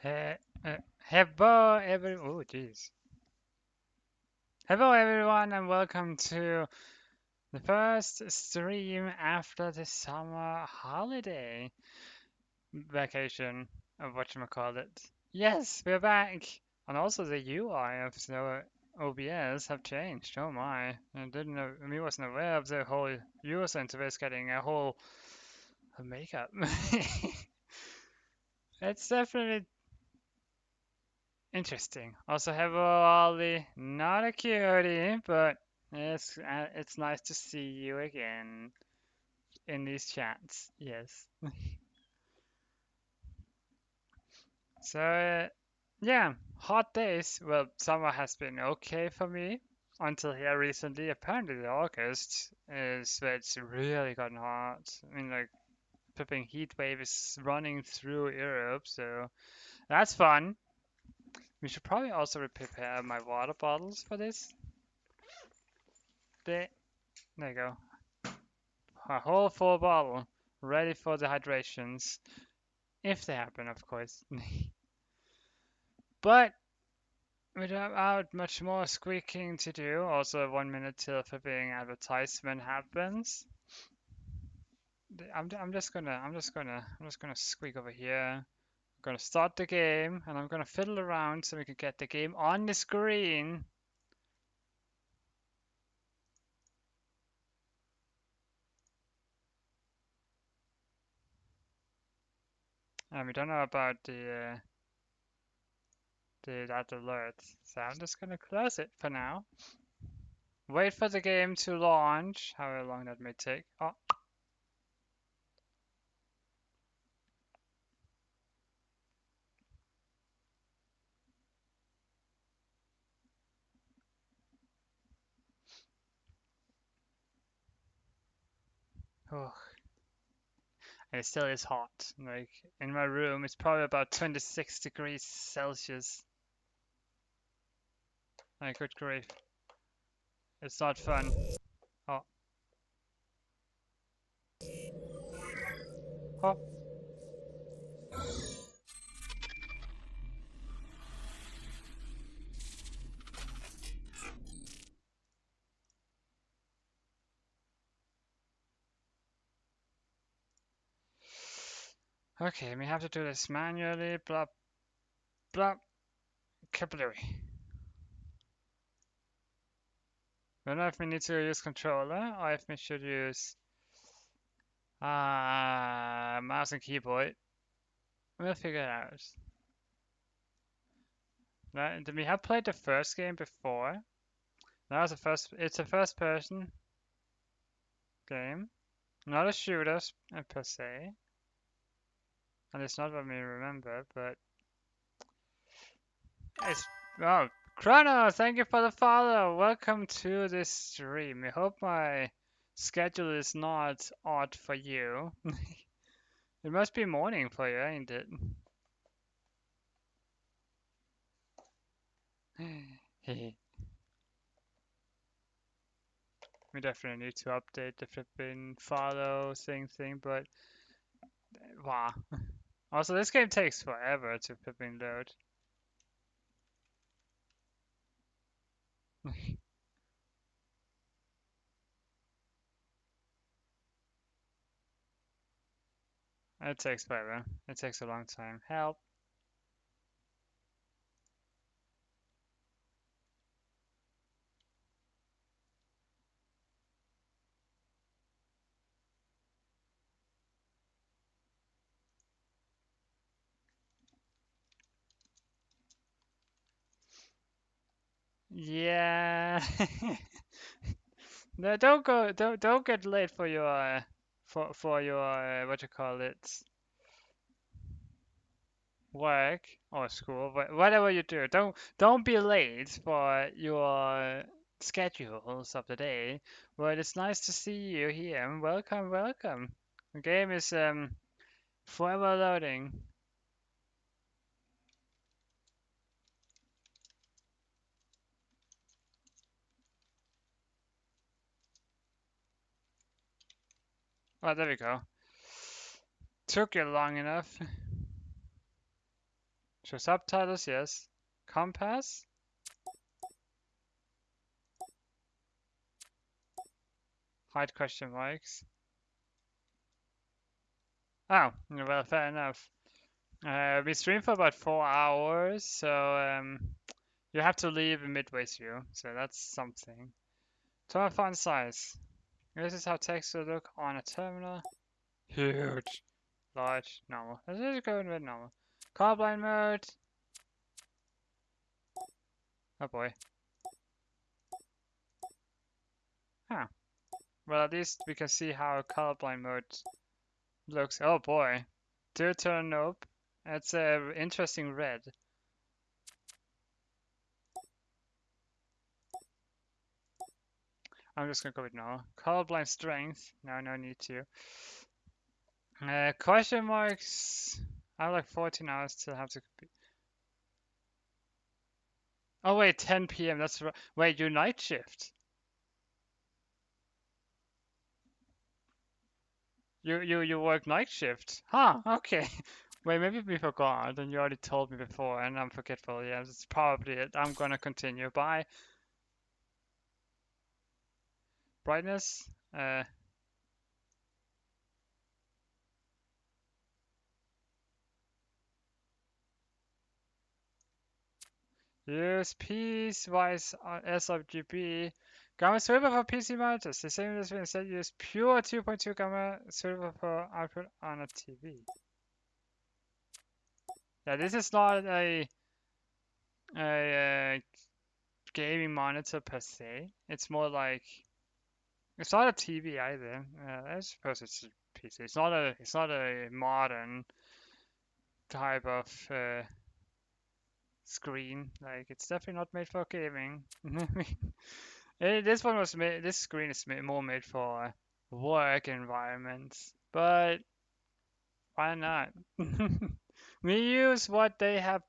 He hello oh jeez. Hello everyone and welcome to the first stream after the summer holiday vacation of whatchamacallit. Yes, we're back! And also the UI of the OBS have changed. Oh my. I didn't know, I wasn't aware of the whole user interface getting a whole makeup. It's definitely interesting. Also, hello Ollie. Not a cutie, but it's nice to see you again in these chats. Yes. So yeah, hot days. Well, summer has been okay for me until here recently. Apparently, the August is where it's really gotten hot. I mean, like flipping heat wave is running through Europe, so that's fun. We should probably also prepare my water bottles for this. There you go. A whole full bottle, ready for the hydrations, if they happen, of course. But without much more squeaking to do, also 1 minute till flipping advertisement happens. I'm just gonna squeak over here. I'm gonna start the game, and I'm gonna fiddle around so we can get the game on the screen. And we don't know about that alert, so I'm just gonna close it for now. Wait for the game to launch, however long that may take. Oh, oh, and it still is hot. Like in my room, it's probably about 26 degrees Celsius. Like, good grief, it's not fun. Oh, oh, okay, we have to do this manually. Blah blah. Capillary. I don't know if we need to use controller or if we should use mouse and keyboard. We'll figure it out. Did we have played the first game before? That was the first. It's a first-person game, not a shooter per se, and it's not what we remember. But it's oh, Chrono, thank you for the follow. Welcome to this stream. I hope my schedule is not odd for you. It must be morning for you, ain't it? We definitely need to update the flipping follow thing, but wow. Also, this game takes forever to flipping load. It takes forever. It takes a long time. Help. Yeah. No, don't get late for your for your what you call it, work or school, whatever you do. Don't be late for your schedules of the day. But it's nice to see you here. Welcome, welcome. The game is forever loading. Oh, there we go. Took you long enough. Show subtitles, yes. Compass? Hide question marks. Oh, well, fair enough. We stream for about 4 hours, so you have to leave midway through, so that's something. Total font size. This is how text will look on a terminal. Huge. Large. Normal. Let's just go with normal. Colorblind mode. Oh boy. Huh. Well, at least we can see how colorblind mode looks. Oh boy. Do turn nope. That's a interesting red. I'm just gonna go with no. Colorblind strength. No, no need to. Question marks. I have like 14 hours till have to. Oh wait, 10 p.m. That's right. Wait, you night shift. You work night shift. Huh, okay. Wait, maybe we forgot and you already told me before and I'm forgetful. Yeah, that's probably it. I'm gonna continue. Bye. Brightness. Use piecewise sRGB. Gamma server for PC monitors. The same as we instead use pure 2.2 gamma server for output on a TV. Yeah, this is not a gaming monitor per se. It's more like it's not a TV either. I suppose it's a PC. It's not a modern type of screen. Like it's definitely not made for gaming. This one was made. This screen is more made for work environments. But why not? We use what they have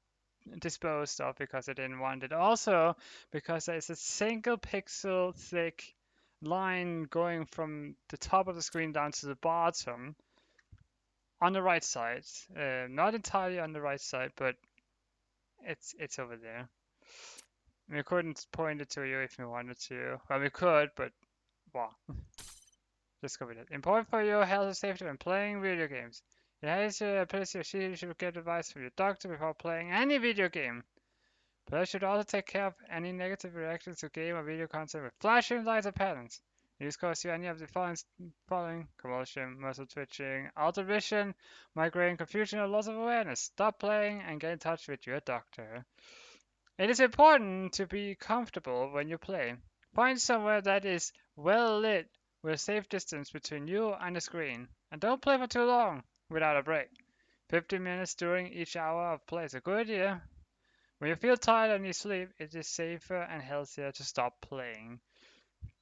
disposed of because I didn't want it. Also, because there's a single pixel thick line going from the top of the screen down to the bottom on the right side. Not entirely on the right side, but it's over there. We couldn't point it to you if we wanted to. Well, we could, but well, just go with it. Important for your health and safety when playing video games. Yes, please, you should get advice from your doctor before playing any video game. Players should also take care of any negative reactions to game or video content with flashing lights or patterns. These cause you any of the following convulsion, muscle twitching, altered vision, migraine, confusion, or loss of awareness. Stop playing and get in touch with your doctor. It is important to be comfortable when you play. Find somewhere that is well lit with a safe distance between you and the screen. And don't play for too long without a break. 15 minutes during each hour of play is a good idea. When you feel tired and need sleep, it is safer and healthier to stop playing.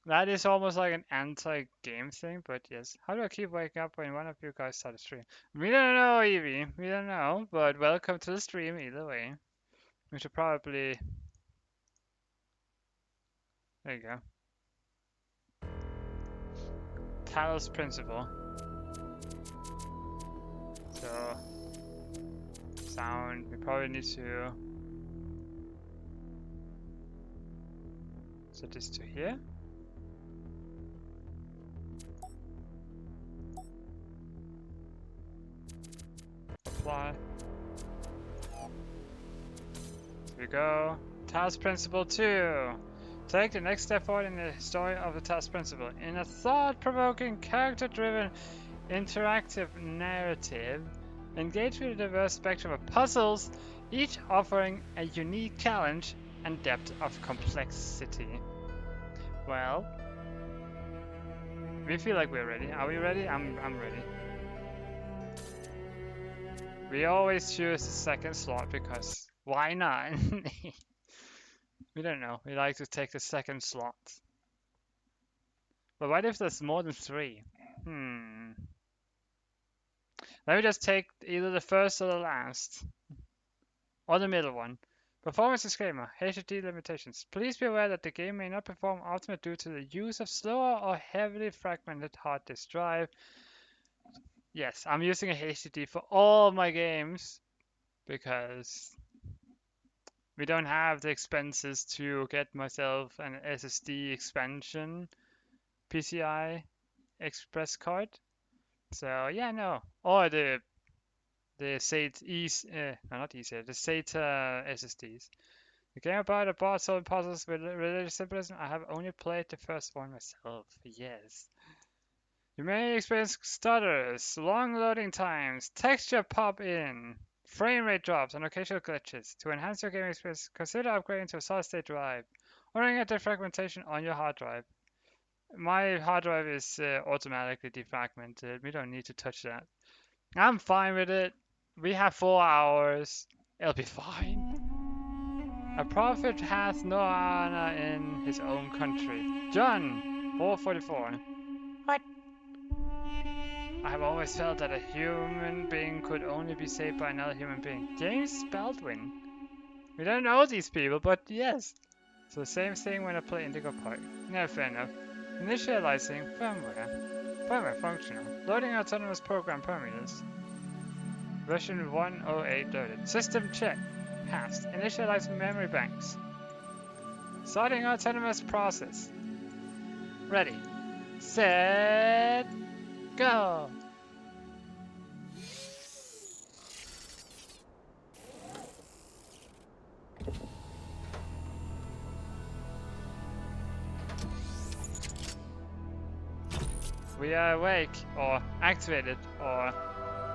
That is almost like an anti-game thing, but yes. How do I keep waking up when one of you guys start a stream? We don't know, Evie. We don't know, but welcome to the stream either way. We should probably... There you go. Talos Principle. So, sound. We probably need to set this to here. Apply. Here we go. Talos Principle 2. Take the next step forward in the story of the Talos Principle. In a thought-provoking, character-driven, interactive narrative, engage with a diverse spectrum of puzzles, each offering a unique challenge and depth of complexity. Well, we feel like we're ready. Are we ready? I'm ready. We always choose the second slot because why not? We don't know. We like to take the second slot. But what if there's more than 3? Let me just take either the first or the last. Or the middle one. Performance disclaimer, HDD limitations. Please be aware that the game may not perform optimally due to the use of slower or heavily fragmented hard disk drive. Yes, I'm using a HDD for all my games because we don't have the expenses to get myself an SSD expansion PCI Express card. So yeah, no. Or the SATA no, not easier, the SATA SSDs. The game about a bot solving puzzles with religious symbolism. I have only played the first one myself. Yes. You may experience stutters, long loading times, texture pop in, frame rate drops, and occasional glitches. To enhance your gaming experience, consider upgrading to a solid state drive or running a defragmentation on your hard drive. My hard drive is automatically defragmented. We don't need to touch that. I'm fine with it. We have 4 hours. It'll be fine. A prophet hath no honor in his own country. John 4:44. What? I have always felt that a human being could only be saved by another human being. James Baldwin. We don't know these people, but yes. So same thing when I play Indigo Park. No, fair enough. Initializing firmware. Firmware functional. Loading autonomous program parameters. Version 108 loaded. System check. Passed. Initialize memory banks. Starting autonomous process. Ready. Set. Go. We are awake, or activated, or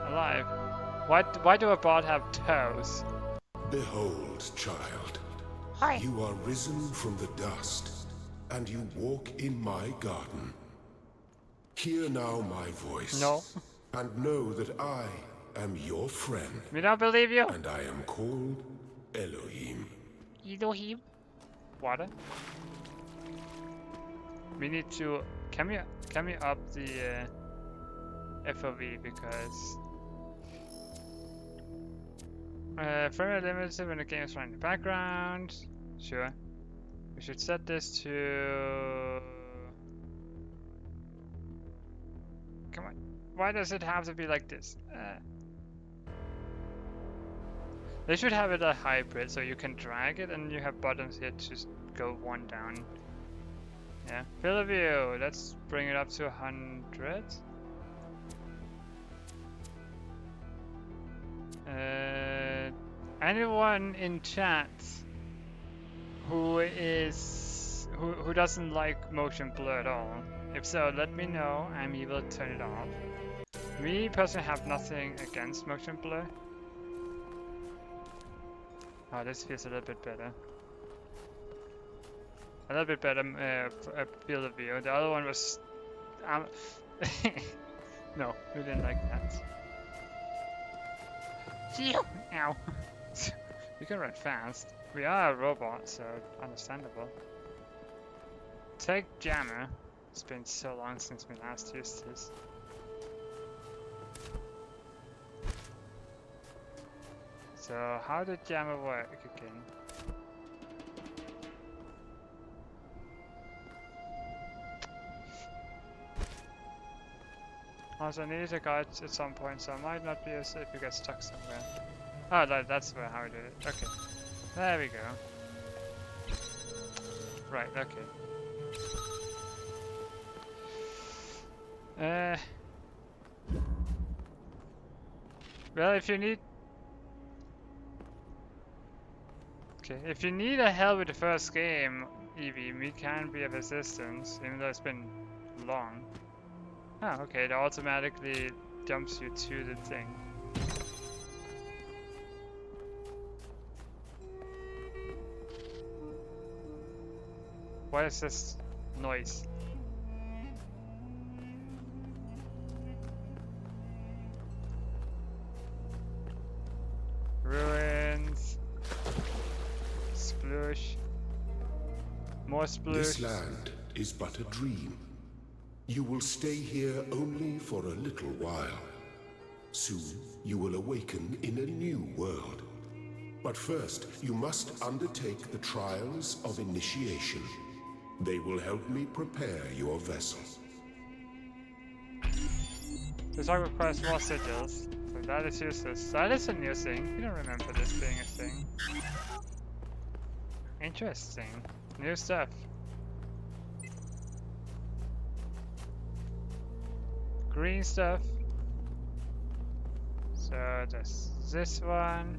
alive. Why do a bot have toes? Behold, child. Hi. You are risen from the dust, and you walk in my garden. Hear now my voice. No. And know that I am your friend. We don't believe you. And I am called Elohim. Elohim. Water. We need to. Can we up the FOV because frame rate limited when the game is running in the background. Sure. We should set this to. Come on. Why does it have to be like this? They should have it a hybrid so you can drag it and you have buttons here to just go one down. Yeah. Field of view. Let's bring it up to 100. Anyone in chat who doesn't like motion blur at all? If so, let me know. I'm able to turn it off. Me personally have nothing against motion blur. Oh, this feels a little bit better. A little bit better field of view. The other one was... no, we didn't like that. Ow. We can run fast. We are a robot, so understandable. Take jammer. It's been so long since we last used this. So how did jammer work again? Also, I need a guide at some point, so I might not be as if you get stuck somewhere. Oh, that's how I do it. Okay. There we go. Right, okay. Well, if you need... Okay, if you need a help with the first game, Eevee, we can be of assistance, even though it's been long. Oh, okay, it automatically jumps you to the thing. What is this noise? Ruins. Sploosh. More sploosh. This land is but a dream. You will stay here only for a little while. Soon, you will awaken in a new world. But first, you must undertake the trials of initiation. They will help me prepare your vessel. This song requires more sigils, so that is useless. That is a new thing. You don't remember this being a thing. Interesting. New stuff. Green stuff. So there's this one.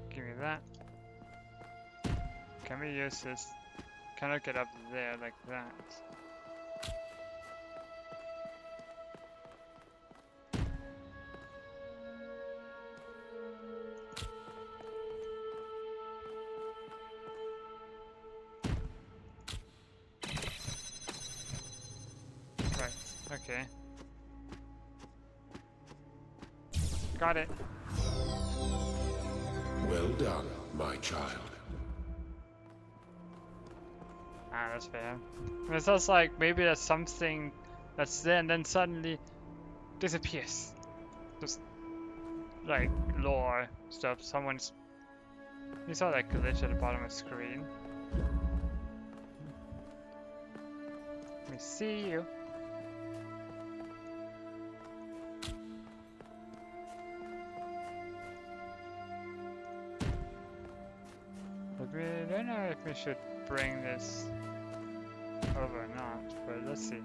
Give me that. Can we use this? Cannot get up there like that. Right, okay. Got it. Well done, my child. Ah, that's fair. It sounds like maybe there's something that's there and then suddenly disappears. Just like lore stuff. Someone's. You saw that glitch at the bottom of the screen. Let me see you. But we don't know if we should bring this over or not, but let's see.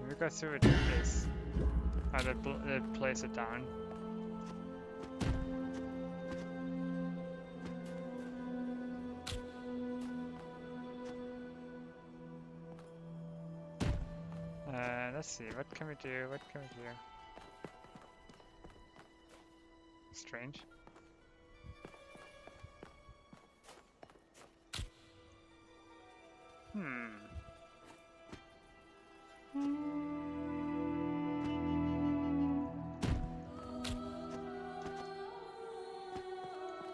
We go through it with this. Oh, they place it down. Let's see, what can we do? What can we do? Strange.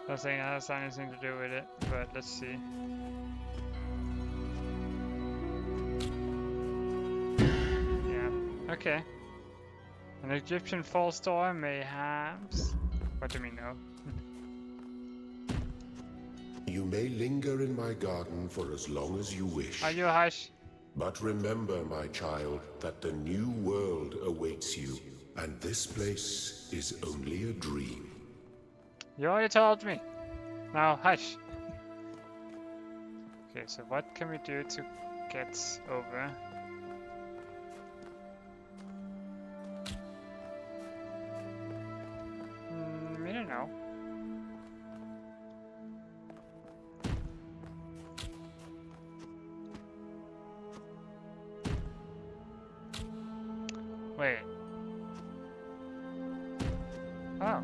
Not saying it has anything to do with it, but let's see. Yeah, okay. An Egyptian fall storm, mayhaps. What do we know? You may linger in my garden for as long as you wish. Are you hush? But remember, my child, that the new world awaits you, and this place is only a dream. You already told me. Now hush. Okay, so what can we do to get over? I don't know. Wait. Oh.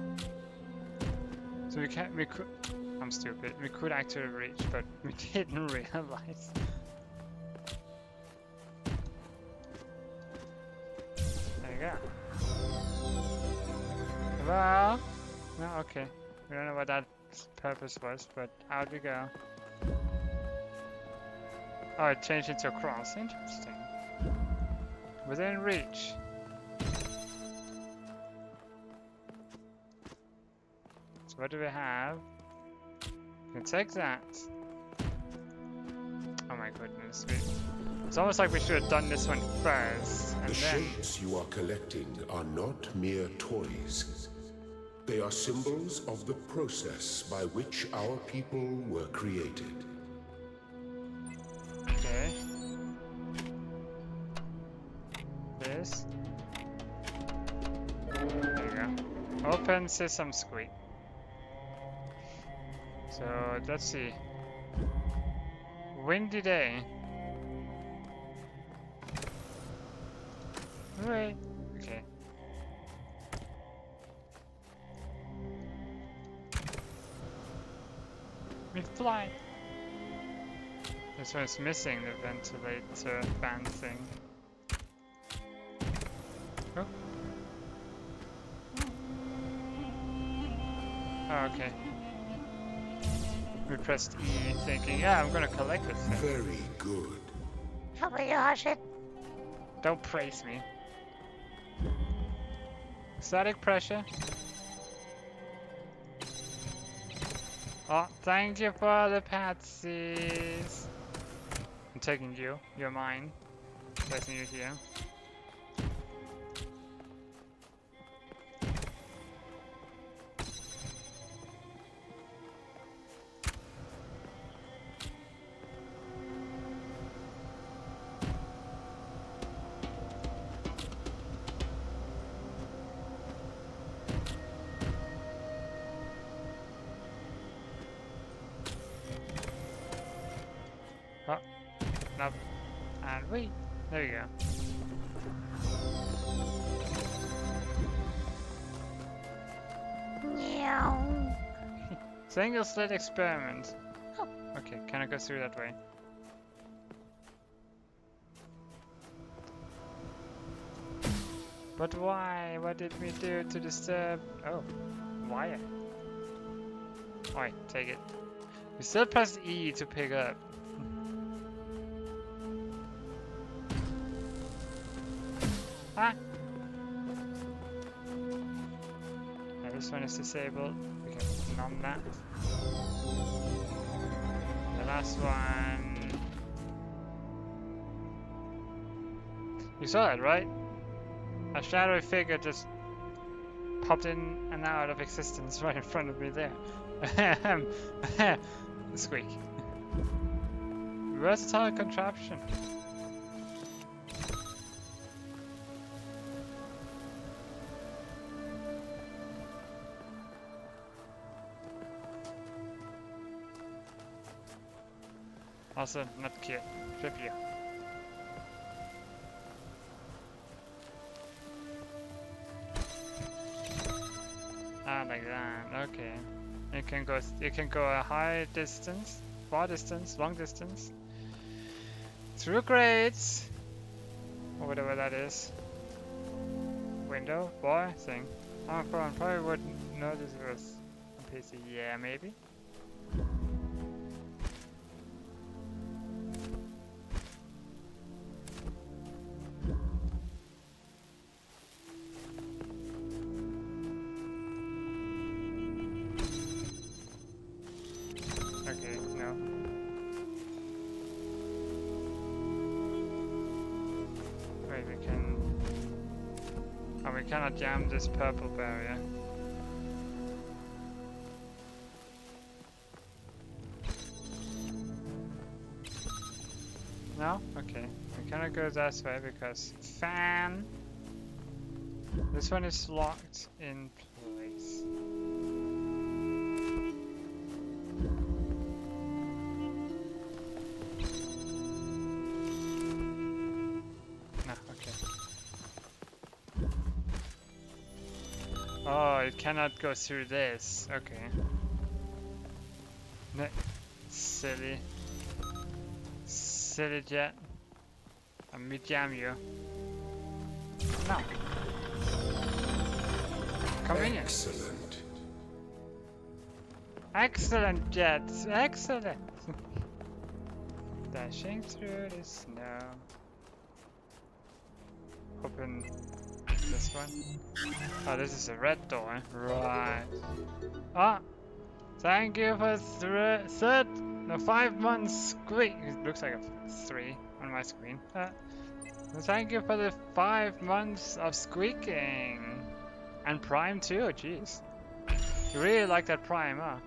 So we could, I'm stupid. We could actually reach, but we didn't realize. There you go. Hello? No, okay. We don't know what that purpose was, but out we go. Oh, it changed into a cross. Interesting. Within reach. So what do we have? We can take that. Oh my goodness. It's almost like we should have done this one first, and The then... shapes you are collecting are not mere toys. They are symbols of the process by which our people were created. Okay. This. There you go. Open Sesame Squeak. So let's see. Windy day. Wait. Okay. We fly. This one's missing the ventilator fan thing. Oh. Oh, okay. We pressed E thinking, yeah, I'm gonna collect this thing. Very good. Oh my gosh, it... Don't praise me. Static pressure. Oh, thank you for the patsies. I'm taking you. You're mine. Placing you here. up, and wait. There you go. Meow. Single slit experiment. Oh, okay. Can I go through that way? But why? What did we do to disturb? Oh, wire. Alright, take it. We still press E to pick up. Ah! Yeah, this one is disabled. We can numb that. The last one. You saw it, right? A shadowy figure just popped in and out of existence right in front of me there. Squeak. Versatile contraption. Also, not cute. Trivia. Ah, like that. Okay. You can go a high distance, far distance, long distance, through grades, or whatever that is. Window, boy, thing. Oh, probably wouldn't know this was on PC. Yeah, maybe. Okay, no. Wait, we can. Oh, we cannot jam this purple barrier. No? Okay. We cannot go that way because fan. This one is locked in place. No, okay. Oh, it cannot go through this. Okay. No. Silly. Silly jet. Let me jam you. No. Convenient. Excellent. Excellent, Jet. Excellent. Dashing through the snow. Open this one. Oh, this is a red door. Right. Ah, thank you for 5 months squeak. It looks like a 3 on my screen. Thank you for the 5 months of squeaking. And Prime too, jeez. You really like that Prime, huh?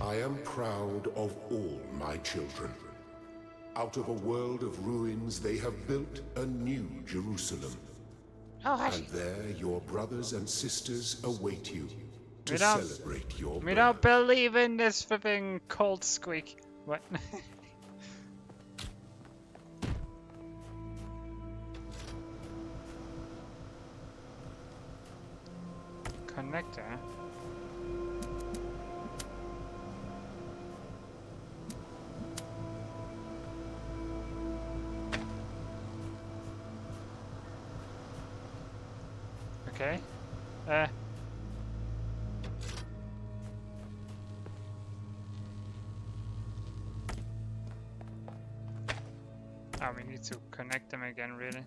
I am proud of all my children. Out of a world of ruins, they have built a new Jerusalem. Oh, hush. And there your brothers and sisters await you to We don't- celebrate your We birth. don't believe in this flipping cold squeak. What? Connector? Okay. Oh, we need to connect them again, really.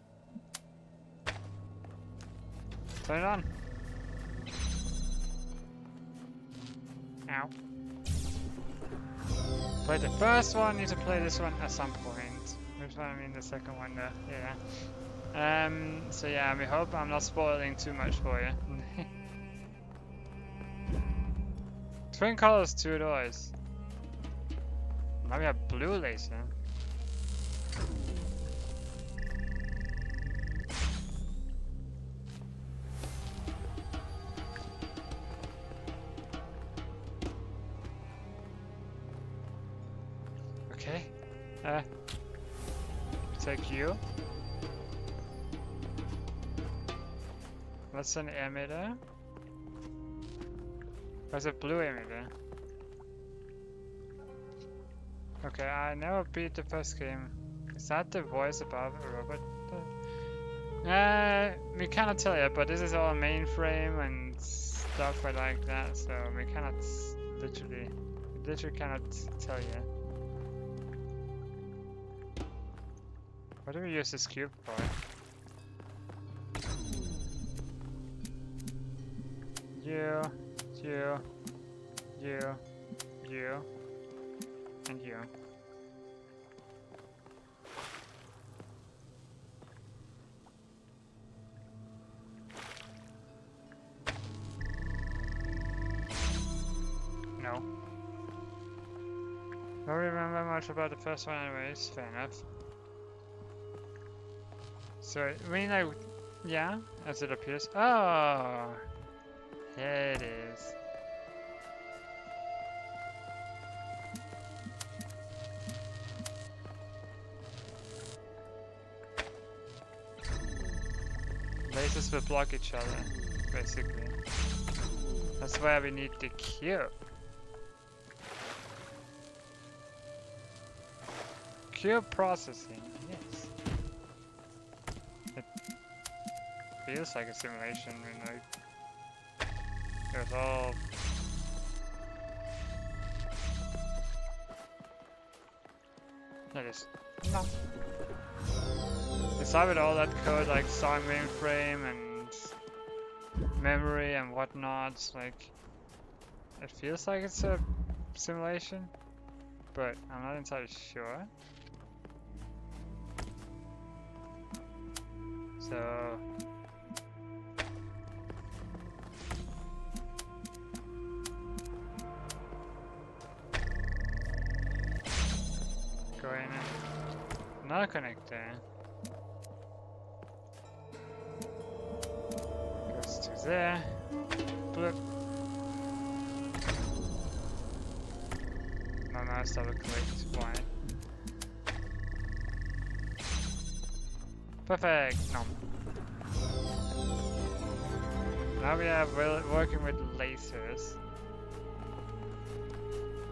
Turn it on. Ow. Play the first one, need to play this one at some point. Which one? I mean the second one there. Yeah. So yeah, we hope I'm not spoiling too much for you. Twin colors, 2 doors. Now we have blue laser. Okay. Take you. What's an emitter? What's a blue emitter? Okay, I never beat the first game. Is that the voice above a robot? We cannot tell yet, but this is all mainframe and stuff like that, so we cannot literally cannot tell yet. What do we use this cube for? You, you, and you. No. Don't remember much about the first one anyways, fair enough. So, I mean, like, yeah, as it appears. Oh! Here it is. Lasers will block each other, basically. That's why we need the cube. Cube processing, yes. It feels like a simulation, when like it's all it is. No. Beside with all that code like song mainframe and memory and whatnot, like it feels like it's a simulation, but I'm not entirely sure. So go in, another connector. Goes to there. Blip. No, mouse double clicked. Why? Perfect. No. Now we are working with lasers.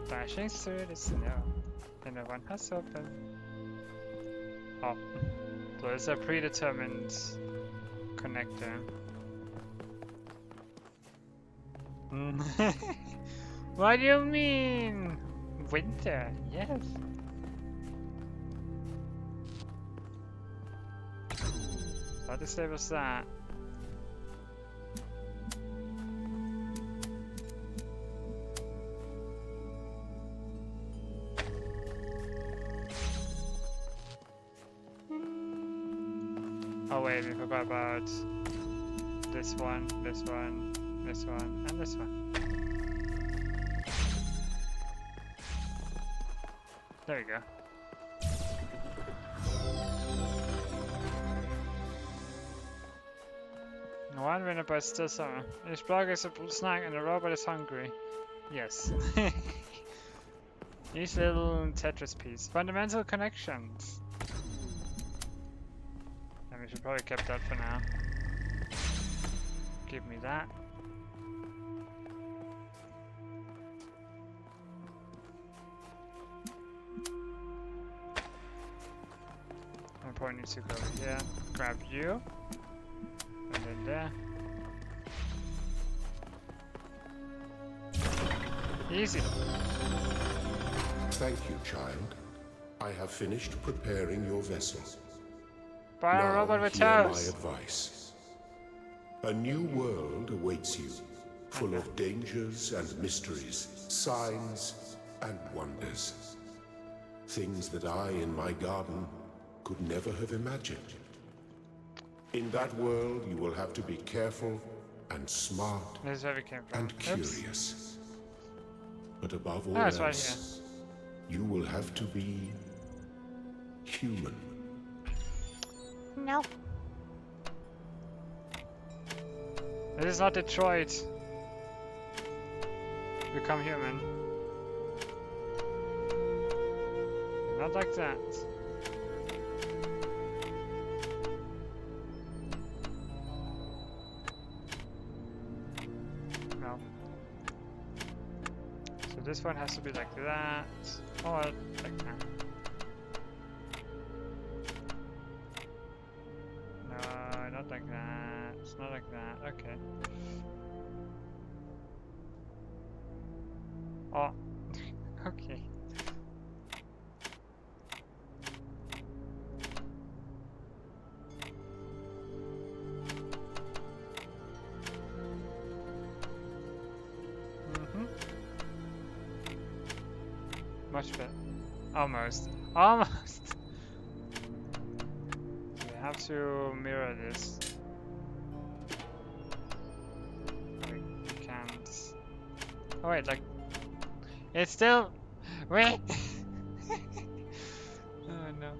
Dashing through the snow. And no one has opened. Oh. So it's a predetermined connector. What do you mean? Winter, yes. What disables that? Oh wait, we forgot about this one, this one, this one, and this one. There you go. One minute, but still summer. This block is a snack and the robot is hungry. Yes. Each little Tetris piece. Fundamental connections. And we should probably keep that for now. Give me that. I probably need to go over here. Grab you. And then there. Easy. Thank you, child. I have finished preparing your vessel. Buy a Now, robot with hear my toes. advice. A new world awaits you, full of dangers and mysteries, signs and wonders. Things that I, in my garden, could never have imagined. In that world, you will have to be careful and smart This is where we came from. and Oops. curious. But above all Oh, it's else, you will have to be human. No. This is not Detroit. Become human. Not like that. No. So this one has to be like that, or like that. No, not like that. It's not like that. Okay. Oh, okay. Mhm. Much better. Almost. Almost. So we have to mirror this. We can't. Oh wait, like it's still. Wait. Oh no.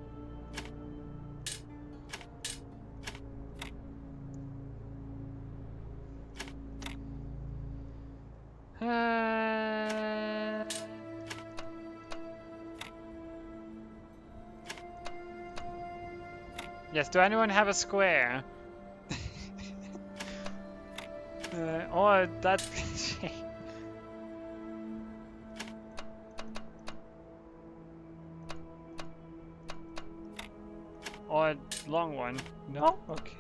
Yes, do anyone have a square? Or that shape. Or a long one? No? Okay.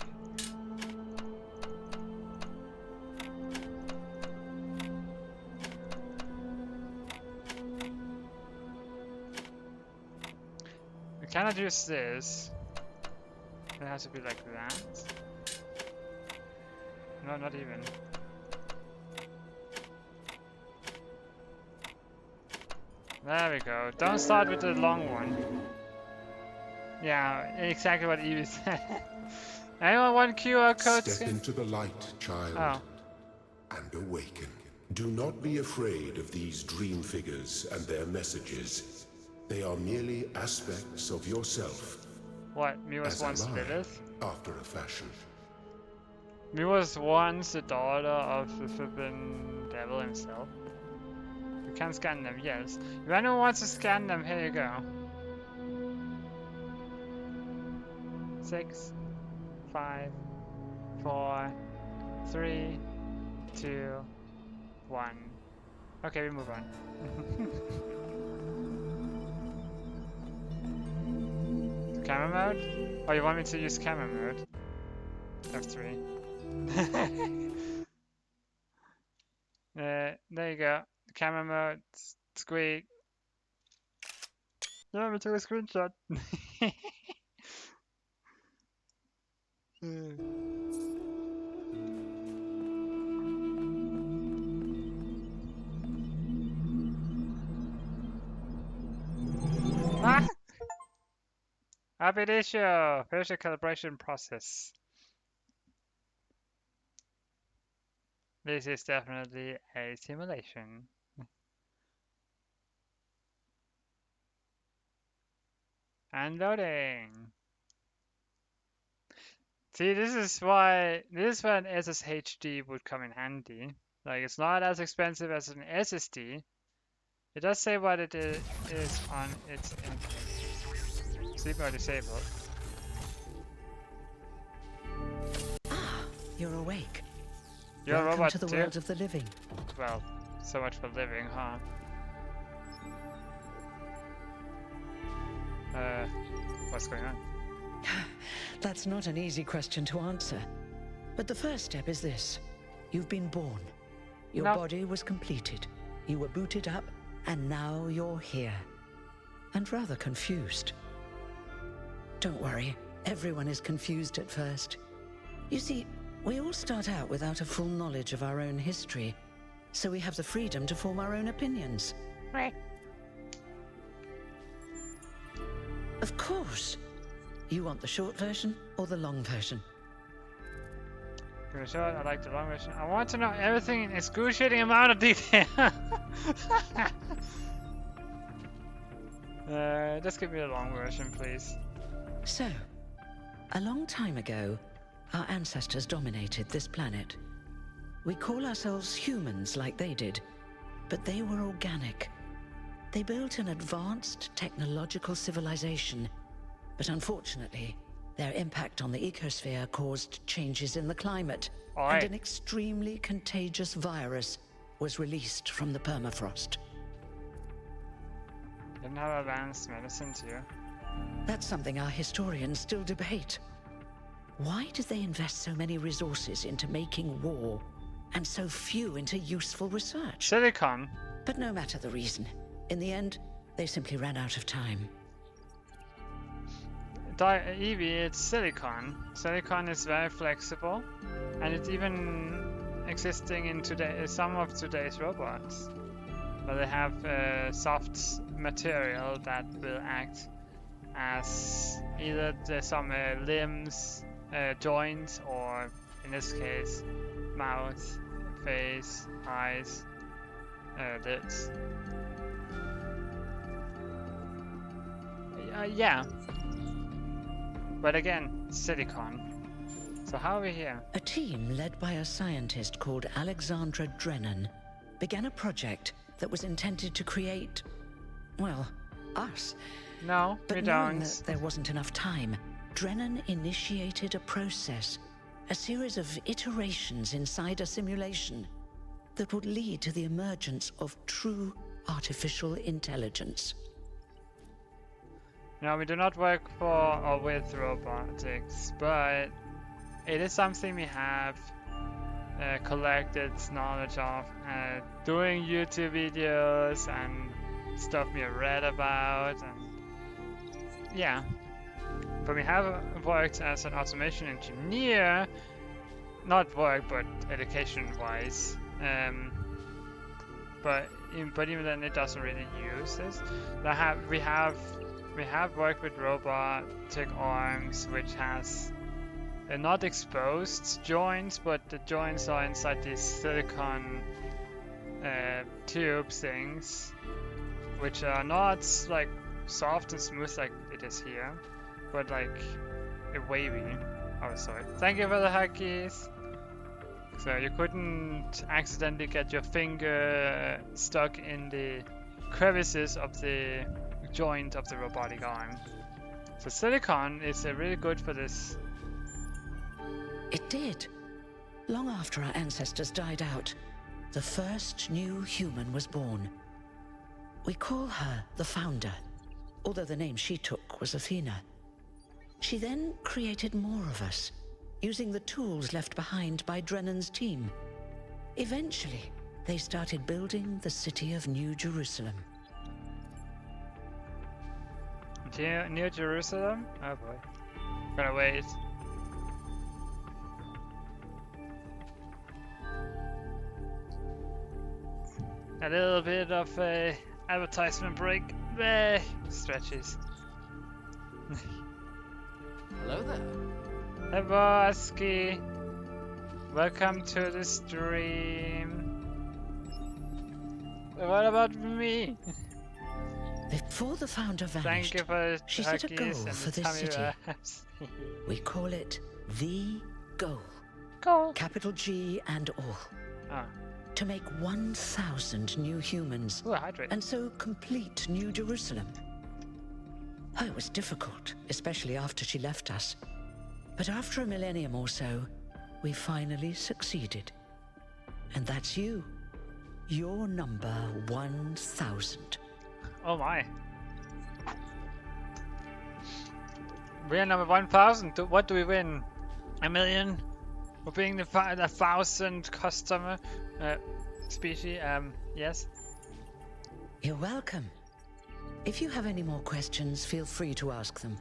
We cannot use this. It has to be like that. No, not even. There we go. Don't start with the long one. Yeah, exactly what Evie said. Anyone want QR code Step scan? into the light, child, Oh. and awaken. Do not be afraid of these dream figures and their messages. They are merely aspects of yourself, What? Me was as am once Lilith? I, after a fashion. Me was once the daughter of the flippin' devil himself. You can scan them, yes. If anyone wants to scan them, here you go. 6, 5, 4, 3, 2, 1. Okay, we move on. Camera mode? Oh, you want me to use camera mode? F3. There you go. Camera mode, squeak. Yeah, we took a screenshot. Ah! Ab initio! Finish the calibration process. This is definitely a simulation. And loading. See, this is why an SSHD would come in handy. Like, it's not as expensive as an SSD. It does say what it is on its input. Sleep mode disabled. You're awake. You're a Welcome robot to the too? world of the living. Well, so much for living, huh? What's going on? That's not an easy question to answer. But the first step is this. You've been born. Your No. body was completed. You were booted up, and now you're here. And rather confused. Don't worry, everyone is confused at first. You see, we all start out without a full knowledge of our own history, so we have the freedom to form our own opinions. Right. Of course. You want the short version or the long version? Give it a shot. I like the long version. I want to know everything in excruciating amount of detail. Just give me the long version, please. So, a long time ago, our ancestors dominated this planet. We call ourselves humans like they did, but they were organic. They built an advanced technological civilization, but unfortunately, their impact on the ecosphere caused changes in the climate, and Oi. an extremely contagious virus was released from the permafrost. Didn't have advanced medicine too. That's something our historians still debate. Why did they invest so many resources into making war, and so few into useful research? Silicon. But no matter the reason, in the end, they simply ran out of time. Evie, it's silicon. Silicon is very flexible, and it's even existing in some of today's robots, where they have soft material that will act as either some limbs, joints, or in this case, mouth, face, eyes, lips. Yeah. But again, silicon. So how are we here? A team led by a scientist called Alexandra Drennan began a project that was intended to create, well, us. No, we But knowing don't. that there wasn't enough time, Drennan initiated a process, a series of iterations inside a simulation that would lead to the emergence of true artificial intelligence. No, we do not work for or with robotics, but it is something we have collected knowledge of doing YouTube videos and stuff we have read about, and yeah. But we have worked as an automation engineer, not work, but education-wise. But even then, it doesn't really use this. We have worked with robotic arms, which has not exposed joints, but the joints are inside these silicon tube things, which are not like soft and smooth like it is here, but like wavy. Oh, sorry. Thank you for the huggies. So you couldn't accidentally get your finger stuck in the crevices of the joint of the robotic arm. So silicon is really good for this. It did. Long after our ancestors died out, the first new human was born. We call her the Founder, although the name she took was Athena. She then created more of us, using the tools left behind by Drennan's team. Eventually, they started building the city of New Jerusalem. New Jerusalem? Oh boy. Gonna wait. A little bit of a advertisement break. Stretches. Hello there. Hey Bosky. Welcome to the stream. What about me? Before the Founder Thank vanished, you for she set a goal huggies and for the this tummy city. wraps. We call it the Goal. Goal. Capital G and all. Ah, To make 1,000 new humans, ooh, hydrate. and so complete New Jerusalem. Oh, it was difficult, especially after she left us. But after a millennium or so, we finally succeeded. And that's you. You're number 1,000. Oh my. We are number 1,000. What do we win? A million? For being the 1,000 customer species? Yes. You're welcome. If you have any more questions, feel free to ask them.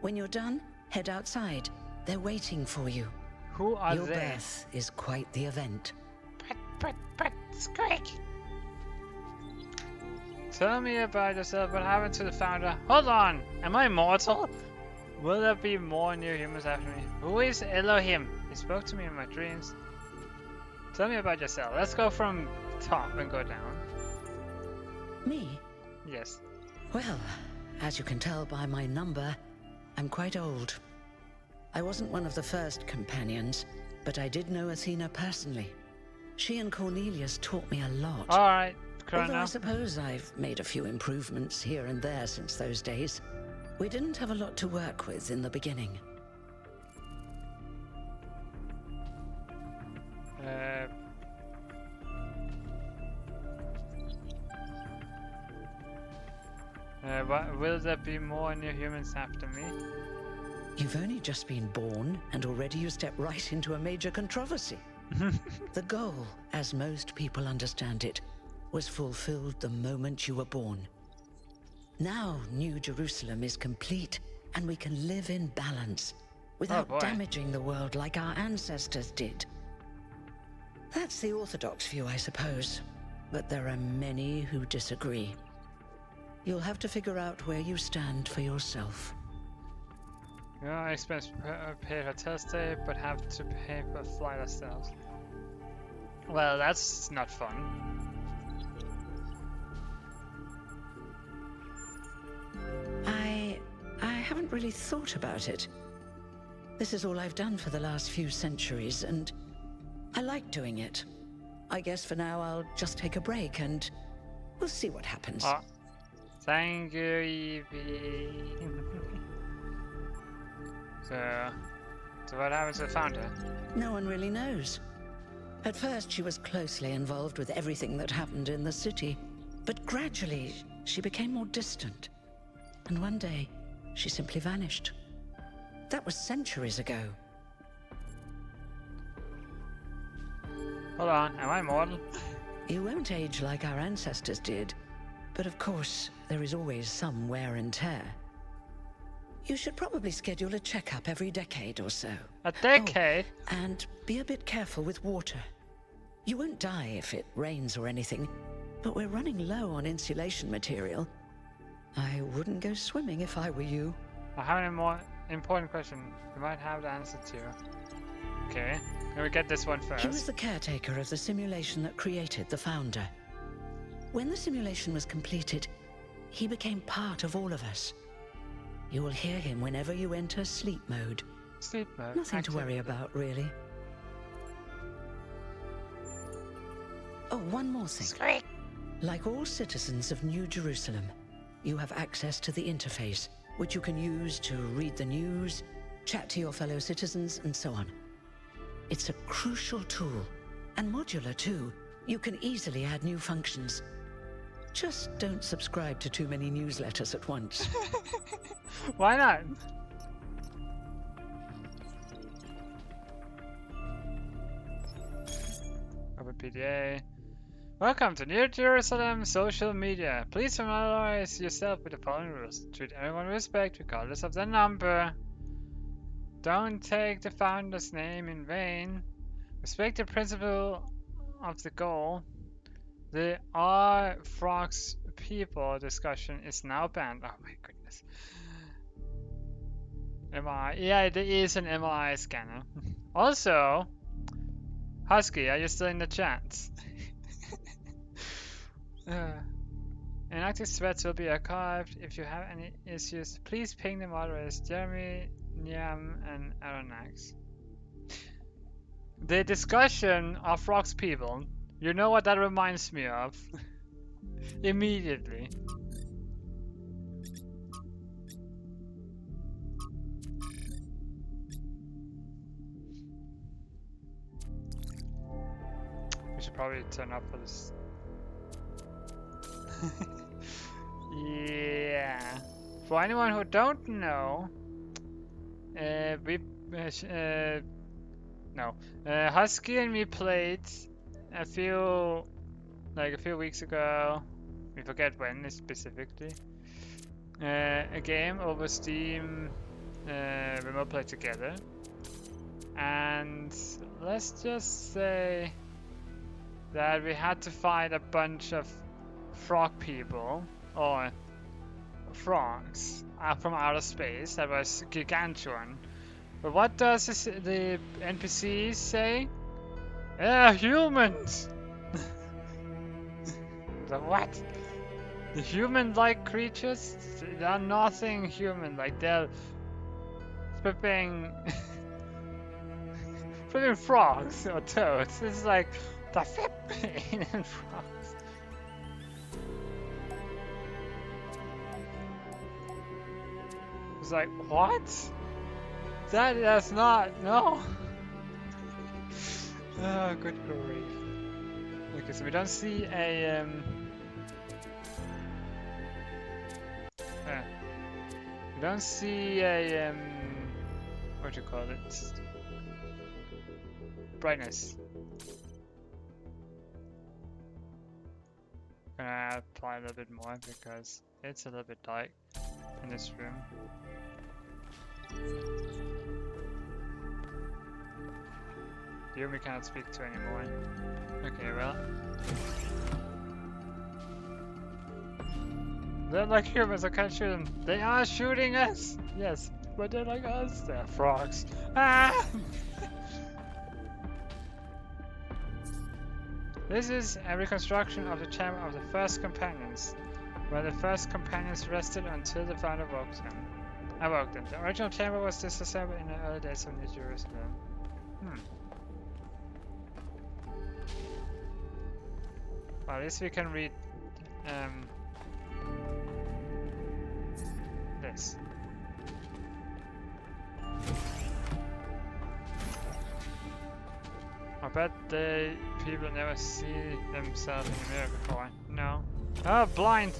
When you're done, head outside. They're waiting for you. Who are Your they? birth is quite the event. But, Squeak. Tell me about yourself. What happened to the founder? Hold on. Am I immortal? Will there be more new humans after me? Who is Elohim? He spoke to me in my dreams. Tell me about yourself. Let's go from top and go down. Me? Yes. Well, as you can tell by my number, I'm quite old. I wasn't one of the first companions, but I did know Athena personally. She and Cornelius taught me a lot. Alright. Although I now? suppose I've made a few improvements here and there since those days. We didn't have a lot to work with in the beginning. Uh, will there be more new humans after me? You've only just been born, and already you step right into a major controversy. The goal, as most people understand it, was fulfilled the moment you were born. Now New Jerusalem is complete, and we can live in balance, without boy. damaging the world like our ancestors did. That's the orthodox view, I suppose, but there are many who disagree. You'll have to figure out where you stand for yourself. Yeah, expense pay hotel stay, but have to pay for flight ourselves. Well, that's not fun. I haven't really thought about it. This is all I've done for the last few centuries, and I like doing it. I guess for now I'll just take a break, and we'll see what happens. Oh, thank you, Evie. So what happened to the founder? No one really knows. At first, she was closely involved with everything that happened in the city, but gradually, she became more distant. And one day, she simply vanished. That was centuries ago. Hold on, am I immortal? You won't age like our ancestors did, but of course, there is always some wear and tear. You should probably schedule a checkup every decade or so. A decade? Oh, and be a bit careful with water. You won't die if it rains or anything, but we're running low on insulation material. I wouldn't go swimming if I were you. I have a more important question. You might have the answer to. Okay, can we get this one first? He was the caretaker of the simulation that created the Founder. When the simulation was completed, he became part of all of us. You will hear him whenever you enter sleep mode. Sleep mode. Nothing to worry about, really. Oh, one more thing. Squeak. Like all citizens of New Jerusalem, you have access to the interface, which you can use to read the news, chat to your fellow citizens, and so on. It's a crucial tool, and modular too. You can easily add new functions. Just don't subscribe to too many newsletters at once. Why not? Open PDA. Welcome to New Jerusalem social media. Please familiarize yourself with the following rules. Treat everyone with respect regardless of their number. Don't take the founder's name in vain. Respect the principle of the goal. The Are Frogs People discussion is now banned. Oh my goodness. MRI. Yeah, there is an MRI scanner. Also, Husky, are you still in the chat? Inactive threads will be archived. If you have any issues, please ping the moderators Jeremy, Niam, and Aronax. The discussion of Rocks People. You know what that reminds me of? Immediately. We should probably turn up for this. Yeah. For anyone who don't know, Husky and me played a few weeks ago. We forget when specifically. A game over Steam, remote play together, and let's just say that we had to fight a bunch of frog people, or frogs, from outer space. That was gargantuan. But what does the NPCs say? Yeah, humans! The what? The human-like creatures? They are nothing human, like they're flipping... flipping frogs or toads. It's like, the flipping frogs. It's like, what? That's not, no. Oh, good grief. Okay, so we don't see a, we don't see a, what do you call it? Brightness. Gonna apply a little bit more because it's a little bit dark in this room. Yumi cannot speak to anymore. Okay, well. They're like humans, I can't shoot them. They are shooting us! Yes, but they're like us. They're frogs. Ah! This is a reconstruction of the chamber of the first companions, where the first companions rested until the founder awoke them. The original chamber was disassembled in the early days of New Jerusalem. Well, at least we can read this. I bet the people never see themselves in the mirror before. No. Oh, blind!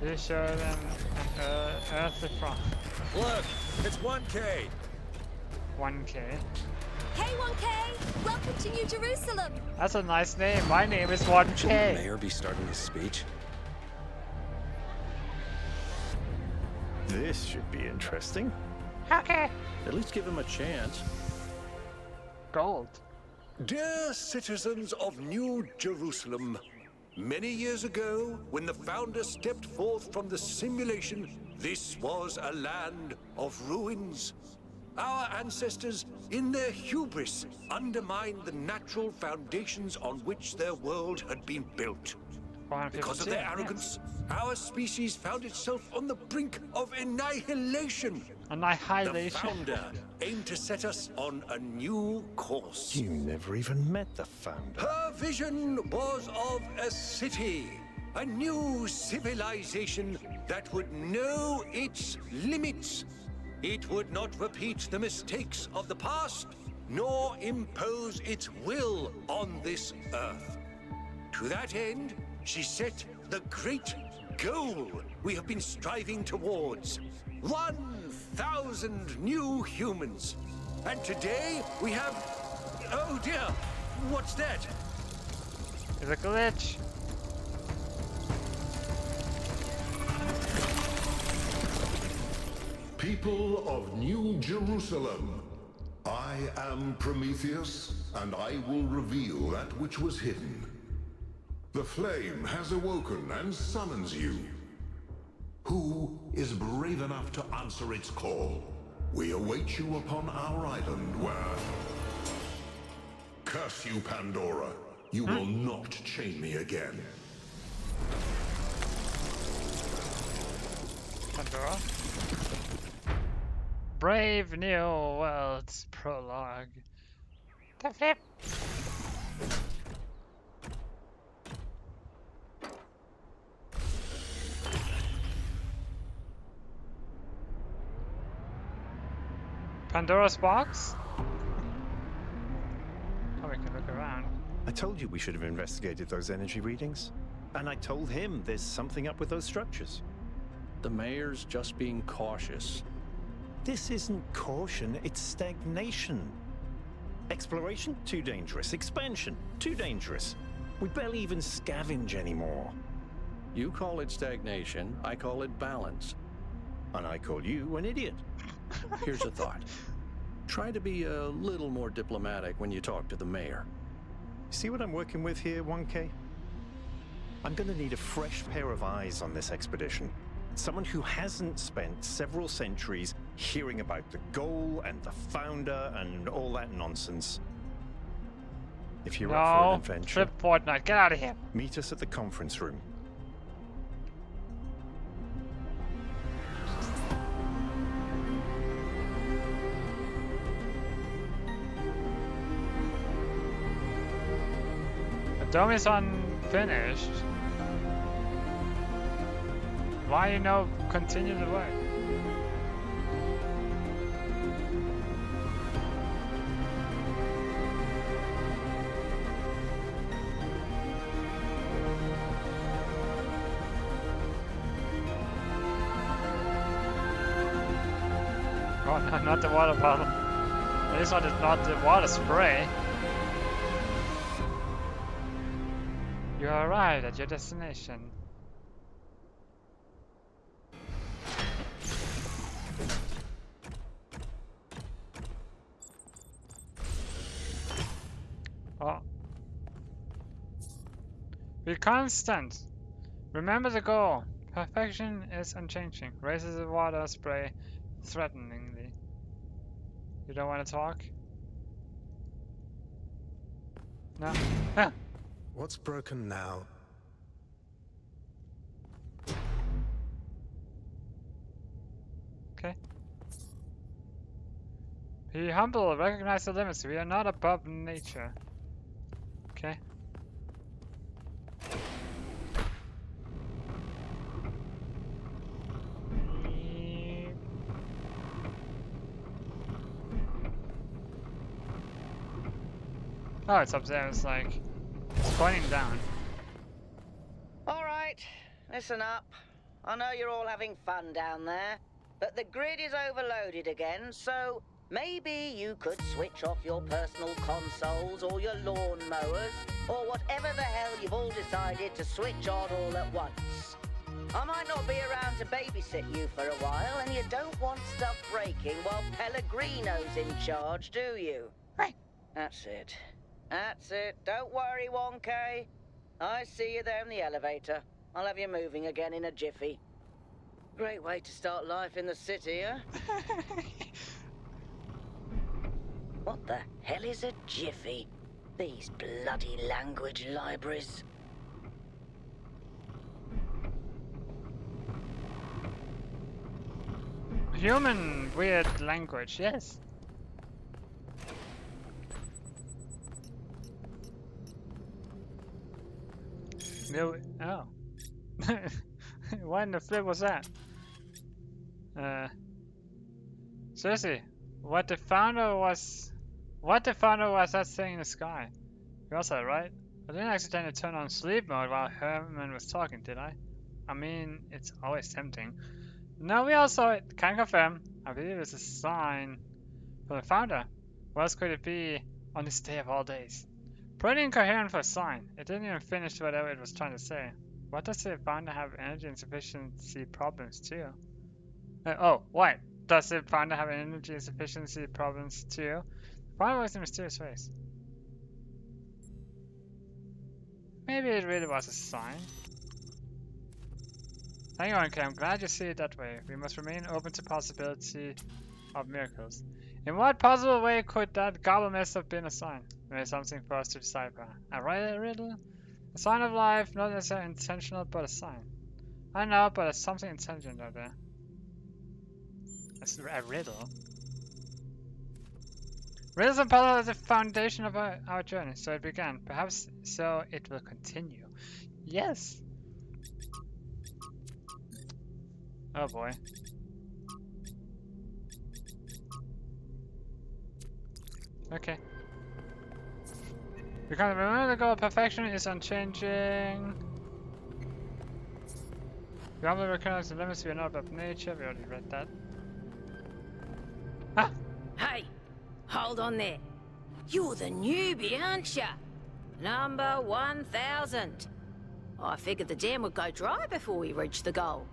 You show them an earthly front. Look, it's 1K. 1K. Hey 1K! Welcome to New Jerusalem! That's a nice name. My name is Should the 1K. mayor be starting his speech? This should be interesting. Okay. At least give him a chance. Gold. Dear citizens of New Jerusalem, many years ago, when the founder stepped forth from the simulation, this was a land of ruins. Our ancestors, in their hubris, undermined the natural foundations on which their world had been built. Because of their arrogance, our species found itself on the brink of annihilation. The Annihilation. founder aimed to set us on a new course. You never even met the founder. Her vision was of a city, a new civilization that would know its limits. It would not repeat the mistakes of the past, nor impose its will on this earth. To that end, she set the great goal we have been striving towards. 1,000 new humans. And today we have... Oh dear, what's that? It's a glitch. People of New Jerusalem, I am Prometheus, and I will reveal that which was hidden. The flame has awoken and summons you. Who is brave enough to answer its call? We await you upon our island where... Curse you, Pandora. You will not chain me again. Pandora. Brave New Worlds Prologue. The flip. Pandora's box? Oh, we can look around. I told you we should have investigated those energy readings. And I told him there's something up with those structures. The mayor's just being cautious. This isn't caution, it's stagnation. Exploration? Too dangerous. Expansion? Too dangerous. We barely even scavenge anymore. You call it stagnation, I call it balance. And I call you an idiot. Here's a thought. Try to be a little more diplomatic when you talk to the mayor. See what I'm working with here, 1K? I'm gonna need a fresh pair of eyes on this expedition. Someone who hasn't spent several centuries hearing about the goal and the founder and all that nonsense. If you're up for an No, adventure, trip Fortnite, get out of here. meet us at the conference room. The dome is unfinished. Why continue the work? Oh no, not the water bottle. At least not the water spray. You arrived at your destination. Oh. Be constant. Remember the goal. Perfection is unchanging. Raises the water spray threateningly. You don't want to talk? No? Ah. What's broken now? Okay. Be humble. Recognize the limits. We are not above nature. Okay. Oh, it's up there. It's like it's pointing down. All right, listen up. I know you're all having fun down there, but the grid is overloaded again, so maybe you could switch off your personal consoles or your lawn mowers or whatever the hell you've all decided to switch on all at once. I might not be around to babysit you for a while, and you don't want stuff breaking while Pellegrino's in charge, do you? Right. That's it. That's it. Don't worry, 1K. I see you there in the elevator. I'll have you moving again in a jiffy. Great way to start life in the city, huh? What the hell is a jiffy? These bloody language libraries. Human weird language, yes. No, oh. What in the flip was that? Seriously, what the founder was that thing in the sky? You also that, right? I didn't accidentally turn on sleep mode while Herman was talking, did I? I mean, it's always tempting. No, we all saw it. Can confirm. I believe it's a sign from the founder. What else could it be on this day of all days? Pretty incoherent for a sign. It didn't even finish whatever it was trying to say. What does the founder have energy insufficiency problems too? Oh, what? Does the founder have energy insufficiency problems too? The founder works in mysterious ways. Maybe it really was a sign. Hang on, Cam. I'm glad you see it that way. We must remain open to possibility of miracles. In what possible way could that gobble mess have been a sign? Maybe something for us to decipher. A riddle? A sign of life, not necessarily intentional, but a sign. I know, but it's something intelligent out there. It's a riddle. Riddles and puzzles are the foundation of our journey, so it began. Perhaps so it will continue. Yes! Oh boy. Okay. Because remember the goal, perfection is unchanging. We only recognize the limits, we are not above nature, we already read that. Ah! Hey, hold on there. You're the newbie, aren't ya? Number 1000. I figured the dam would go dry before we reach the goal.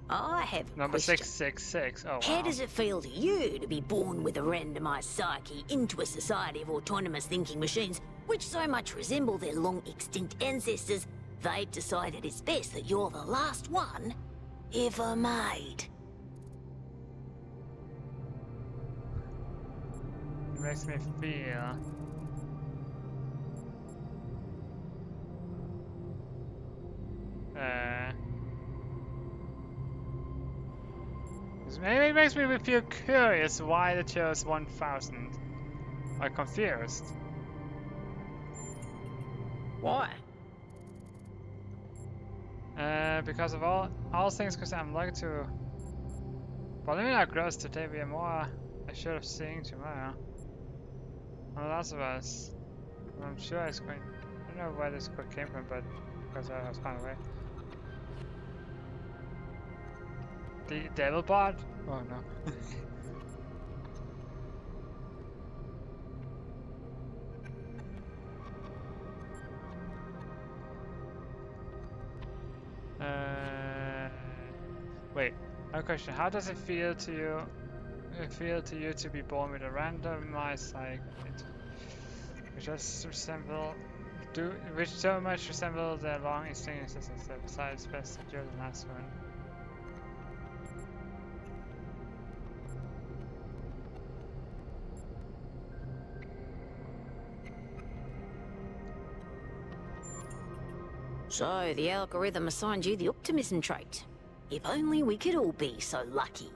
I have a Number question. 666, oh wow. How does it feel to you to be born with a randomized psyche into a society of autonomous thinking machines which so much resemble their long-extinct ancestors, they've decided it's best that you're the last one ever made? It makes me feel... Maybe it makes me feel curious why they chose 1000. I'm confused. Why? because of all things, because I'm like to. But let me not gross today. We are more. I should have seen tomorrow. On The Last of Us. I'm sure it's going. I don't know where this quote came from, but because I was kind of away. The devil bot? Oh no. Wait. A question. How does it feel to you? To be born with a randomized cycle, which so much resemble the long experiences that besides best to do the last one. So, the algorithm assigned you the optimism trait. If only we could all be so lucky.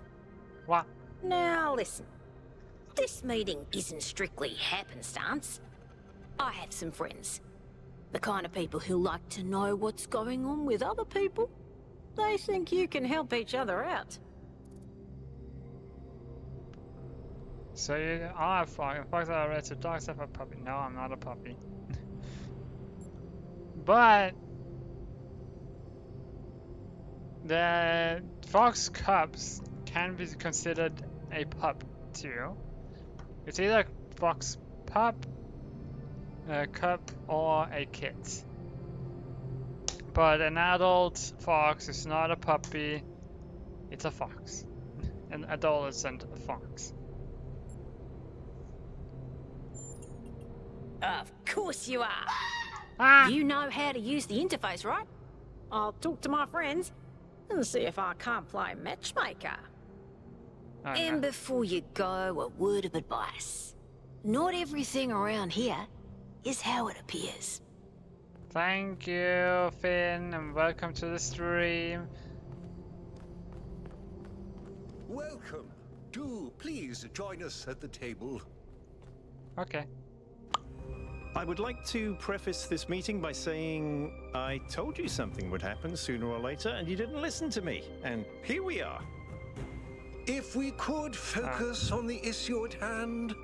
What? Now, listen. This meeting isn't strictly happenstance. I have some friends. The kind of people who like to know what's going on with other people. They think you can help each other out. So you are a fox. Fox are red, so dogs have a puppy. No, I'm not a puppy. But the fox cubs can be considered a pup too. It's either a fox pup, a cub, or a kit. But an adult fox is not a puppy, it's a fox. An adolescent fox. Of course you are. Ah! You know how to use the interface, right? I'll talk to my friends and see if I can't play matchmaker. Oh, And no. before you go, a word of advice. Not everything around here is how it appears. Thank you, Finn, and welcome to the stream. Welcome. Do please join us at the table. Okay. I would like to preface this meeting by saying I told you something would happen sooner or later, and you didn't listen to me. And here we are. If we could focus on the issue at hand.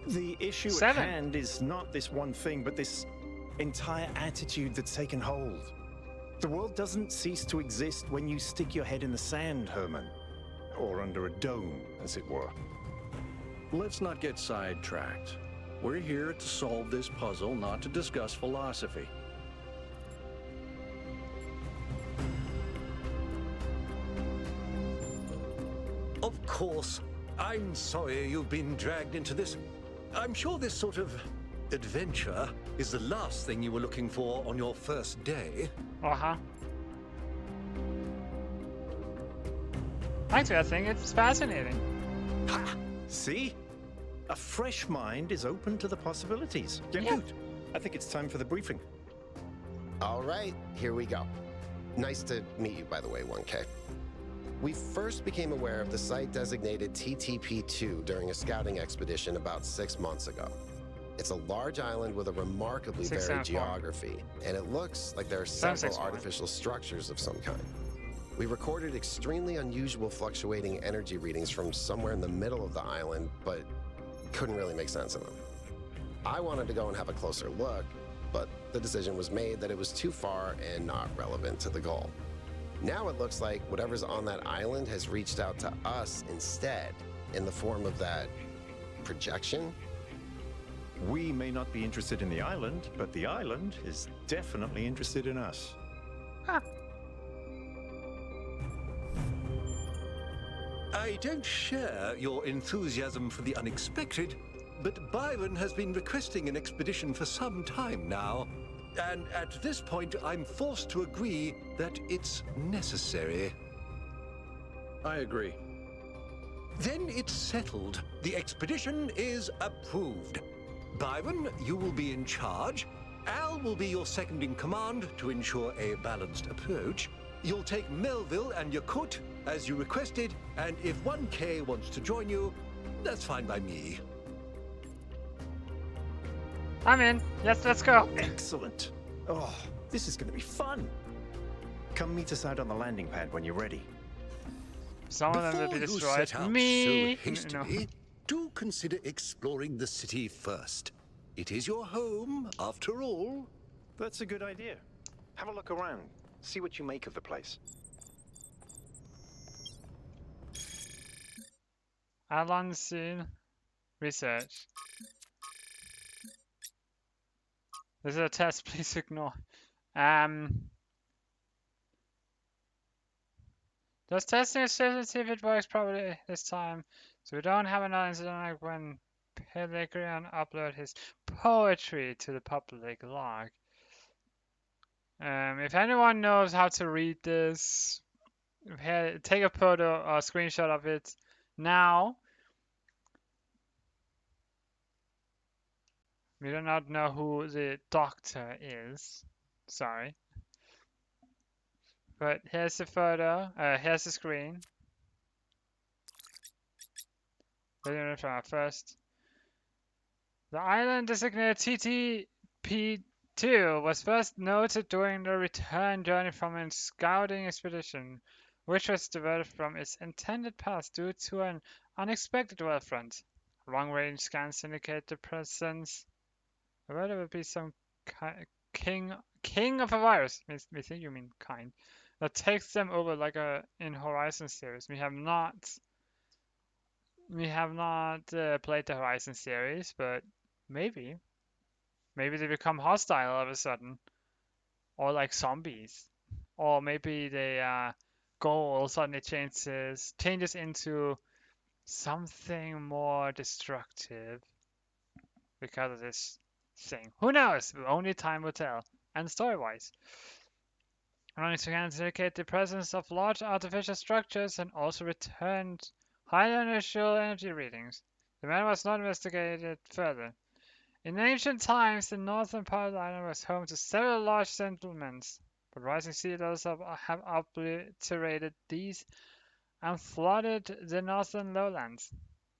The issue at hand is not this one thing, but this entire attitude that's taken hold. The world doesn't cease to exist when you stick your head in the sand, Herman. Or under a dome, as it were. Let's not get sidetracked. We're here to solve this puzzle, not to discuss philosophy. Of course. I'm sorry you've been dragged into this. I'm sure this sort of adventure is the last thing you were looking for on your first day. Uh-huh. Actually, I think it's fascinating. Ha! See? A fresh mind is open to the possibilities. Yeah, good. I think it's time for the briefing. All right, here we go. Nice to meet you, by the way, 1K. We first became aware of the site designated TTP-2 during a scouting expedition about 6 months ago. It's a large island with a remarkably varied geography, and it looks like there are several artificial structures of some kind. We recorded extremely unusual fluctuating energy readings from somewhere in the middle of the island, but couldn't really make sense of them. I wanted to go and have a closer look, but the decision was made that it was too far and not relevant to the goal. Now it looks like whatever's on that island has reached out to us instead, in the form of that projection. We may not be interested in the island, but the island is definitely interested in us. I don't share your enthusiasm for the unexpected, but Byron has been requesting an expedition for some time now, and at this point I'm forced to agree that it's necessary. I agree. Then it's settled. The expedition is approved. Byron, you will be in charge. Al will be your second in command to ensure a balanced approach. You'll take Melville and Yakut, as you requested, and if 1K wants to join you, that's fine by me. I'm in. Yes, let's go. Excellent. Oh, this is going to be fun. Come meet us out on the landing pad when you're ready. Some of them will be Before you destroyed. set out Me! so hastily, do consider exploring the city first. It is your home, after all. That's a good idea. Have a look around. See what you make of the place. Alan scene. Research. This is a test, please ignore. Just testing it to see if it works properly this time. So we don't have another incident like when Pellegrin uploaded his poetry to the public log. If anyone knows how to read this, take a photo or a screenshot of it now. We do not know who the doctor is. Sorry. But here's the photo. Here's the screen. First. The island designated TTP2 was first noted during the return journey from a scouting expedition, which was diverted from its intended path due to an unexpected weather front. Long-range scans indicate the presence. Where there would be some king of a virus. We think you mean kind. That takes them over like in Horizon series. We have not played the Horizon series, but maybe they become hostile all of a sudden, or like zombies, or maybe the goal suddenly changes into something more destructive because of this thing. Who knows? Only time will tell. And story-wise. Running scans indicate the presence of large artificial structures and also returned high initial energy readings. The matter was not investigated further. In ancient times, the northern part of the island was home to several large settlements, but rising sea levels have obliterated these and flooded the northern lowlands.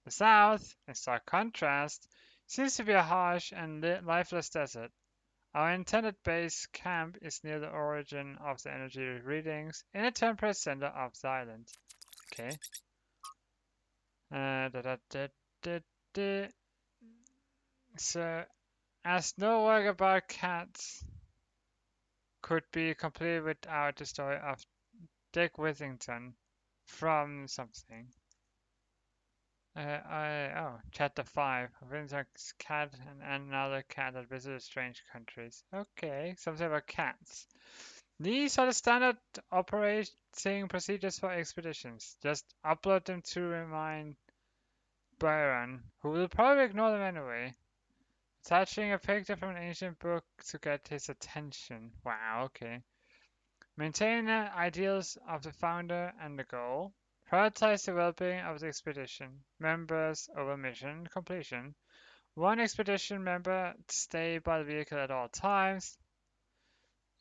The south, in stark contrast, seems to be a harsh and lifeless desert. Our intended base camp is near the origin of the energy readings in the temperate center of the island. Okay. So, as no work about cats could be completed without the story of Dick Whittington from something. Chapter 5. Winter's cat and another cat that visited strange countries. Okay, something about cats. These are the standard operating procedures for expeditions. Just upload them to remind Byron, who will probably ignore them anyway. Attaching a picture from an ancient book to get his attention. Wow, okay. Maintain the ideals of the founder and the goal. Prioritize the well-being of the expedition members over mission completion. One expedition member stay by the vehicle at all times.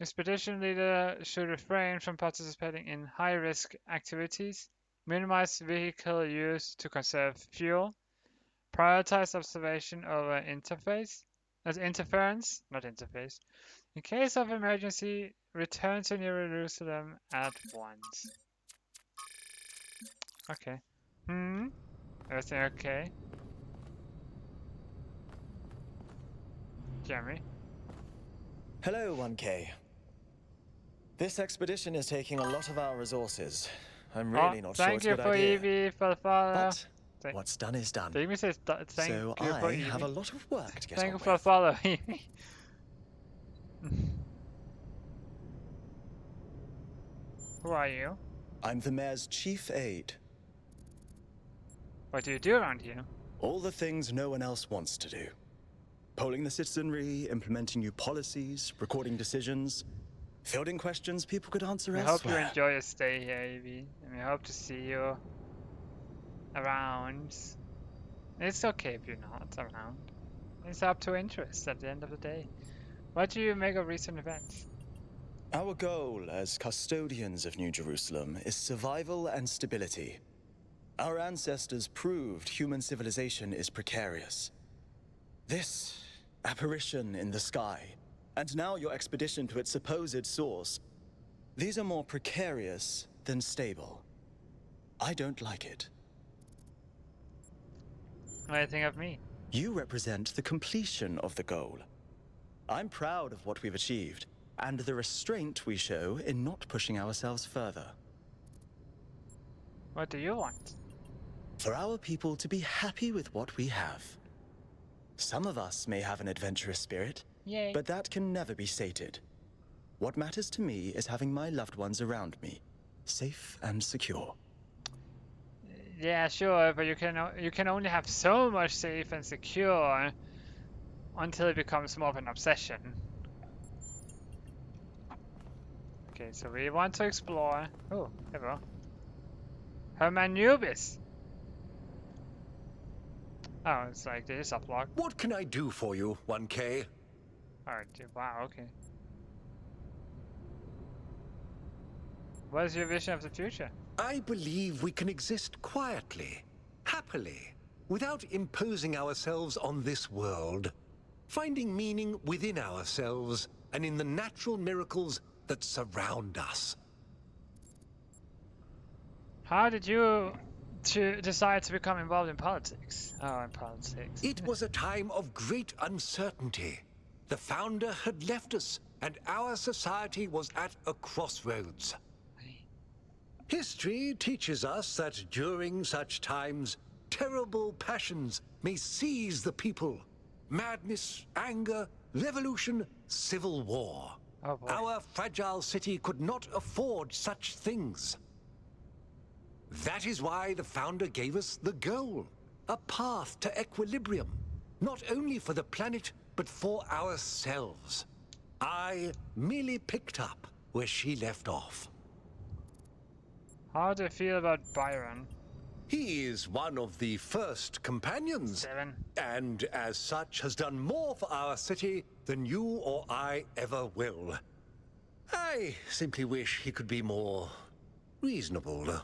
Expedition leader should refrain from participating in high-risk activities. Minimize vehicle use to conserve fuel. Prioritize observation over interference, not interface. In case of emergency, return to New Jerusalem at once. Okay. Everything okay? Jeremy? Hello, 1K. This expedition is taking a lot of our resources. I'm really not sure it's a good idea. Thank you for Evie for the follow. But what's done is done. Evie says thank so you for I Evie. have a lot of work to get Thank on you for the with. follow, Evie. Who are you? I'm the mayor's chief aide. What do you do around here? All the things no one else wants to do. Polling the citizenry, implementing new policies, recording decisions, fielding questions people could answer I elsewhere. hope you enjoy your stay here, Evie. And we hope to see you around. It's okay if you're not around. It's up to interest at the end of the day. What do you make of recent events? Our goal as custodians of New Jerusalem is survival and stability. Our ancestors proved human civilization is precarious. This apparition in the sky, and now your expedition to its supposed source, These are more precarious than stable. I don't like it. What do you think of me? You represent the completion of the goal. I'm proud of what we've achieved, and the restraint we show in not pushing ourselves further. What do you want? For our people to be happy with what we have. Some of us may have an adventurous spirit, Yay. but that can never be sated. What matters to me is having my loved ones around me, safe and secure. Yeah, sure, but you can only have so much safe and secure until it becomes more of an obsession. Okay, so we want to explore. Oh, hello. Hermanubis. Oh, it's like this uplock. What can I do for you, 1K? Alright, wow, okay. What is your vision of the future? I believe we can exist quietly, happily, without imposing ourselves on this world, finding meaning within ourselves and in the natural miracles that surround us. How did you decide to become involved in politics? Oh, in politics. It was a time of great uncertainty. The founder had left us, and our society was at a crossroads. History teaches us that during such times, terrible passions may seize the people. Madness, anger, revolution, civil war. Oh boy. Our fragile city could not afford such things. That is why the founder gave us the goal, a path to equilibrium, not only for the planet, but for ourselves. I merely picked up where she left off. How do you feel about Byron? He is one of the first companions, 7. and as such has done more for our city than you or I ever will. I simply wish he could be more reasonable.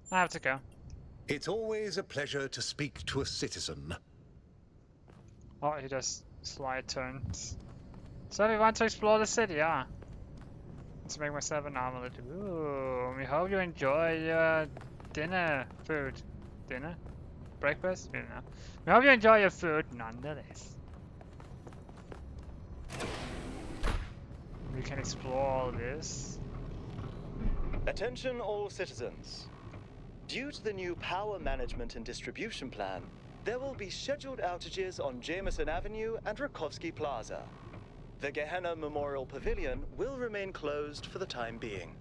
I have to go. It's always a pleasure to speak to a citizen. Oh, he does slide turns. So we want to explore the city, yeah. Let's make myself an omelet. Ooh, we hope you enjoy your dinner food. Dinner? Breakfast? We don't know. We hope you enjoy your food nonetheless. We can explore all this. Attention all citizens. Due to the new power management and distribution plan, there will be scheduled outages on Jameson Avenue and Rakovsky Plaza. The Gehenna Memorial Pavilion will remain closed for the time being.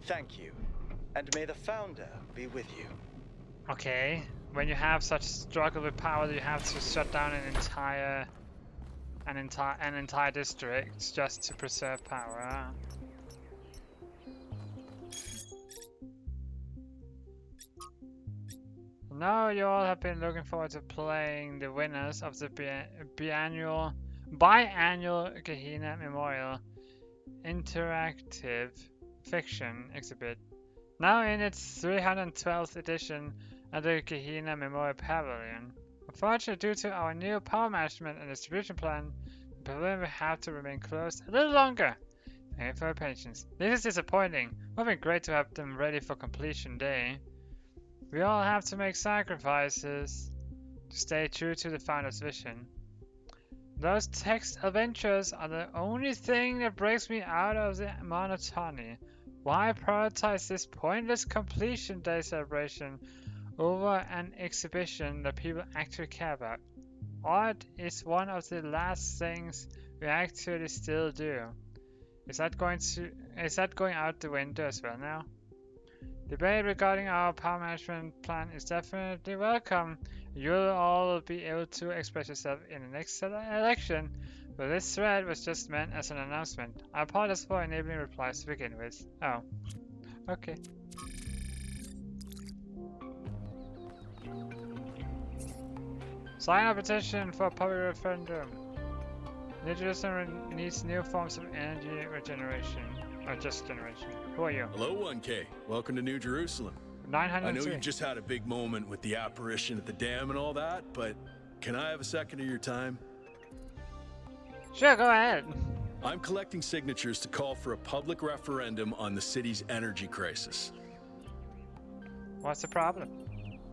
Thank you, and may the founder be with you. Okay, when you have such struggle with power, you have to shut down an entire district just to preserve power. Now you all have been looking forward to playing the winners of the biannual Gehenna Memorial Interactive Fiction exhibit. Now in its 312th edition at the Gehenna Memorial Pavilion. Unfortunately, due to our new power management and distribution plan, the pavilion will have to remain closed a little longer. Thank you for your patience. This is disappointing. It would have been great to have them ready for completion day. We all have to make sacrifices to stay true to the founder's vision. Those text adventures are the only thing that breaks me out of the monotony. Why prioritize this pointless completion day celebration over an exhibition that people actually care about? Art is one of the last things we actually still do. Is that going out the window as well now? Debate regarding our power management plan is definitely welcome. You'll all be able to express yourself in the next election, but this thread was just meant as an announcement. I apologize for enabling replies to begin with. Oh, okay. Sign a petition for a public referendum. New Jerusalem needs new forms of energy regeneration. Or just generation. Who are you? Hello, 1K. Welcome to New Jerusalem. 903. I know you just had a big moment with the apparition at the dam and all that, but can I have a second of your time? Sure, go ahead. I'm collecting signatures to call for a public referendum on the city's energy crisis. What's the problem?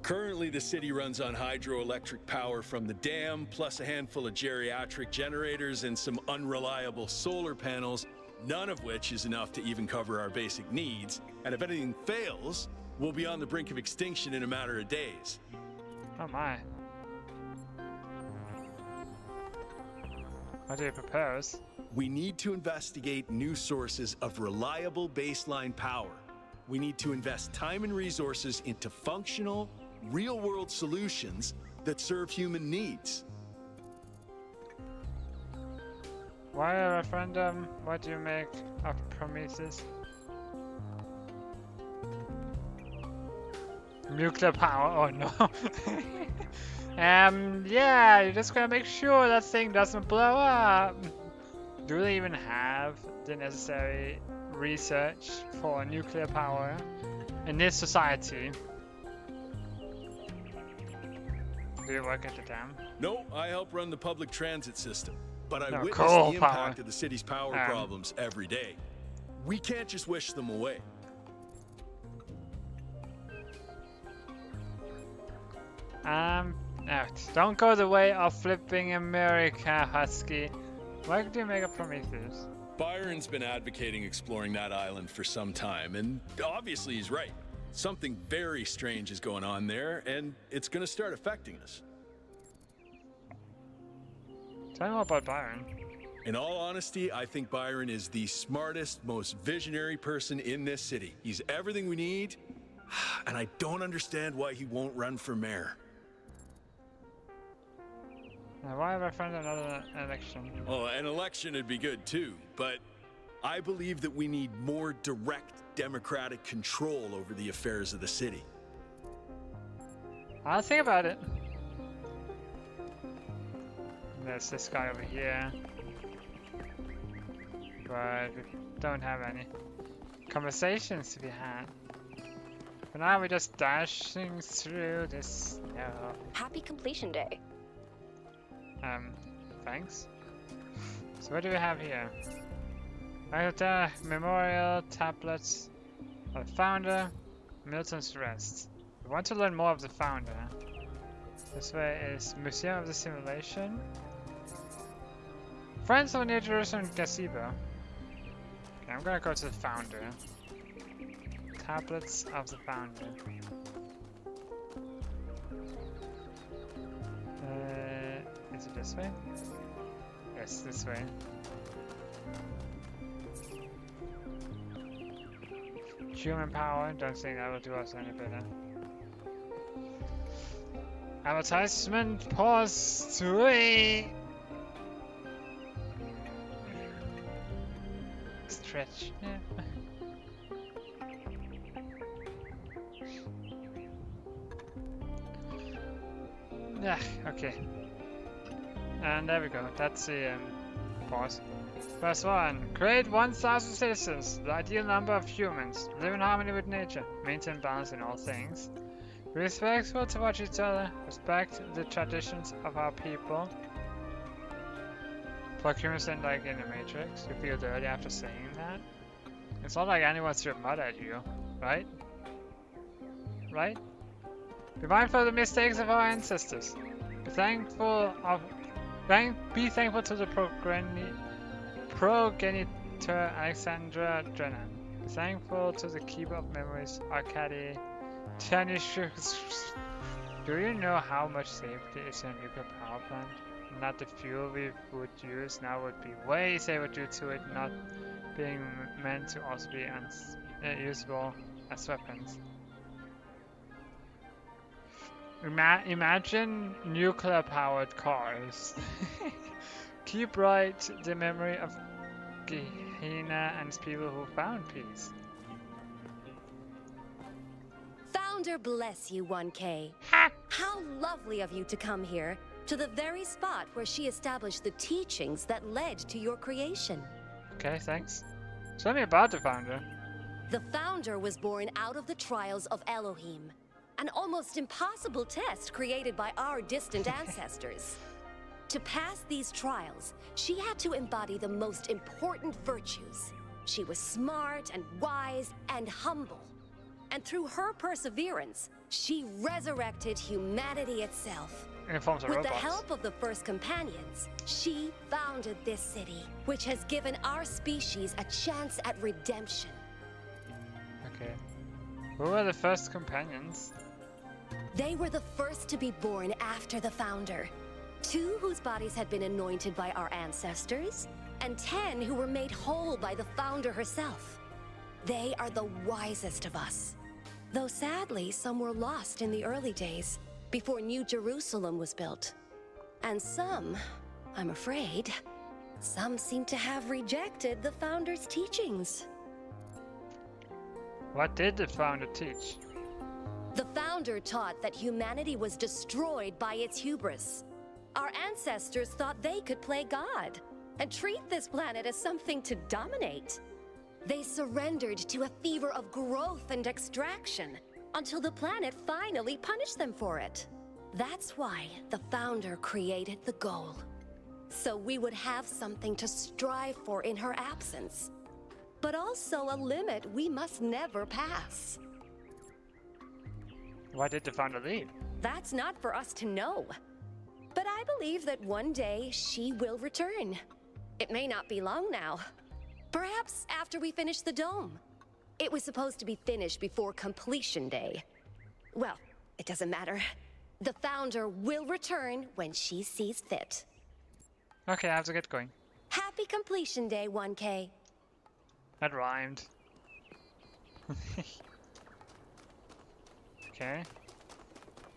Currently, the city runs on hydroelectric power from the dam, plus a handful of geriatric generators and some unreliable solar panels, none of which is enough to even cover our basic needs. And if anything fails, we'll be on the brink of extinction in a matter of days. Oh my. What do you propose? We need to investigate new sources of reliable baseline power. We need to invest time and resources into functional, real-world solutions that serve human needs. Why a referendum? What do you make of promises? Nuclear power? Oh no. Yeah, you're just gonna make sure that thing doesn't blow up. Do they even have the necessary research for nuclear power in this society? Do you work at the dam? No, I help run the public transit system, but I No, witness coal the power. impact of the city's power problems every day. We can't just wish them away. No, don't go the way of flipping America, Husky. Why do you make a Prometheus? Byron's been advocating exploring that island for some time, and obviously he's right. Something very strange is going on there, and it's going to start affecting us. Tell me more about Byron. In all honesty, I think Byron is the smartest, most visionary person in this city. He's everything we need, and I don't understand why he won't run for mayor. Now, why have I found another election? Well, an election would be good too, but I believe that we need more direct democratic control over the affairs of the city. I'll think about it. There's this guy over here. But we don't have any conversations to be had. For now, we're just dashing through this snow. Happy completion day. Thanks. So what do we have here? I have the memorial tablets of the founder, Milton's Rest. We want to learn more of the founder. This way is Museum of the Simulation. Friends of New Jerusalem Gazebo. Okay, I'm gonna go to the founder. Tablets of the founder. Is it this way? Yes, this way. Human power, don't think that will do us any better. Advertisement pause 3. Stretch. Yeah. Yeah, okay. And there we go. That's the pause. First one. Create 1,000 citizens, the ideal number of humans. Live in harmony with nature. Maintain balance in all things. Be respectful towards each other. Respect the traditions of our people. Plug humans in like in the Matrix. You feel dirty after saying that? It's not like anyone's your mud at you, right? Right? Be mindful of the mistakes of our ancestors. Be thankful to the progenitor Alexandra Drennan. Be thankful to the keeper of memories, Arkady Tanishuk. Do you know how much safety is in a nuclear power plant? Not the fuel we would use now would be way safer due to it not being meant to also be usable as weapons. Imagine nuclear-powered cars. Keep bright the memory of Gehenna and its people who found peace. Founder bless you, 1K. How lovely of you to come here, to the very spot where she established the teachings that led to your creation. Okay, thanks. Tell me about the founder. The founder was born out of the trials of Elohim, an almost impossible test created by our distant ancestors. To pass these trials, she had to embody the most important virtues. She was smart and wise and humble. And through her perseverance, she resurrected humanity itself. In forms of With the robots. help of the first companions, she founded this city, which has given our species a chance at redemption. Okay. Who were the first companions? They were the first to be born after the founder. 2 whose bodies had been anointed by our ancestors, and 10 who were made whole by the founder herself. They are the wisest of us. Though sadly, some were lost in the early days, before New Jerusalem was built. And some, I'm afraid, some seem to have rejected the founder's teachings. What did the founder teach? The founder taught that humanity was destroyed by its hubris. Our ancestors thought they could play God and treat this planet as something to dominate. They surrendered to a fever of growth and extraction until the planet finally punished them for it. That's why the founder created the goal. So we would have something to strive for in her absence, but also a limit we must never pass. Why did the founder leave? That's not for us to know. But I believe that one day she will return. It may not be long now. Perhaps after we finish the dome. It was supposed to be finished before completion day. Well, it doesn't matter. The founder will return when she sees fit. Okay, I have to get going. Happy completion day, 1K. That rhymed. Okay.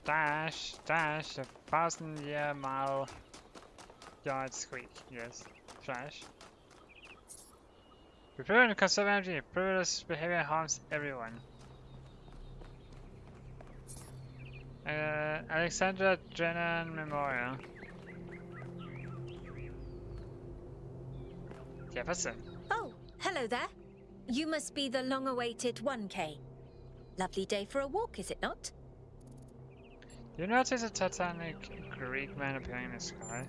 Dash, dash, 1,000-year mile yard squeak. Yes. Trash. Prepare and conserve energy. Frivolous behavior harms everyone. Alexandra Drennan Memorial. Jefferson. Oh, hello there. You must be the long-awaited 1K. Lovely day for a walk, is it not? You notice a titanic Greek man appearing in the sky?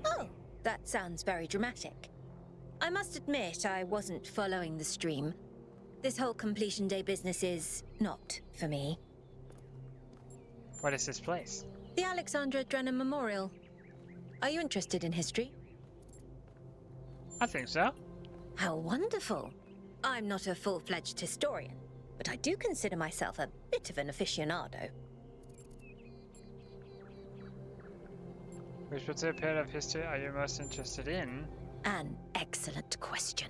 Oh, that sounds very dramatic. I must admit I wasn't following the stream. This whole completion day business is not for me. What is this place? The Alexandra Drennan Memorial. Are you interested in history? I think so. How wonderful. I'm not a full-fledged historian, but I do consider myself a bit of an aficionado. Which particular period of history are you most interested in? An excellent question.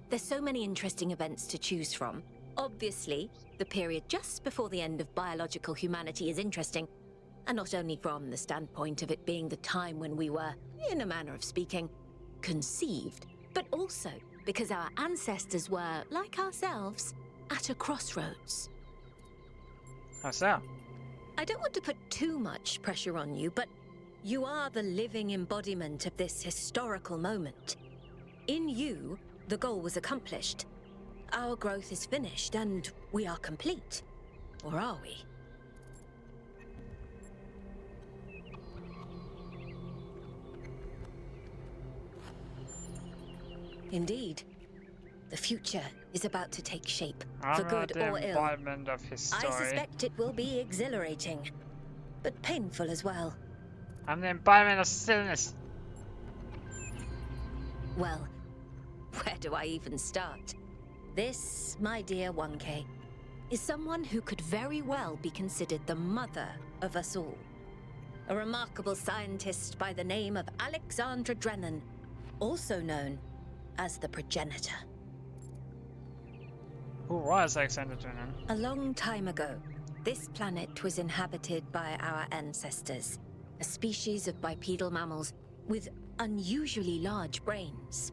There's so many interesting events to choose from. Obviously, the period just before the end of biological humanity is interesting, and not only from the standpoint of it being the time when we were, in a manner of speaking, conceived, but also because our ancestors were, like ourselves, at a crossroads. How so? I don't want to put too much pressure on you, but you are the living embodiment of this historical moment. In you, the goal was accomplished. Our growth is finished, and we are complete. Or are we? Indeed. The future is about to take shape, for good the or ill. embodiment of his story. I suspect it will be exhilarating, but painful as well. I'm the embodiment of stillness. Well, where do I even start? This, my dear 1K, is someone who could very well be considered the mother of us all. A remarkable scientist by the name of Alexandra Drennan, also known as the progenitor. Who was Alexander Drennan? A long time ago, this planet was inhabited by our ancestors, a species of bipedal mammals with unusually large brains.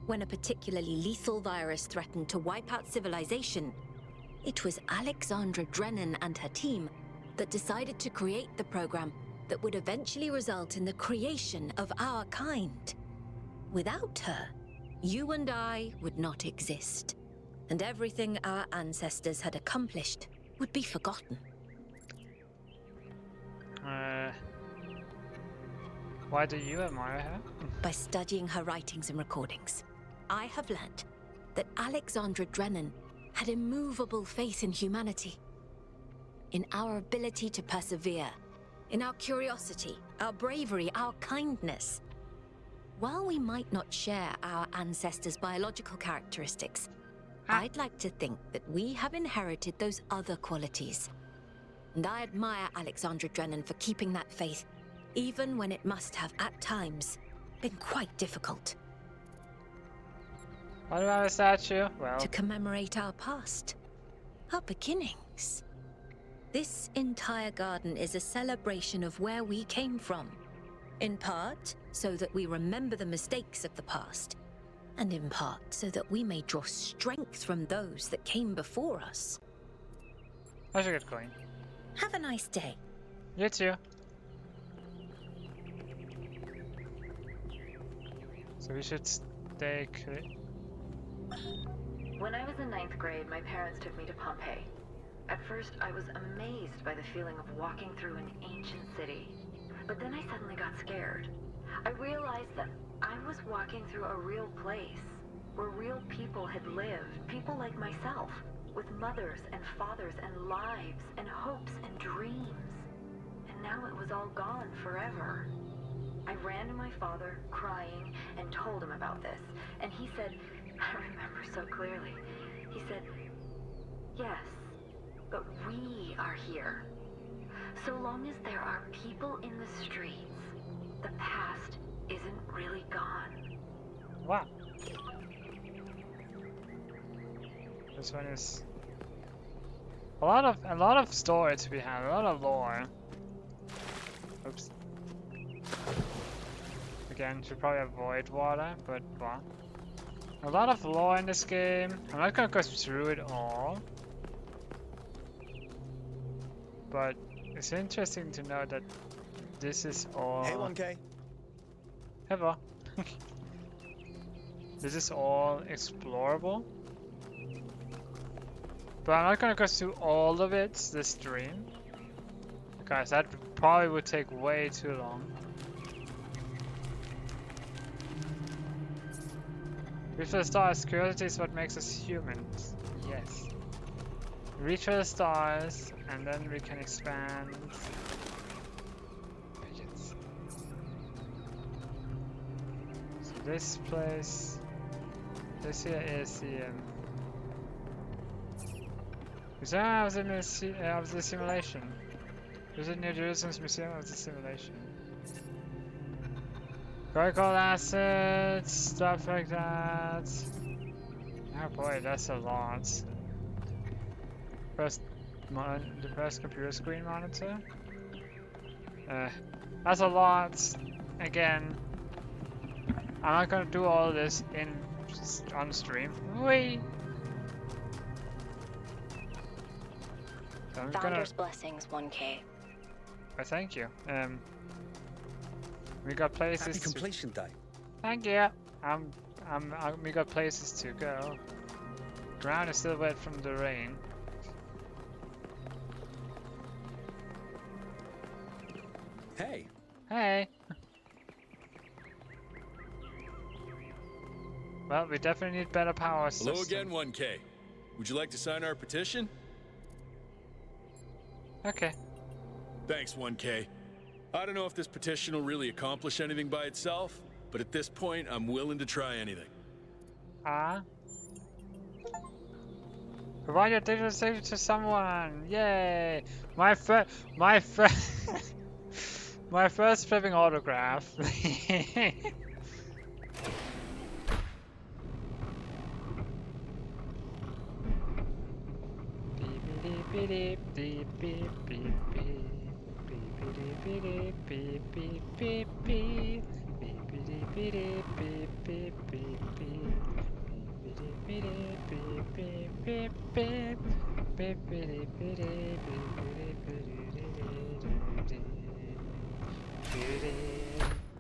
When a particularly lethal virus threatened to wipe out civilization, it was Alexandra Drennan and her team that decided to create the program that would eventually result in the creation of our kind. Without her, you and I would not exist, and everything our ancestors had accomplished would be forgotten. Why do you admire her? By studying her writings and recordings, I have learnt that Alexandra Drennan had immovable faith in humanity, in our ability to persevere, in our curiosity, our bravery, our kindness. While we might not share our ancestors' biological characteristics, I'd like to think that we have inherited those other qualities. And I admire Alexandra Drennan for keeping that faith, even when it must have, at times, been quite difficult. What about a statue? Well, to commemorate our past, our beginnings. This entire garden is a celebration of where we came from. In part, so that we remember the mistakes of the past, and in part, so that we may draw strength from those that came before us. I should get going. Have a nice day. You too. So we should stay clear. When I was in 9th grade, my parents took me to Pompeii. At first, I was amazed by the feeling of walking through an ancient city. But then I suddenly got scared. I realized that I was walking through a real place, where real people had lived, people like myself, with mothers and fathers and lives and hopes and dreams. And now it was all gone forever. I ran to my father, crying, and told him about this. And he said, I remember so clearly, he said, yes, but we are here. So long as there are people in the streets, the past isn't really gone. Wow. This one is a lot of story to be had, a lot of lore. Oops. Again, should probably avoid water, but wow. A lot of lore in this game. I'm not gonna go through it all, but it's interesting to know that this is all. Hey, 1K. Hello. This is all explorable. But I'm not gonna go through all of it this stream, because that probably would take way too long. Reach for the stars. Curiosity is what makes us humans. Yes. Reach for the stars, and then we can expand. Pigeons. So this place, this here is the Museum of the Simulation. Visit New Jerusalem's Museum of the Simulation. Glycol acids, stuff like that. Oh boy, that's a lot. The first computer screen monitor. That's a lot. Again, I'm not gonna do all of this on stream. Whee! So I'm Founder's blessings, 1K. Oh, thank you. We got places. Happy completion day. Thank you. We got places to go. Ground is still wet from the rain. Hey. Hey. Well, we definitely need better power Hello systems. again, 1K. Would you like to sign our petition? Okay. Thanks, 1K. I don't know if this petition will really accomplish anything by itself, but at this point, I'm willing to try anything. Provide your digital signature to someone. Yay! My first my first flipping autograph.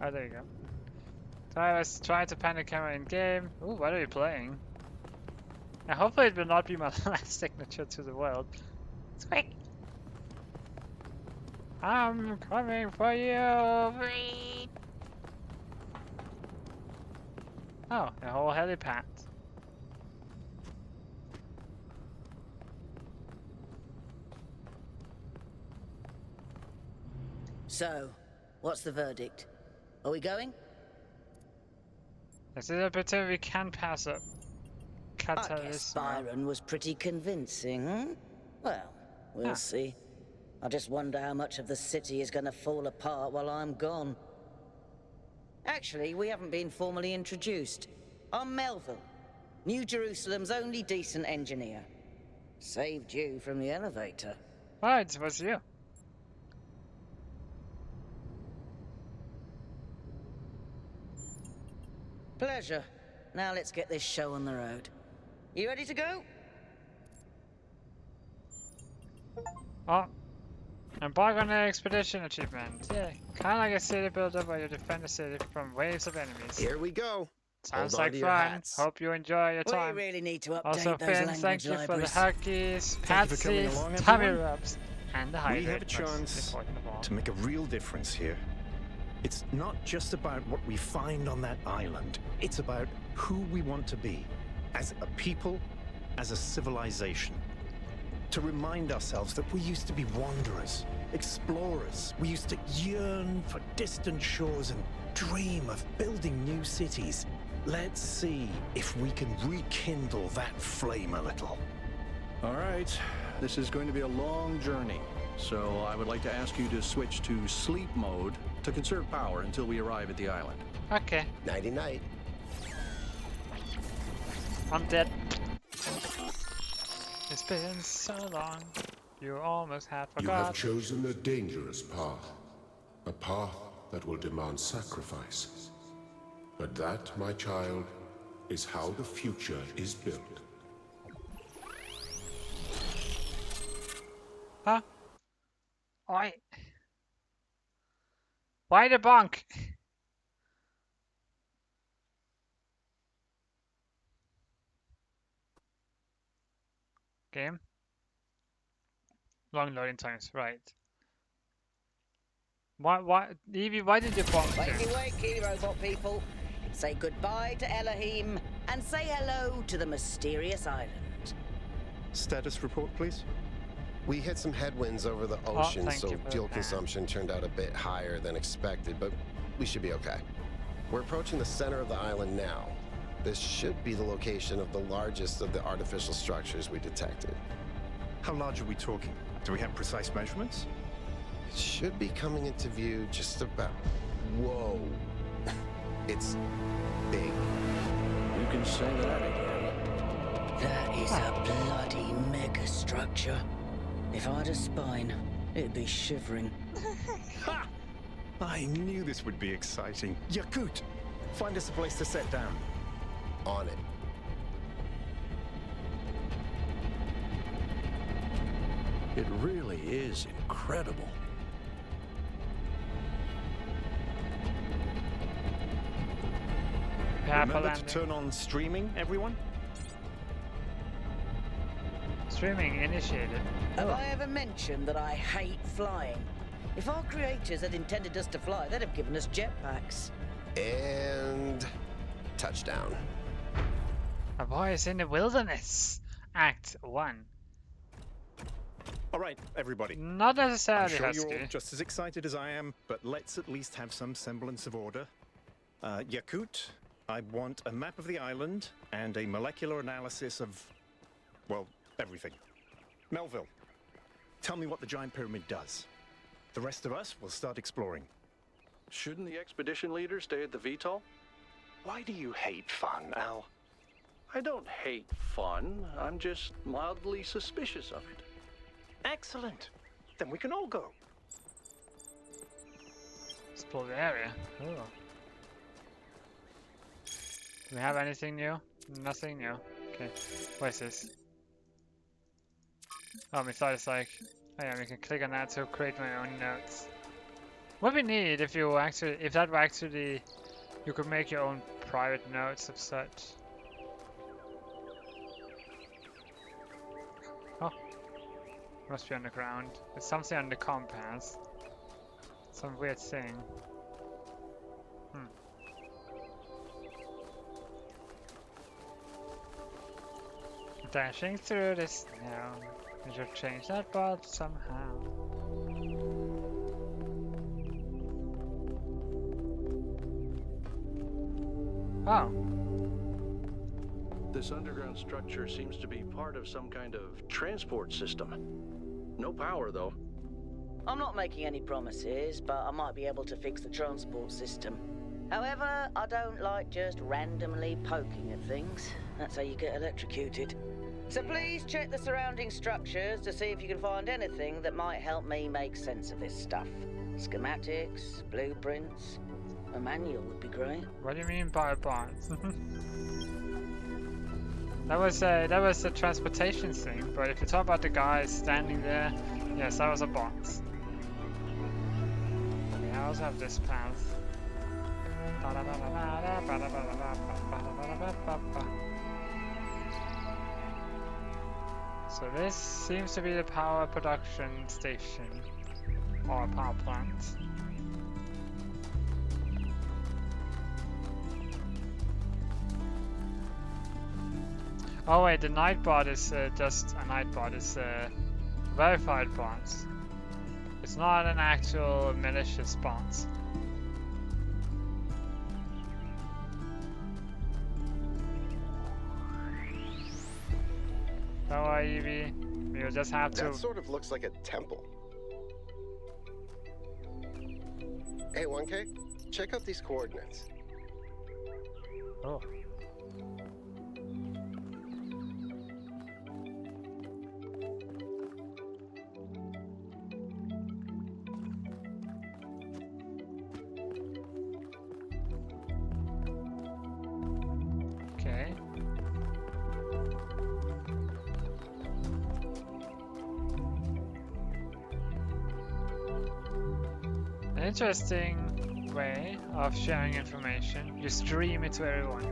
Oh, there you go. So I was trying to pan the camera in game. Ooh, what are you playing? And hopefully it will not be my last signature to the world. It's quick. I'm coming for you. Oh, a whole helipad. So, what's the verdict? Are we going? Is it a bit of we can pass up? I guess Catalyst. Byron was pretty convincing, hmm? Well, we'll see. I just wonder how much of the city is going to fall apart while I'm gone. Actually, we haven't been formally introduced. I'm Melville, New Jerusalem's only decent engineer. Saved you from the elevator. Oh, it was you. Pleasure. Now let's get this show on the road. You ready to go? Oh, embark on an expedition achievement. Yeah, kind of like a city builder where you defend the city from waves of enemies. Here we go. Sounds Hold on like to your fun. hats. Hope you enjoy your time. We really need to update Also, those Finn, language thank you for the libraries. huggies, Thank you for coming patsies, along, tummy everyone. rubs, and the We hydrate. have a chance to make a real difference here. It's not just about what we find on that island. It's about who we want to be as a people, as a civilization. To remind ourselves that we used to be wanderers, explorers. We used to yearn for distant shores and dream of building new cities. Let's see if we can rekindle that flame a little. All right, this is going to be a long journey, so I would like to ask you to switch to sleep mode to conserve power until we arrive at the island. Okay. Nighty-night. I'm dead. It's been so long, you almost have You forgot. have chosen a dangerous path. A path that will demand sacrifice. But that, my child, is how the future is built. Huh? Why the bonk? Game? Long loading times, right. Evie, why did you bonk? Wakey, wakey, robot people. Say goodbye to Elohim and say hello to the mysterious island. Status report, please. We hit some headwinds over the ocean, thank so you for fuel that. consumption turned out a bit higher than expected, but we should be okay. We're approaching the center of the island now. This should be the location of the largest of the artificial structures we detected. How large are we talking? Do we have precise measurements? It should be coming into view just about... Whoa. It's big. You can say that again. That is a bloody megastructure. If I had a spine, it'd be shivering. Ha! I knew this would be exciting. Yakut, find us a place to set down. On it. It really is incredible. Remember to turn on streaming, everyone? Streaming initiated. Have I ever mentioned that I hate flying? If our creators had intended us to fly, they'd have given us jetpacks. And... touchdown. A voice in the wilderness. Act 1. All right, everybody. Not I'm necessarily sure husky. you're all just as excited as I am, but let's at least have some semblance of order. Yakut, I want a map of the island and a molecular analysis of, well, everything. Melville, tell me what the giant pyramid does. The rest of us will start exploring. Shouldn't the expedition leader stay at the VTOL? Why do you hate fun, Al? I don't hate fun. I'm just mildly suspicious of it. Excellent. Then we can all go. Explore the area. Oh. Do we have anything new? Nothing new. Okay. What is this? Oh, my thought is like, oh yeah, we can click on that to create my own notes. What we need if you actually, if that were actually, you could make your own private notes of such. Oh, must be on the ground. There's something on the compass. Some weird thing. Dashing through the snow. We should change that but somehow. Oh. This underground structure seems to be part of some kind of transport system. No power, though. I'm not making any promises, but I might be able to fix the transport system. However, I don't like just randomly poking at things. That's how you get electrocuted. So please check the surrounding structures to see if you can find anything that might help me make sense of this stuff. Schematics, blueprints, a manual would be great. What do you mean by bonds? That was the transportation thing, but if you talk about the guy standing there, yes, that was a box. Okay, I also have this path. So this seems to be the power production station or power plant. Oh wait, the Nightbot is just a Nightbot. It's verified bonds. It's not an actual malicious bonds. Don't worry, Evie. We'll just have to. That sort of looks like a temple. Hey, 1K, check out these coordinates. Oh. Okay. An interesting way of sharing information. You stream it to everyone.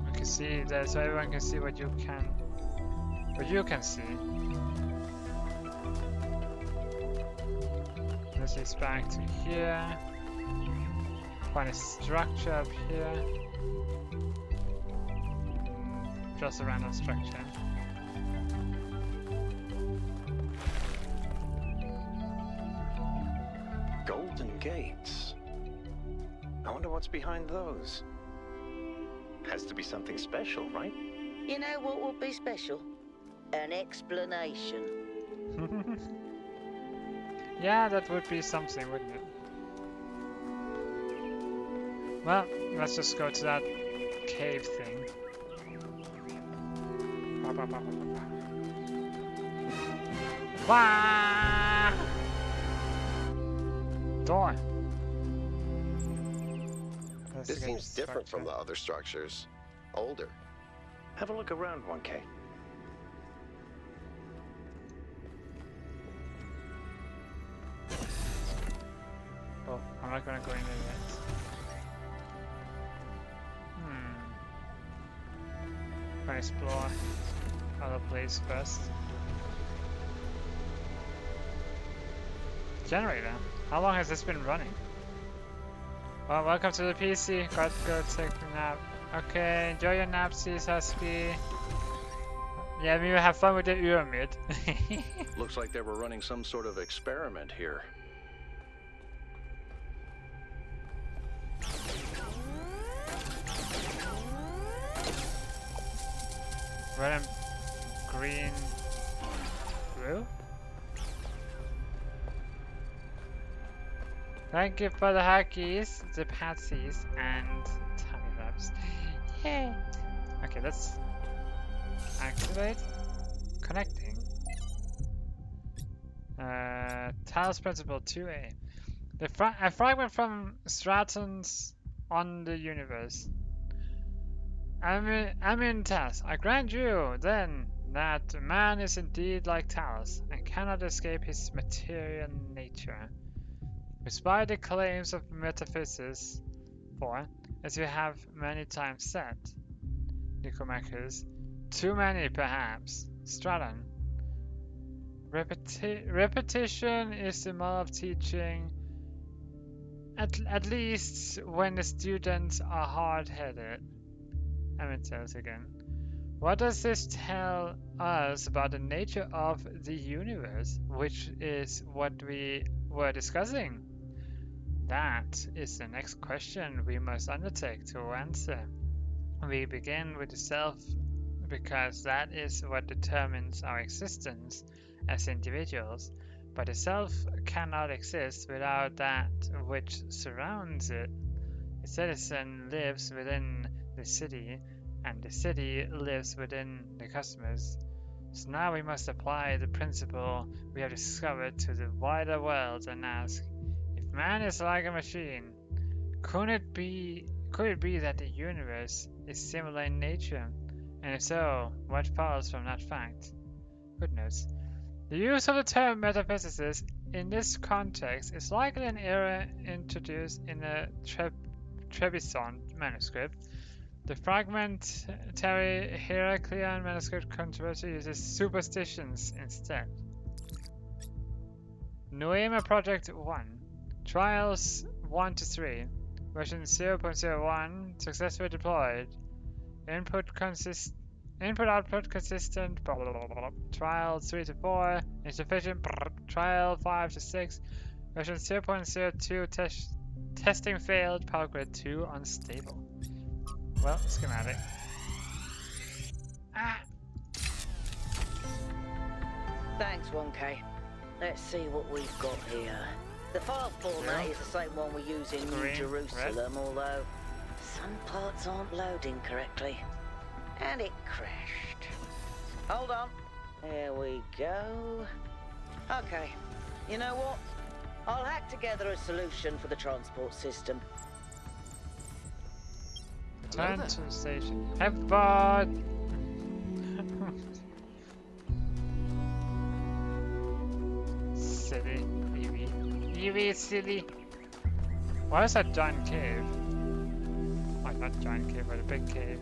You can see that, so everyone can see what you can see. This is back to here. Find a structure up here. Just a random structure. Golden gates. I wonder what's behind those. Has to be something special, right? You know what would be special? An explanation. Yeah, that would be something, wouldn't it? Well, let's just go to that cave thing. Wah! Door. This seems different from the other structures. Older. Have a look around, 1K. Oh, I'm not gonna go in there yet. Gonna explore other place first. Generator. How long has this been running? Well, welcome to the PC. Gotta go take a nap. Okay, enjoy your nap, Husky. Yeah, maybe have fun with the pyramid. Looks like they were running some sort of experiment here. Red and green, blue. Thank you for the hackies, the patsies, and tummy wraps. Yay! Okay, let's activate. Connecting. Talos Principle 2A. A fragment from Stratons on the universe. I'm in Talos. I grant you, then, that man is indeed like Talos, and cannot escape his material nature. Despite the claims of metaphysics, for, as you have many times said, Nicomachus, too many perhaps, Straton. Repetition is the mother of teaching, at least when the students are hard-headed. Amentos again. What does this tell us about the nature of the universe, which is what we were discussing? That is the next question we must undertake to answer. We begin with the self because that is what determines our existence as individuals, but the self cannot exist without that which surrounds it. The citizen lives within the city, and the city lives within the customers. So now we must apply the principle we have discovered to the wider world and ask, if man is like a machine, could it be that the universe is similar in nature? And if so, what follows from that fact? Footnotes. The use of the term metaphysicist in this context is likely an error introduced in a Trebizond manuscript. The fragmentary Heraclean manuscript controversy uses superstitions instead. Noema Project 1. Trials 1 to 3. Version 0.01 successfully deployed. Input-output consistent. Blah, blah, blah, blah. Trial 3 to 4 insufficient. Trial 5 to 6. Version 0.02 testing failed. Power grid 2 unstable. Well, schematic. Thanks, 1K. Let's see what we've got here. The file format is the same one we use in New Jerusalem, although some parts aren't loading correctly. And it crashed. Hold on. There we go. Okay. You know what? I'll hack together a solution for the transport system. Turn to the station. Have fun! Silly. Evie, silly. Why is that giant cave? Oh, not giant cave, but a big cave.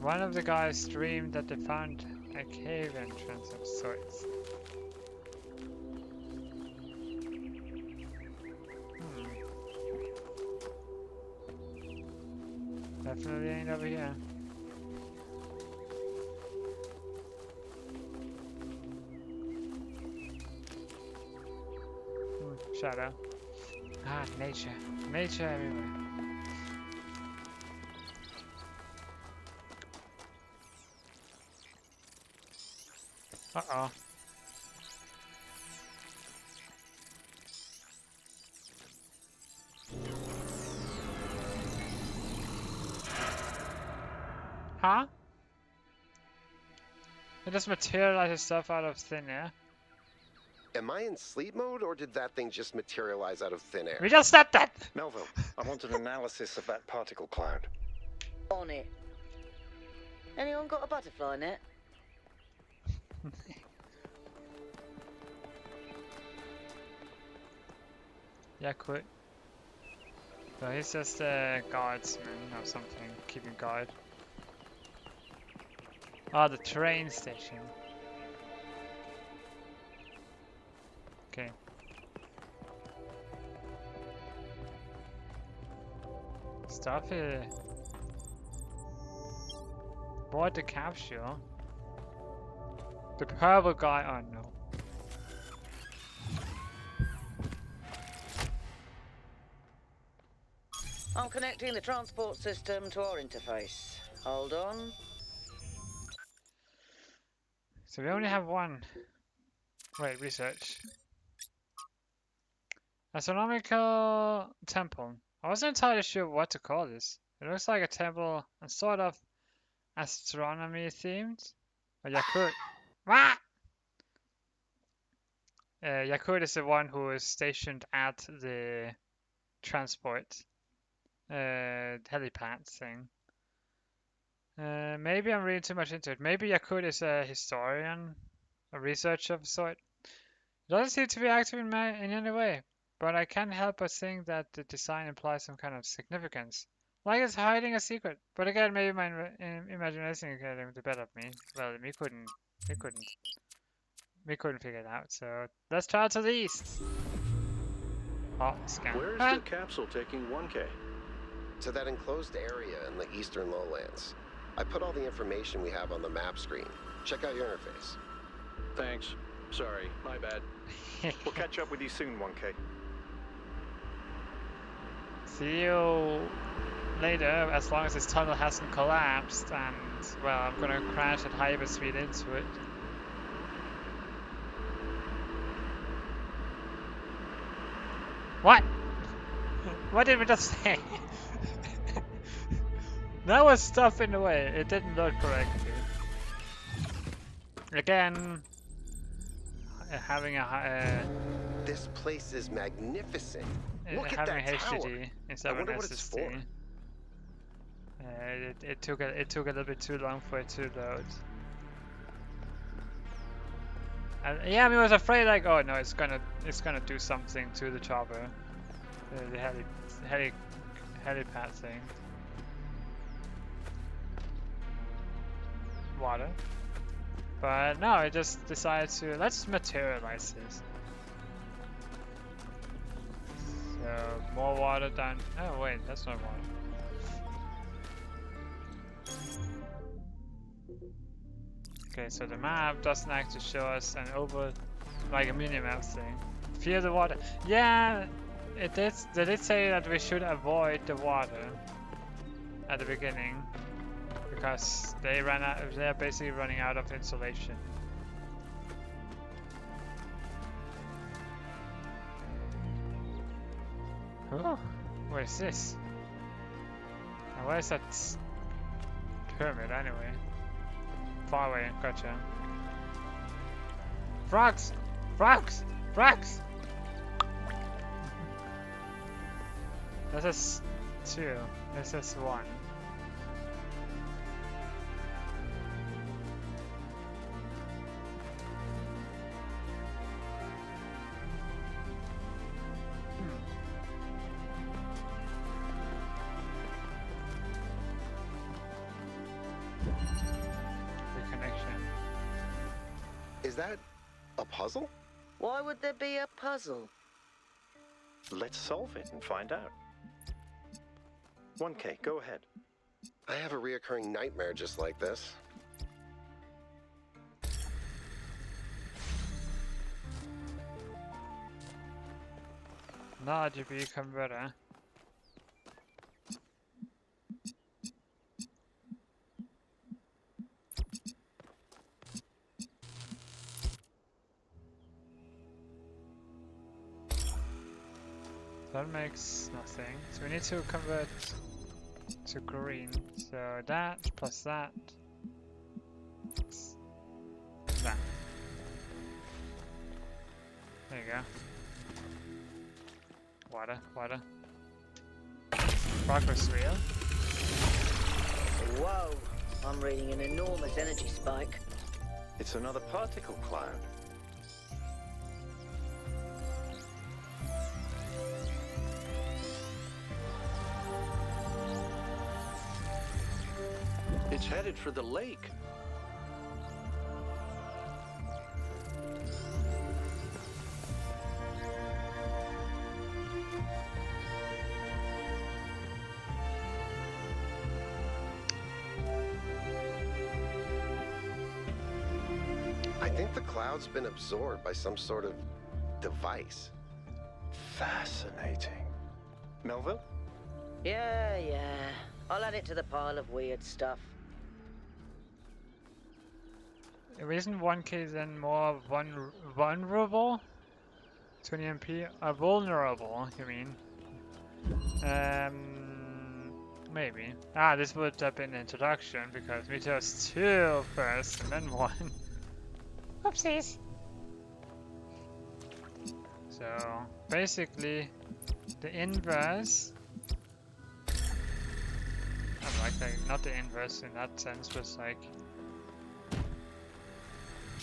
One of the guys streamed that they found a cave entrance of sorts. Definitely ain't over here. Shadow. Ah, nature. Nature everywhere. Uh-oh. Huh? It just materializes stuff out of thin air. Am I in sleep mode, or did that thing just materialize out of thin air? We just said that! Melville, I want an analysis of that particle cloud. On it. Anyone got a butterfly net? Yeah, quit. So he's just a guardsman or something, keeping guard. Ah, the train station. Okay. Stuff here. Board the capsule. The purple guy. Oh no. I'm connecting the transport system to our interface. Hold on. So we only have one. Wait, research. Astronomical temple. I wasn't entirely sure what to call this. It looks like a temple and sort of astronomy themed. Or Yakut. Ah! Yakut is the one who is stationed at the transport helipad thing. Maybe I'm reading too much into it. Maybe Yakut is a historian, a researcher of a sort. It doesn't seem to be active in any way, but I can't help but think that the design implies some kind of significance. Like it's hiding a secret. But again, maybe my imagination is getting the better of me. Well, we couldn't figure it out. So let's try to the east. Oh, scan. Where's Ah. the capsule taking 1K? To that enclosed area in the eastern lowlands. I put all the information we have on the map screen. Check out your interface. Thanks. Sorry, my bad. We'll catch up with you soon, 1K. See you later, as long as this tunnel hasn't collapsed, and, well, I'm gonna crash at hyperspeed into it. What? What did we just say? That was stuff in the way, it didn't look correctly. Again, having a This place is magnificent. Look at having that tower. HDD I instead of an wonder what it's for. SSD. It took a little bit too long for it to load. And yeah, I was afraid like, oh no, it's gonna do something to the chopper, the helipad thing. Water. But no, it just decided to, let's materialize this. So, more water down, oh wait, that's not water. Okay, so the map doesn't actually show us an like a mini-map thing. Fear the water. Yeah, it did, they did say that we should avoid the water at the beginning. Because they're basically running out of insulation. Oh, what is this? And where is that pyramid anyway? Far away, gotcha. Frogs! Frogs! Frogs! This is 2. This is 1. Is that a puzzle? Why would there be a puzzle? Let's solve it and find out. 1K, go ahead. I have a reoccurring nightmare just like this. No RGB converter. That makes nothing. So we need to convert to green. So that plus that. That. There you go. Water, water. Progress real. Whoa, I'm reading an enormous energy spike. It's another particle cloud. It's headed for the lake. I think the cloud's been absorbed by some sort of device. Fascinating. Melville? Yeah. I'll add it to the pile of weird stuff. Isn't 1K then more vulnerable to an EMP? Vulnerable, you mean? Maybe. Ah, this would have been the introduction because we chose 2 first and then 1. Oopsies. So basically, the inverse. Like not the inverse in that sense, but like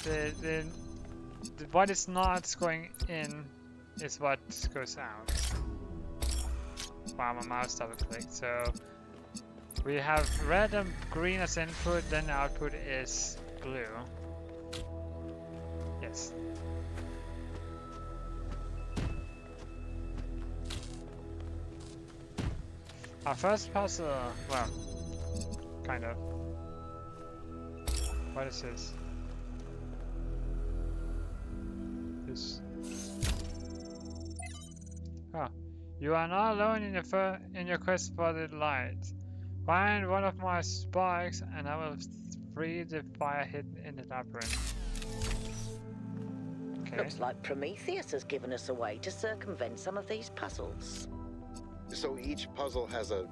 the what is not going in is what goes out. Wow, my mouse double clicked. So we have red and green as input, then the output is blue. Yes. Our first puzzle, well, kind of. What is this? This. Oh. You are not alone in your quest for the light. Find one of my sparks and I will free the fire hidden in the labyrinth. Okay. Looks like Prometheus has given us a way to circumvent some of these puzzles. So each puzzle has a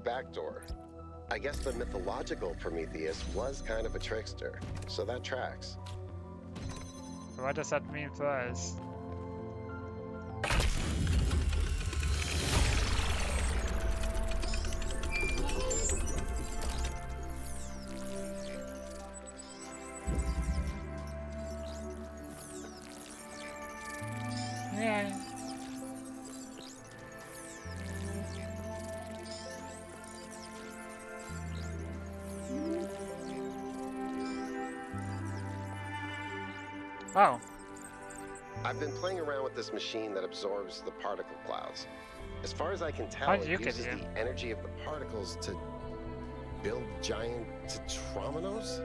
backdoor. I guess the mythological Prometheus was kind of a trickster, so that tracks. So what does that mean for us? Yeah. Oh. I've been playing around with this machine that absorbs the particle clouds. As far as I can tell, How did you it get uses here? the energy of the particles to build giant tetrominos?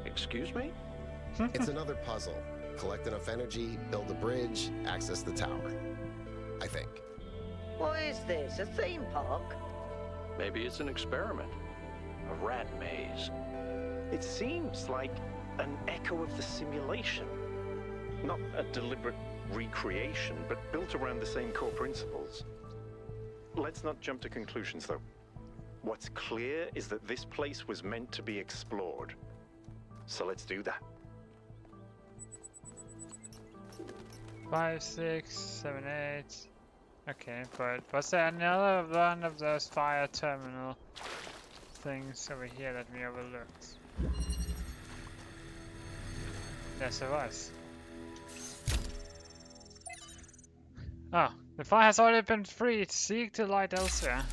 Excuse me? It's another puzzle. Collect enough energy, build a bridge, access the tower. I think. What is this, a theme park? Maybe it's an experiment. A rat maze. It seems like an echo of the simulation. Not a deliberate recreation, but built around the same core principles. Let's not jump to conclusions, though. What's clear is that this place was meant to be explored. So let's do that. 5, 6, 7, 8. Okay, but was there another one of those fire terminal things over here that we overlooked? Yes, there was. Oh, the fire has already been freed. Seek the light elsewhere.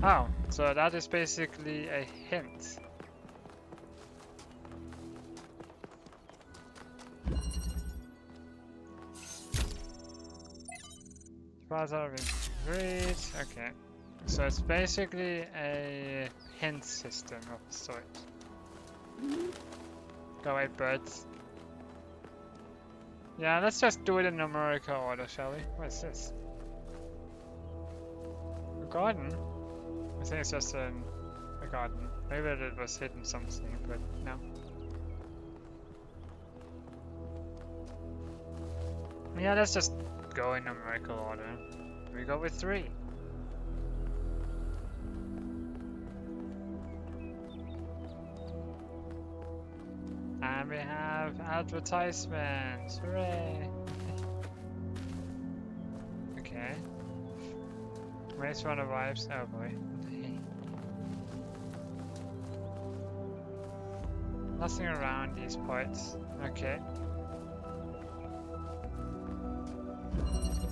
Oh, so that is basically a hint. Fire's already been freed. Okay. So it's basically a hint system of the sort. Go away, birds. Yeah, let's just do it in numerical order, shall we? What is this? A garden? I think it's just a garden. Maybe it was hidden something, but no. Yeah, let's just go in numerical order. We go with 3. And we have advertisements. Hooray! Okay. Race Runner arrives. Oh boy. Nothing around these parts. Okay.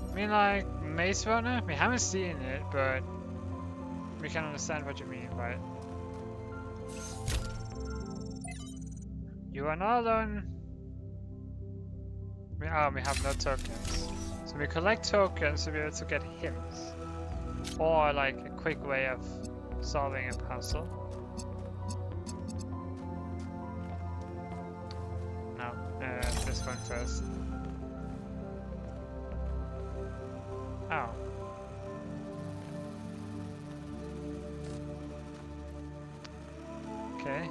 I mean, like, Maze Runner? We haven't seen it, but we can understand what you mean by it. You are not alone. We have no tokens. So we collect tokens to be able to get hints. Or like a quick way of solving a puzzle. No, this one first. Oh. Okay.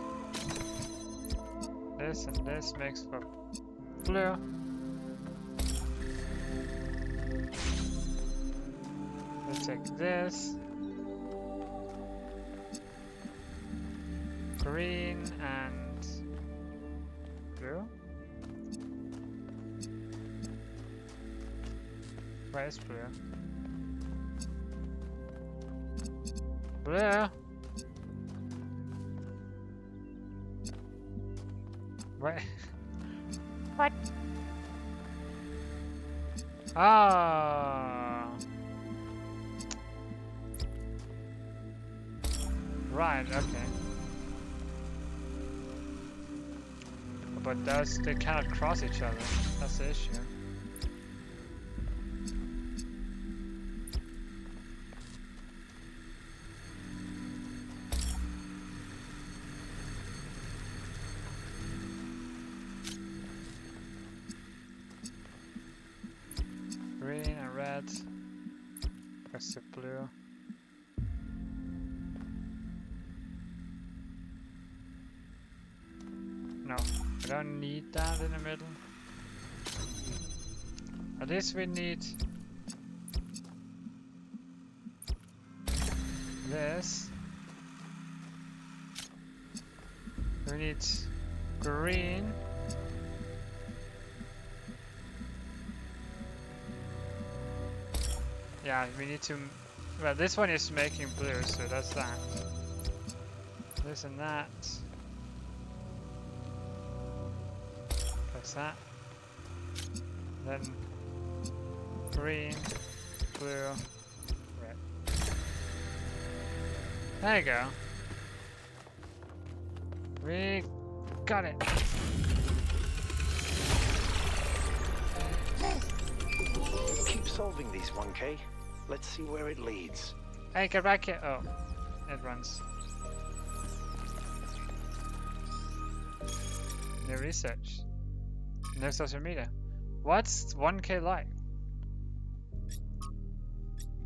This and this makes for blue. Let's take this. Green and blue. Where's blue? Blue! Where? What? Ah! Right, okay. But they cannot cross each other. That's the issue. red. Press the blue. No, we don't need that in the middle. At least we need this. We need green. Yeah, we need to. Well, this one is making blue, so that's that. This and that. That's that. Then green, blue, red. There you go. We got it. Keep solving these, 1K. Let's see where it leads. Hey, get back here. Oh, it runs. New research. No social media. What's 1K like?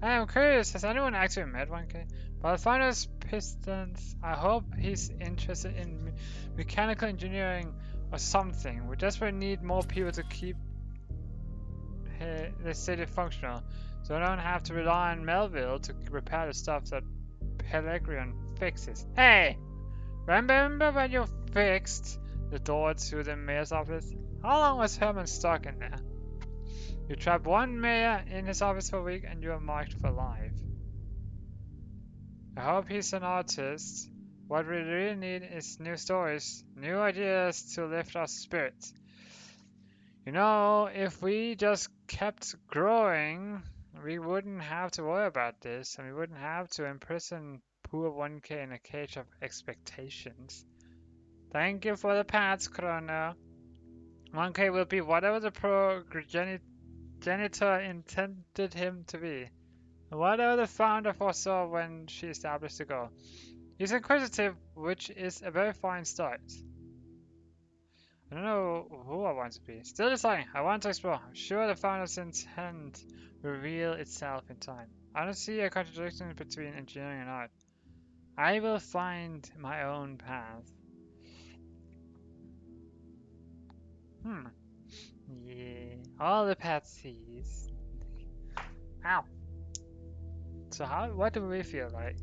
Hey, I'm curious, has anyone actually met 1K? But I find us pistons. I hope he's interested in mechanical engineering or something. We desperately need more people to keep the city functional, so I don't have to rely on Melville to repair the stuff that Pellegrin fixes. Hey! Remember when you fixed the door to the mayor's office? How long was Herman stuck in there? You trapped one mayor in his office for a week and you are marked for life. I hope he's an artist. What we really need is new stories, new ideas to lift our spirits. You know, if we just kept growing, we wouldn't have to worry about this, and we wouldn't have to imprison poor 1K in a cage of expectations. Thank you for the pats, Chrono. 1K will be whatever the progenitor intended him to be. Whatever the founder foresaw when she established the goal. He's inquisitive, which is a very fine start. I don't know who I want to be. Still deciding. I want to explore. I'm sure the founder's intent will reveal itself in time. I don't see a contradiction between engineering and art. I will find my own path. Yeah. All the patsies. Ow. So what do we feel like?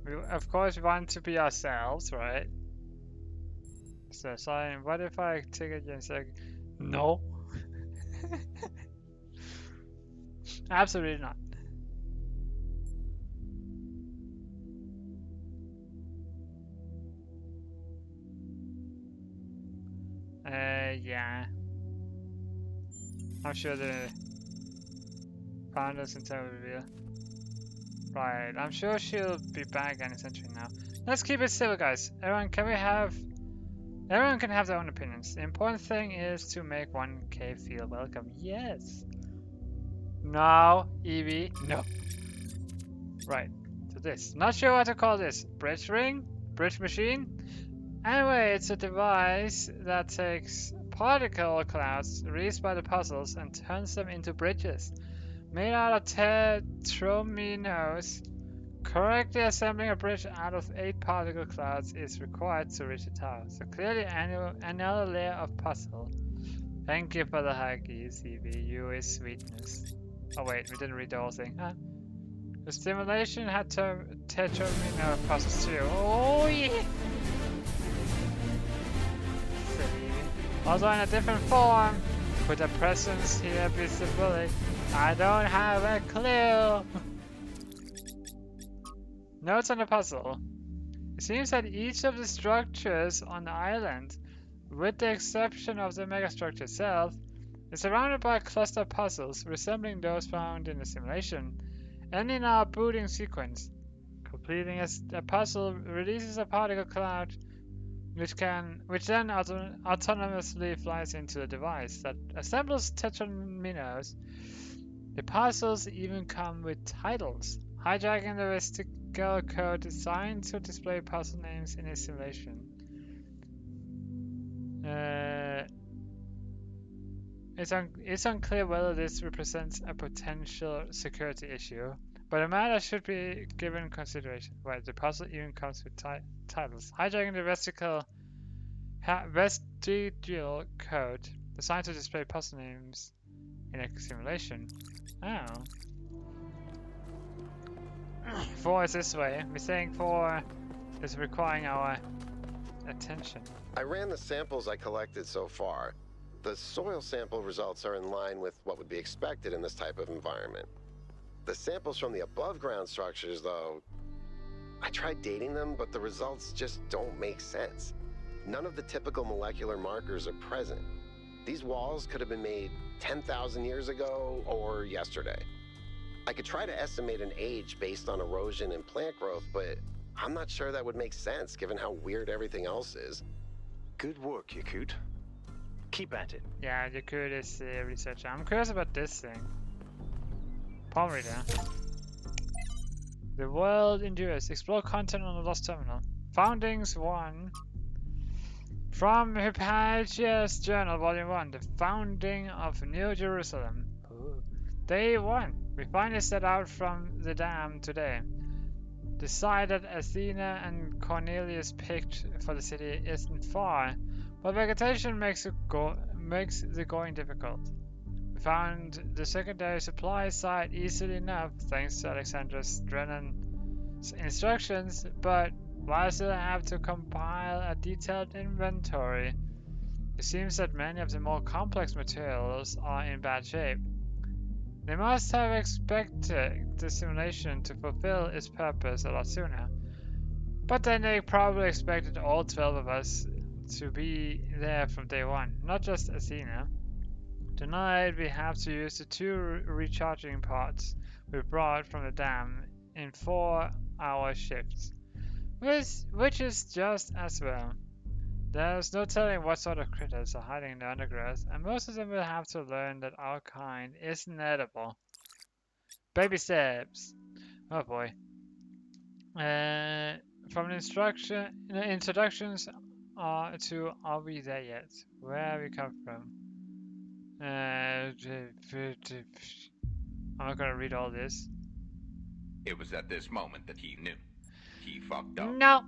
We, of course, want to be ourselves, right? So, sorry, what if I take it and say, no? Absolutely not. Yeah. I'm sure the founders intent will reveal. Right, I'm sure she'll be back any century now. Let's keep it civil, guys. Everyone can have their own opinions. The important thing is to make 1K feel welcome. Yes. No, Evie, no. Right, so this. Not sure what to call this. Bridge ring? Bridge machine? Anyway, it's a device that takes particle clouds released by the puzzles and turns them into bridges. Made out of tetrominos, correctly assembling a bridge out of 8 particle clouds is required to reach the tower. So clearly another layer of puzzle. Thank you for the huggies, Evie. You is sweetness. Oh wait, we didn't read the whole thing. Huh? The stimulation had tetromino puzzles too. Oh yeah! Also in a different form. Put a presence here visibly. I don't have a clue. Notes on the puzzle. It seems that each of the structures on the island, with the exception of the megastructure itself, is surrounded by cluster puzzles resembling those found in the simulation, and in our booting sequence. Completing a puzzle releases a particle cloud which then autonomously flies into the device that assembles tetrominos. The puzzles even come with titles, hijacking the vestigial code designed to display puzzle names in a simulation. It's unclear whether this represents a potential security issue, but the matter should be given consideration. Wait, the puzzle even comes with titles. Hijacking the vestigial code designed to display puzzle names in a simulation. Oh. 4 is this way. We're saying 4 is requiring our attention. I ran the samples I collected so far. The soil sample results are in line with what would be expected in this type of environment. The samples from the above-ground structures, though, I tried dating them, but the results just don't make sense. None of the typical molecular markers are present. These walls could have been made 10,000 years ago or yesterday. I could try to estimate an age based on erosion and plant growth, but I'm not sure that would make sense given how weird everything else is. Good work, Yakut. Keep at it. Yeah, Yakut is the researcher. I'm curious about this thing. Palm reader. The world endures. Explore content on the Lost Terminal. Foundings 1. From Hypatia's Journal, Volume 1. The Founding of New Jerusalem. Ooh. Day 1. We finally set out from the dam today. The site that Athena and Cornelius picked for the city isn't far, but vegetation makes the going difficult. We found the secondary supply site easily enough thanks to Alexandra Drennan's instructions, but why still have to compile a detailed inventory? It seems that many of the more complex materials are in bad shape. They must have expected the simulation to fulfill its purpose a lot sooner. But then they probably expected all 12 of us to be there from day 1, not just Athena. Tonight we have to use the 2 recharging pods we brought from the dam in 4-hour shifts, which is just as well. There's no telling what sort of critters are hiding in the undergrowth, and most of them will have to learn that our kind isn't edible. Baby steps. Oh boy. From the introductions to Are We There Yet? Where we come from. I'm not gonna read all this. It was at this moment that he knew. He fucked up. No!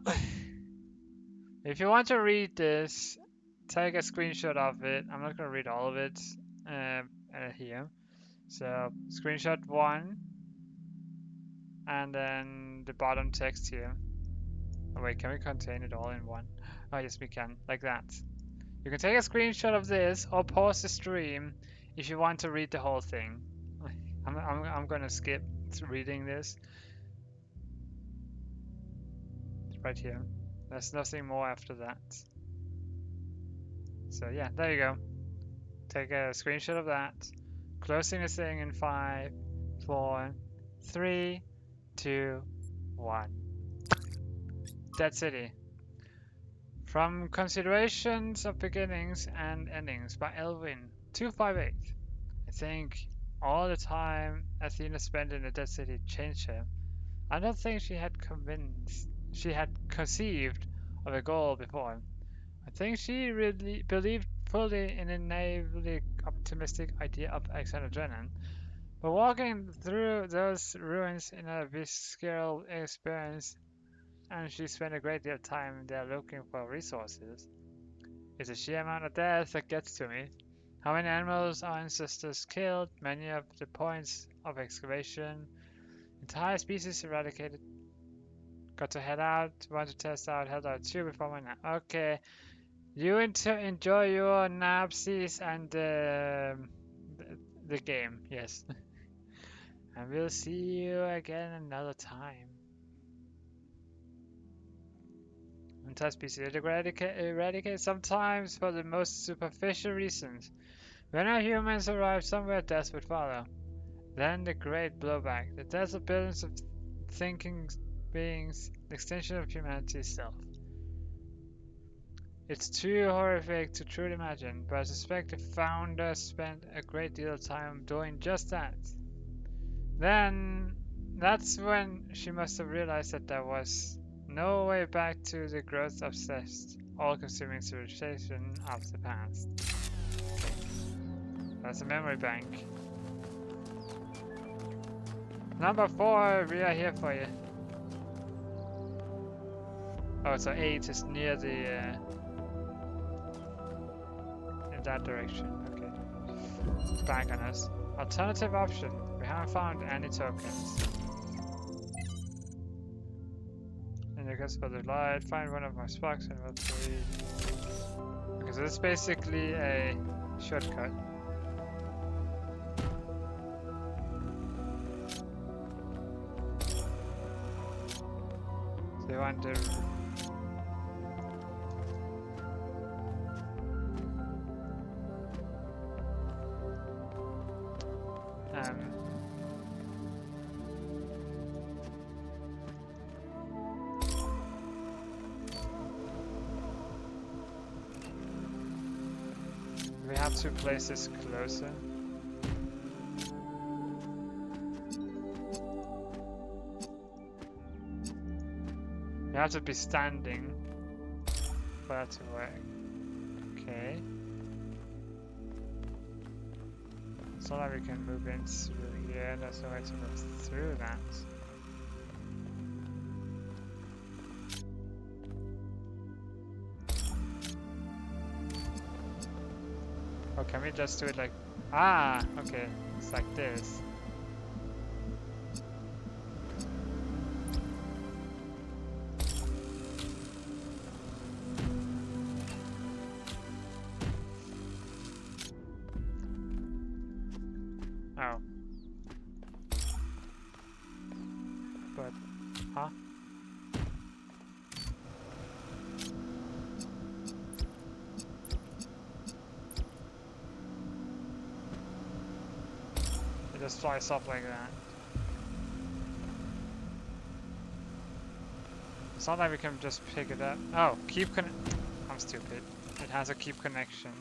If you want to read this, take a screenshot of it. I'm not gonna read all of it here. So, screenshot 1, and then the bottom text here. Oh wait, can we contain it all in one? Oh yes, we can, like that. You can take a screenshot of this or pause the stream if you want to read the whole thing. I'm gonna skip reading this. It's right here. There's nothing more after that. So yeah, there you go. Take a screenshot of that. Closing this thing in 5, 4, 3, 2, 1. Dead City. From Considerations of Beginnings and Endings by Elwin 258. I think all the time Athena spent in the Dead City changed her. I don't think she had conceived of a goal before. I think she really believed fully in a naively optimistic idea of Alexander Drennan. But walking through those ruins in a visceral experience, and she spent a great deal of time there looking for resources. It's the sheer amount of death that gets to me. How many animals our ancestors killed, many of the points of excavation, entire species eradicated. Got to head out, want to test out, head out too before my nap. Okay, you enjoy your napsies and the game, yes. And we'll see you again another time. Entire species eradicate sometimes for the most superficial reasons. When our humans arrive somewhere, death would follow. Then the great blowback, the death of billions of thinking beings, the extinction of humanity itself. It's too horrific to truly imagine, but I suspect the founder spent a great deal of time doing just that. Then, that's when she must have realized that there was no way back to the growth-obsessed, all-consuming civilization of the past. That's a memory bank. Number 4, we are here for you. Oh, so 8 is near the in that direction. Okay. Bank on us. Alternative option. We haven't found any tokens. And you guess for the light, find one of my sparks and we'll 3. Because this is basically a shortcut. So you want to we have 2 places closer. You have to be standing for that to work. Okay. So now we can move in through here. There's no way to move through that. Oh, can we just do it like... Ah, okay. It's like this. Oh. But... Huh? It just flies up like that. It's not like we can just pick it up. Oh, keep con- I'm stupid. It has a keep connection.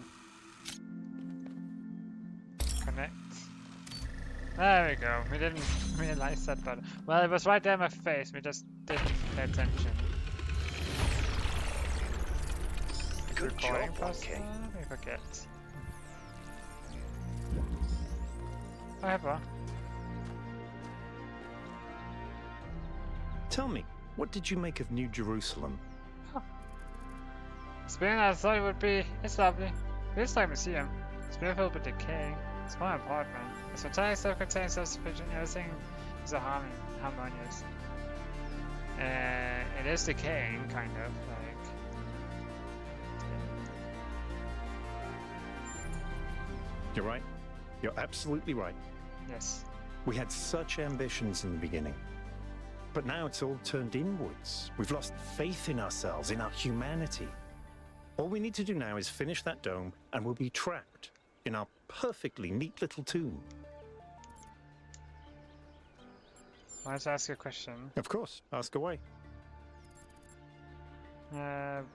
Connect. There we go. We didn't realize that, but well, it was right there in my face. We just didn't pay attention. Good Recording job, first. 1K. We forget. However, Tell me, what did you make of New Jerusalem? it's been as I thought it would be. It's lovely. It's like a museum. It's been filled with decay. It's my apartment. It's fantastic, self-contained, self-sufficient. Everything is harmonious. It is decaying, kind of like. You're right. You're absolutely right. Yes. We had such ambitions in the beginning. But now it's all turned inwards. We've lost faith in ourselves, in our humanity. All we need to do now is finish that dome, and we'll be trapped in our perfectly neat little tomb. I wanted to ask you a question. Of course, ask away. Tell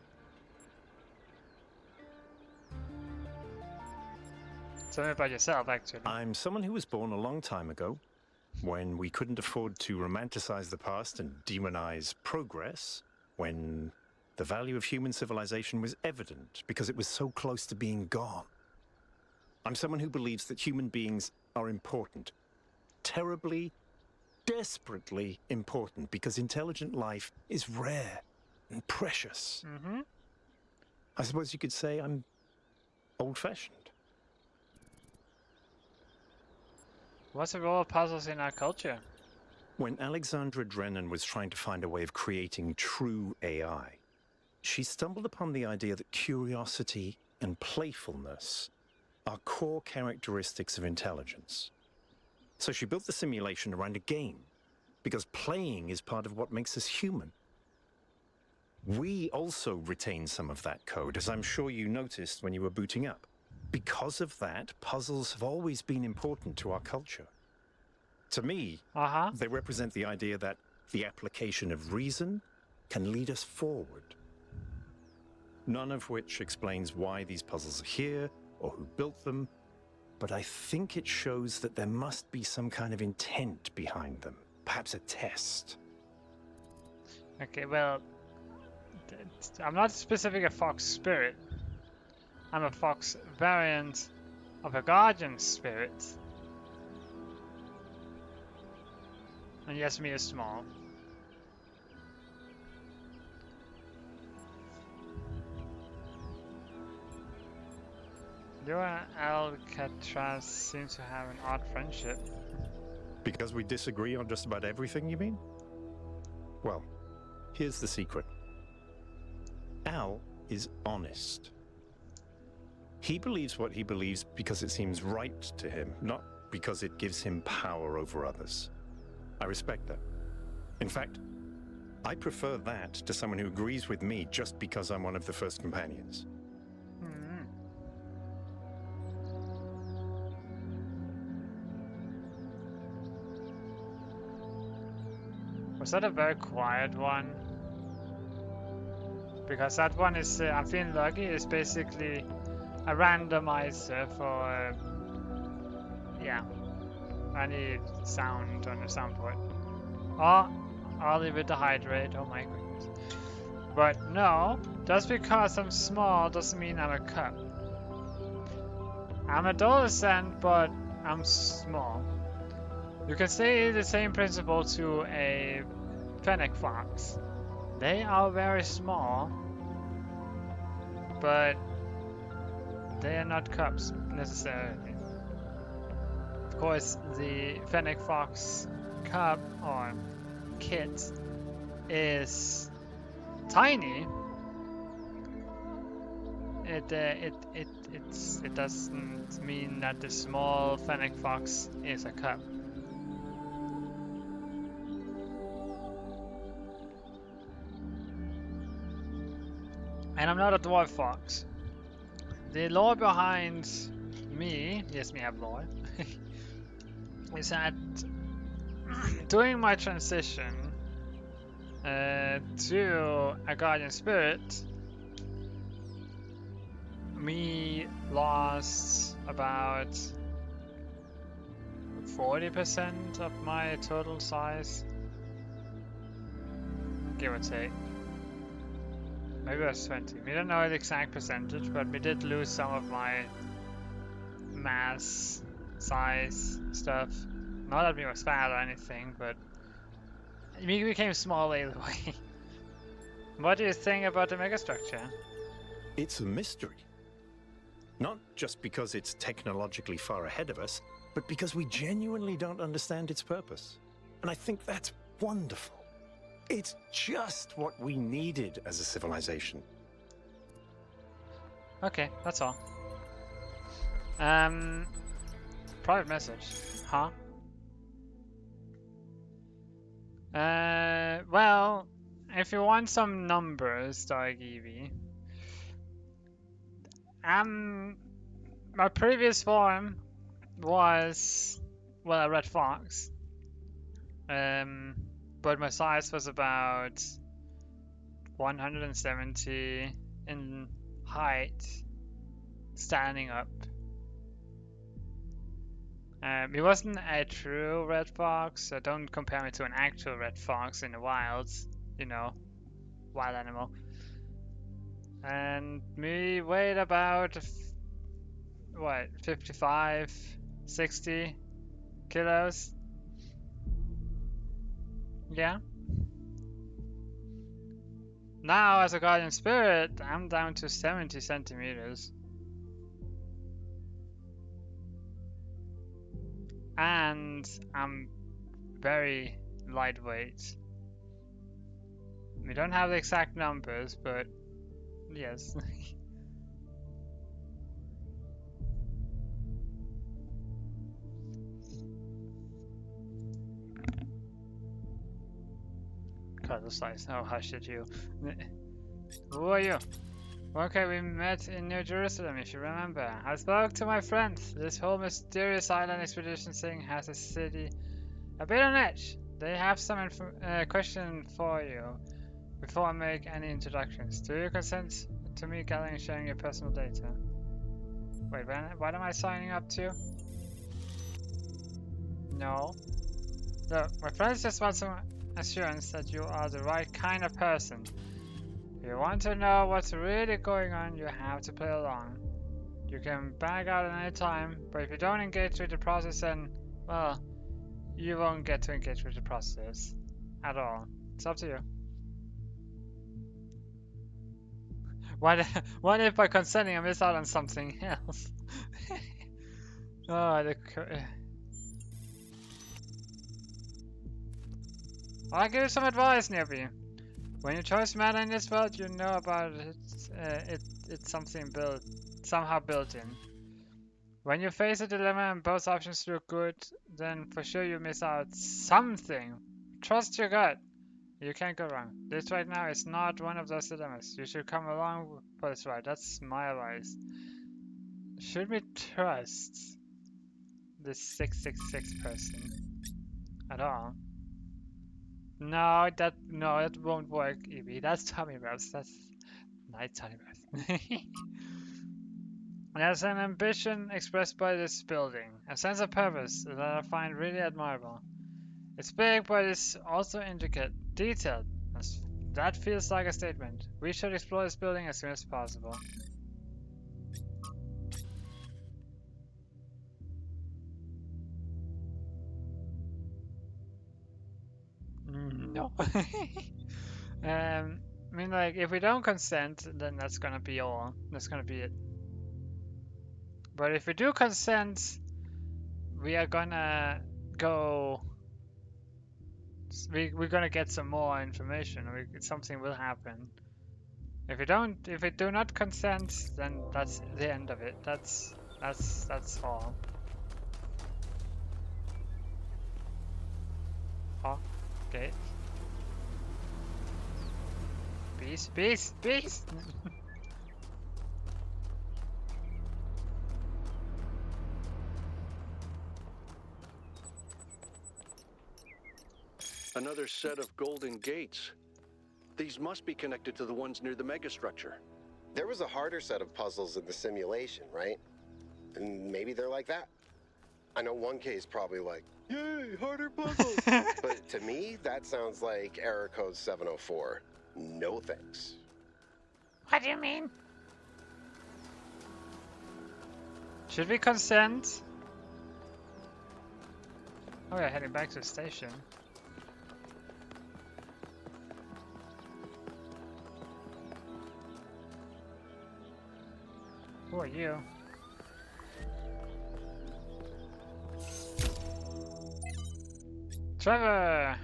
me about yourself, actually. I'm someone who was born a long time ago, when we couldn't afford to romanticize the past and demonize progress, when the value of human civilization was evident because it was so close to being gone. I'm someone who believes that human beings are important, terribly, desperately important, because intelligent life is rare and precious. Mm-hmm. I suppose you could say I'm old-fashioned. What's the role of puzzles in our culture? When Alexandra Drennan was trying to find a way of creating true AI, she stumbled upon the idea that curiosity and playfulness are core characteristics of intelligence. So she built the simulation around a game, because playing is part of what makes us human. We also retain some of that code, as I'm sure you noticed when you were booting up. Because of that, puzzles have always been important to our culture. To me, they represent the idea that the application of reason can lead us forward. None of which explains why these puzzles are here or who built them, but I think it shows that there must be some kind of intent behind them, perhaps a test. Okay, well, I'm not specific a fox spirit. I'm a fox variant of a guardian spirit. And yes, me is small. You and Alcatraz seem to have an odd friendship. Because we disagree on just about everything, you mean? Well, here's the secret. Al is honest. He believes what he believes because it seems right to him, not because it gives him power over others. I respect that. In fact, I prefer that to someone who agrees with me just because I'm one of the first companions. Was that a very quiet one? Because that one is, I'm feeling lucky, is basically a randomizer for, yeah, any sound on the soundboard. Oh, I'll leave it to hydrate, oh my goodness. But no, just because I'm small doesn't mean I'm a cub. I'm adolescent, but I'm small. You can say the same principle to a fennec fox. They are very small, but they are not cubs necessarily. Of course, the fennec fox cub or kid is tiny. It doesn't mean that the small fennec fox is a cub. And I'm not a dwarf fox. The lore behind me, yes, me have lore, is that during my transition to a guardian spirit, me lost about 40% of my total size, give or take. Maybe it was 20. We don't know the exact percentage, but we did lose some of my mass, size, stuff. Not that we was fat or anything, but we became small either way. What do you think about the megastructure? It's a mystery. Not just because it's technologically far ahead of us, but because we genuinely don't understand its purpose. And I think that's wonderful. It's just what we needed as a civilization. Okay, that's all. Private message, huh? Well, if you want some numbers, Dark Eevee, my previous form was, well, a red fox. But my size was about 170 in height, standing up. It wasn't a true red fox, so don't compare me to an actual red fox in the wilds, you know, wild animal. And me weighed about, what, 55, 60 kilos? Yeah. Now, as a guardian spirit, I'm down to 70 centimeters. And I'm very lightweight. We don't have the exact numbers, but yes. Color size, oh hush it you. Who are you? Okay, we met in New Jerusalem, if you remember. I spoke to my friends. This whole mysterious island expedition thing has a city a bit on edge. They have some question for you before I make any introductions. Do you consent to me gathering and sharing your personal data? Wait, what am I signing up to? No. Look, my friends just want some assurance that you are the right kind of person. If you want to know what's really going on, you have to play along. You can back out at any time, but if you don't engage with the process, then, well, you won't get to engage with the process at all. It's up to you. What if by consenting I miss out on something else? Oh, I'll give you some advice, Newbie. When your choice matter in this world, you know about it. It's something somehow built in. When you face a dilemma and both options look good, then for sure you miss out something. Trust your gut. You can't go wrong. This right now is not one of those dilemmas. You should come along for this ride. That's my advice. Should we trust this 666 person at all? No, it won't work, Evie. That's Tommy Rose. That's night Tommy Rose. There's an ambition expressed by this building, a sense of purpose that I find really admirable. It's big, but it's also intricate, detailed. That feels like a statement. We should explore this building as soon as possible. No. I mean, like, if we don't consent, then that's gonna be all. That's gonna be it. But if we do consent, we are gonna go. We're gonna get some more information. Something will happen. If we do not consent, then that's the end of it. That's all. Oh, okay. Peace, peace, peace. Another set of golden gates. These must be connected to the ones near the megastructure. There was a harder set of puzzles in the simulation, right? And maybe they're like that. I know 1K is probably like, yay, harder puzzles. But to me, that sounds like error code 704. No thanks. What do you mean? Should we consent? Oh, we're heading back to the station. Who are you? Trevor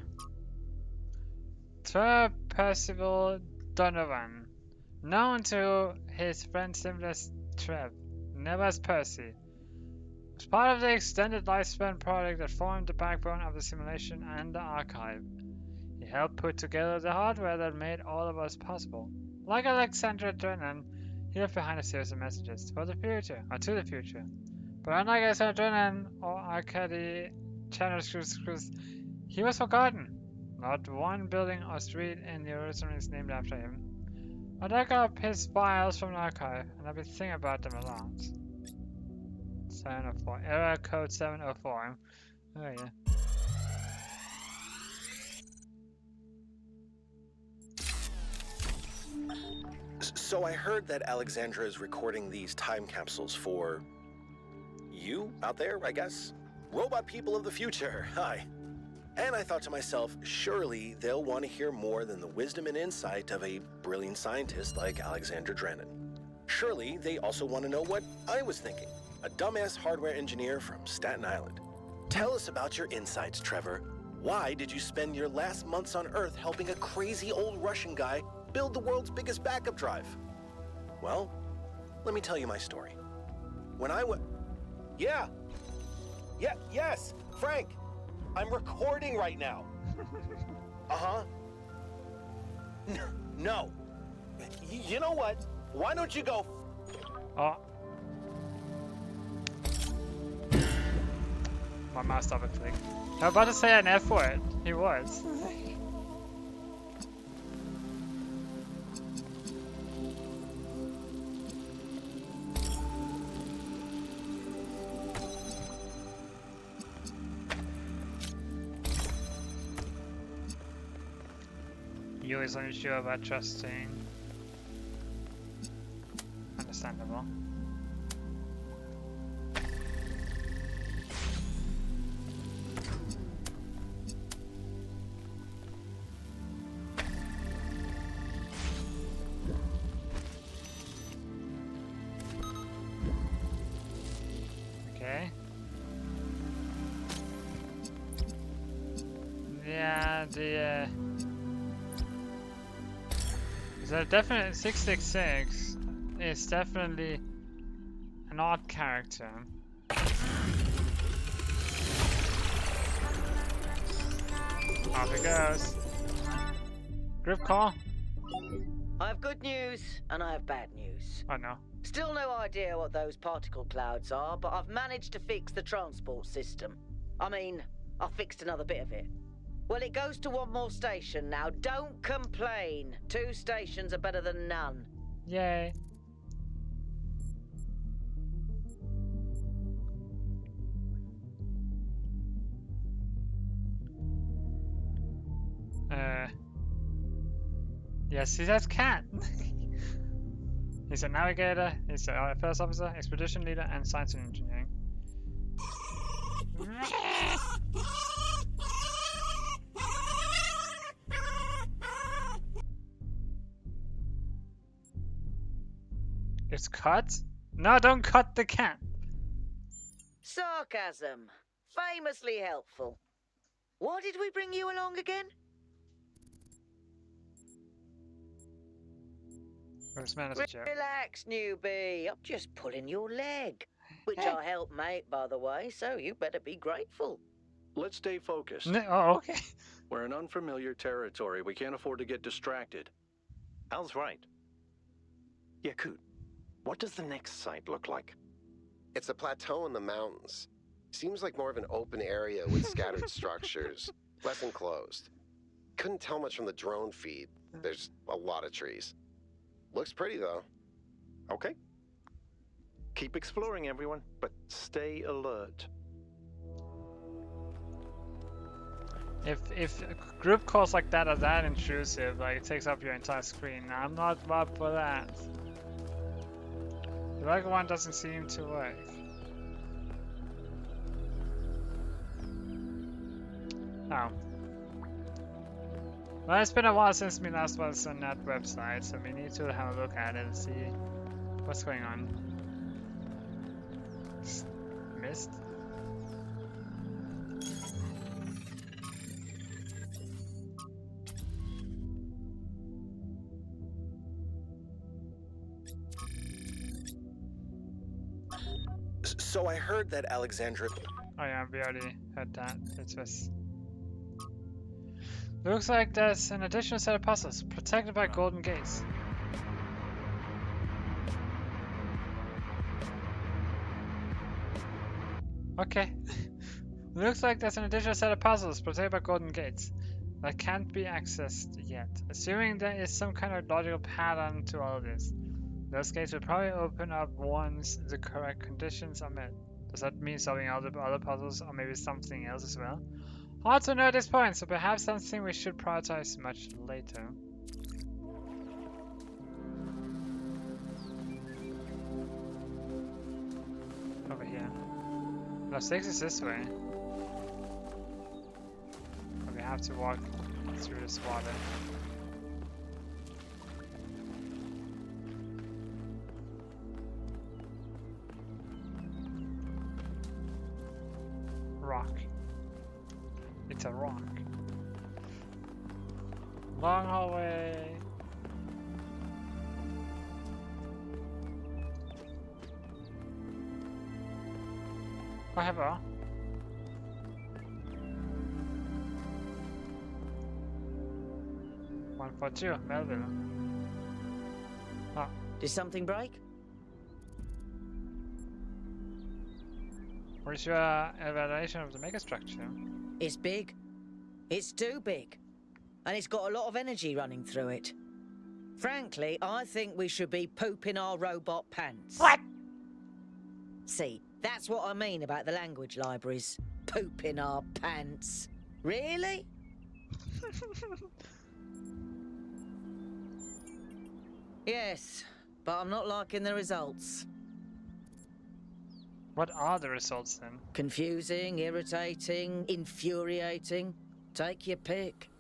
Percival Donovan, known to his friend simply as Trev, never as Percy, was part of the extended lifespan project that formed the backbone of the simulation and the archive. He helped put together the hardware that made all of us possible. Like Alexandra Drennan, he left behind a series of messages for the future, or to the future. But unlike Alexandra Drennan or Arkady Chanuskrus, he was forgotten. Not one building or street in Jerusalem is named after him. I dug up his files from the archive, and I've been thinking about them a lot. 704. Error code 704. Oh yeah. So I heard that Alexandra is recording these time capsules for you out there, I guess? Robot people of the future, hi. And I thought to myself, surely they'll want to hear more than the wisdom and insight of a brilliant scientist like Alexandra Drennan. Surely they also want to know what I was thinking, a dumbass hardware engineer from Staten Island. Tell us about your insights, Trevor. Why did you spend your last months on Earth helping a crazy old Russian guy build the world's biggest backup drive? Well, let me tell you my story. When I was... Yes, Frank! I'm recording right now. Uh-huh. No. You know what? Why don't you go... Oh. My mouse double clicked. I was about to say an F word. He was. You is unsure about trusting. Understandable. Yeah, the definite 666 is definitely an odd character. Off it goes. Group call. I have good news and I have bad news. Oh no. Still no idea what those particle clouds are, but I've managed to fix the transport system. I mean, I fixed another bit of it. Well, it goes to one more station now. Don't complain. 2 stations are better than none. Yay. Yeah, see, that's Cat. He's a navigator, he's a first officer, expedition leader, and science and engineering. It's cut? No, don't cut the cat. Sarcasm. Famously helpful. Why did we bring you along again? Relax, newbie. I'm just pulling your leg. Which I helped make, by the way, so you better be grateful. Let's stay focused. Oh, okay. We're in unfamiliar territory. We can't afford to get distracted. Al's right. Yakut, what does the next site look like? It's a plateau in the mountains. Seems like more of an open area with scattered structures, less enclosed. Couldn't tell much from the drone feed. There's a lot of trees. Looks pretty, though. Okay. Keep exploring, everyone, but stay alert. If group calls like that are that intrusive, like it takes up your entire screen, I'm not up for that. The other one doesn't seem to work. Oh. Well, it's been a while since we last was on that website, so we need to have a look at it and see what's going on. Missed? So I heard that Alexandra... Oh yeah, we already heard that. It was... Looks like there's an additional set of puzzles, protected by golden gates. Okay. Looks like there's an additional set of puzzles, protected by golden gates, that can't be accessed yet. Assuming there is some kind of logical pattern to all of this. Those gates will probably open up once the correct conditions are met. Does that mean solving all the other puzzles, or maybe something else as well? Hard to know at this point, so perhaps something we should prioritize much later. Over here. No, 6 is this way. But we have to walk through this water. Rock. It's a rock. Long hallway. However, one for two, Melville. Oh. Did something break? What is your evaluation of the megastructure? It's big. It's too big. And it's got a lot of energy running through it. Frankly, I think we should be pooping our robot pants. What? See, that's what I mean about the language libraries. Pooping our pants. Really? Yes, but I'm not liking the results. What are the results then? Confusing, irritating, infuriating. Take your pick.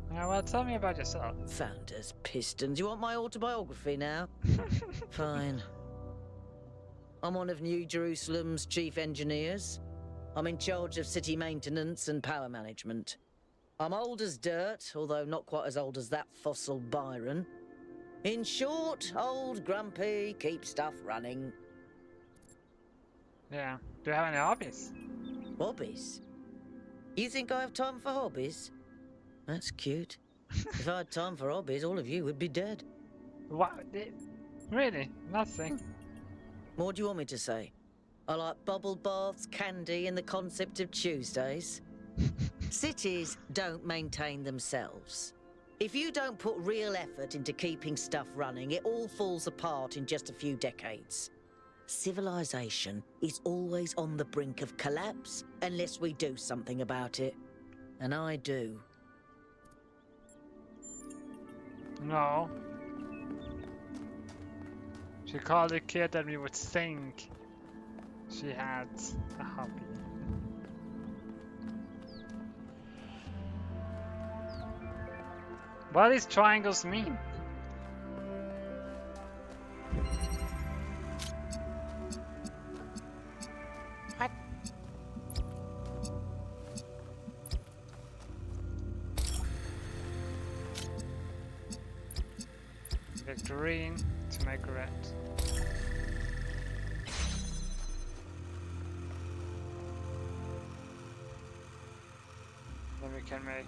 Well, tell me about yourself. Founders, pistons. You want my autobiography now? Fine. I'm one of New Jerusalem's chief engineers. I'm in charge of city maintenance and power management. I'm old as dirt, although not quite as old as that fossil Byron. In short, old, grumpy, keep stuff running. Yeah. Do you have any hobbies? Hobbies? You think I have time for hobbies? That's cute. If I had time for hobbies, all of you would be dead. What? Really? Nothing. What do you want me to say? I like bubble baths, candy, and the concept of Tuesdays. Cities don't maintain themselves. If you don't put real effort into keeping stuff running, it all falls apart in just a few decades. Civilization is always on the brink of collapse unless we do something about it. And I do. No. She called a kid that we would think she had a hobby. What does triangles mean? What? Get green to make red. Then we can make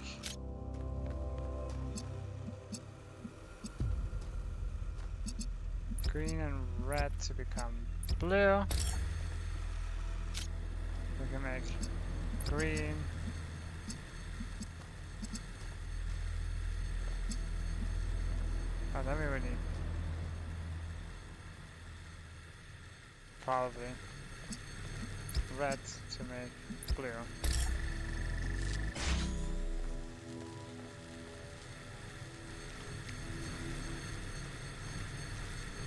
green and red to become blue. We can make green. Oh, then we would need probably red to make blue.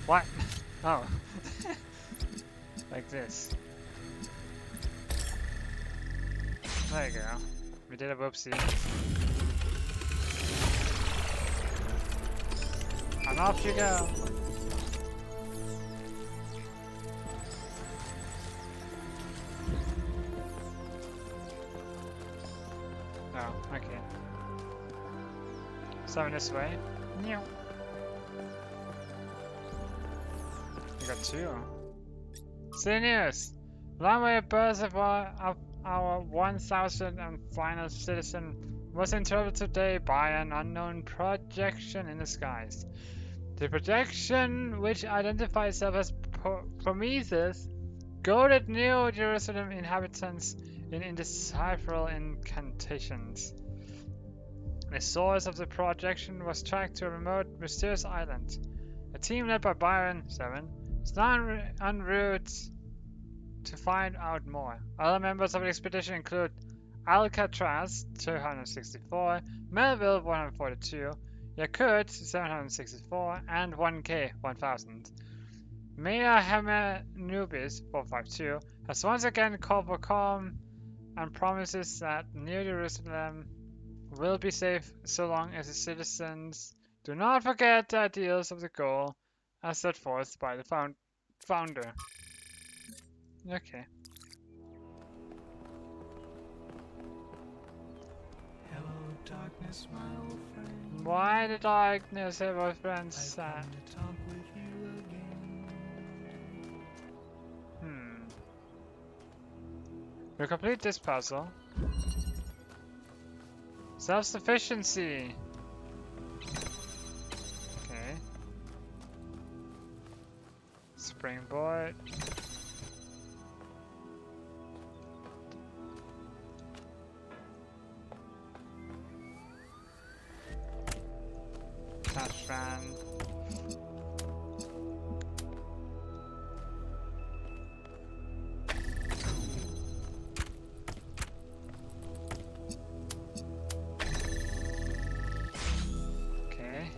What? Oh. Like this. There you go. We did a whoopsie. And off you go. Oh, okay. So this way. You got two. Seniors! Runway birth of our 1000th and final citizen was interrupted today by an unknown projection in the skies. The projection, which identifies itself as Prometheus, goaded New Jerusalem inhabitants in indecipherable incantations. The source of the projection was tracked to a remote, mysterious island. A team led by Byron 7 is now en route to find out more. Other members of the expedition include Alcatraz 264, Melville 142, Yakut 764, and 1K 1000. Mea Hemenubis 452 has once again called for calm and promises that New Jerusalem will be safe so long as the citizens do not forget the ideals of the goal as set forth by the founder. Okay. Hello, darkness, my old friend. Why the darkness, have our friends sad? I've come to talk with you again. We complete this puzzle. Self-sufficiency. Okay. Springboard. Cash van. Okay.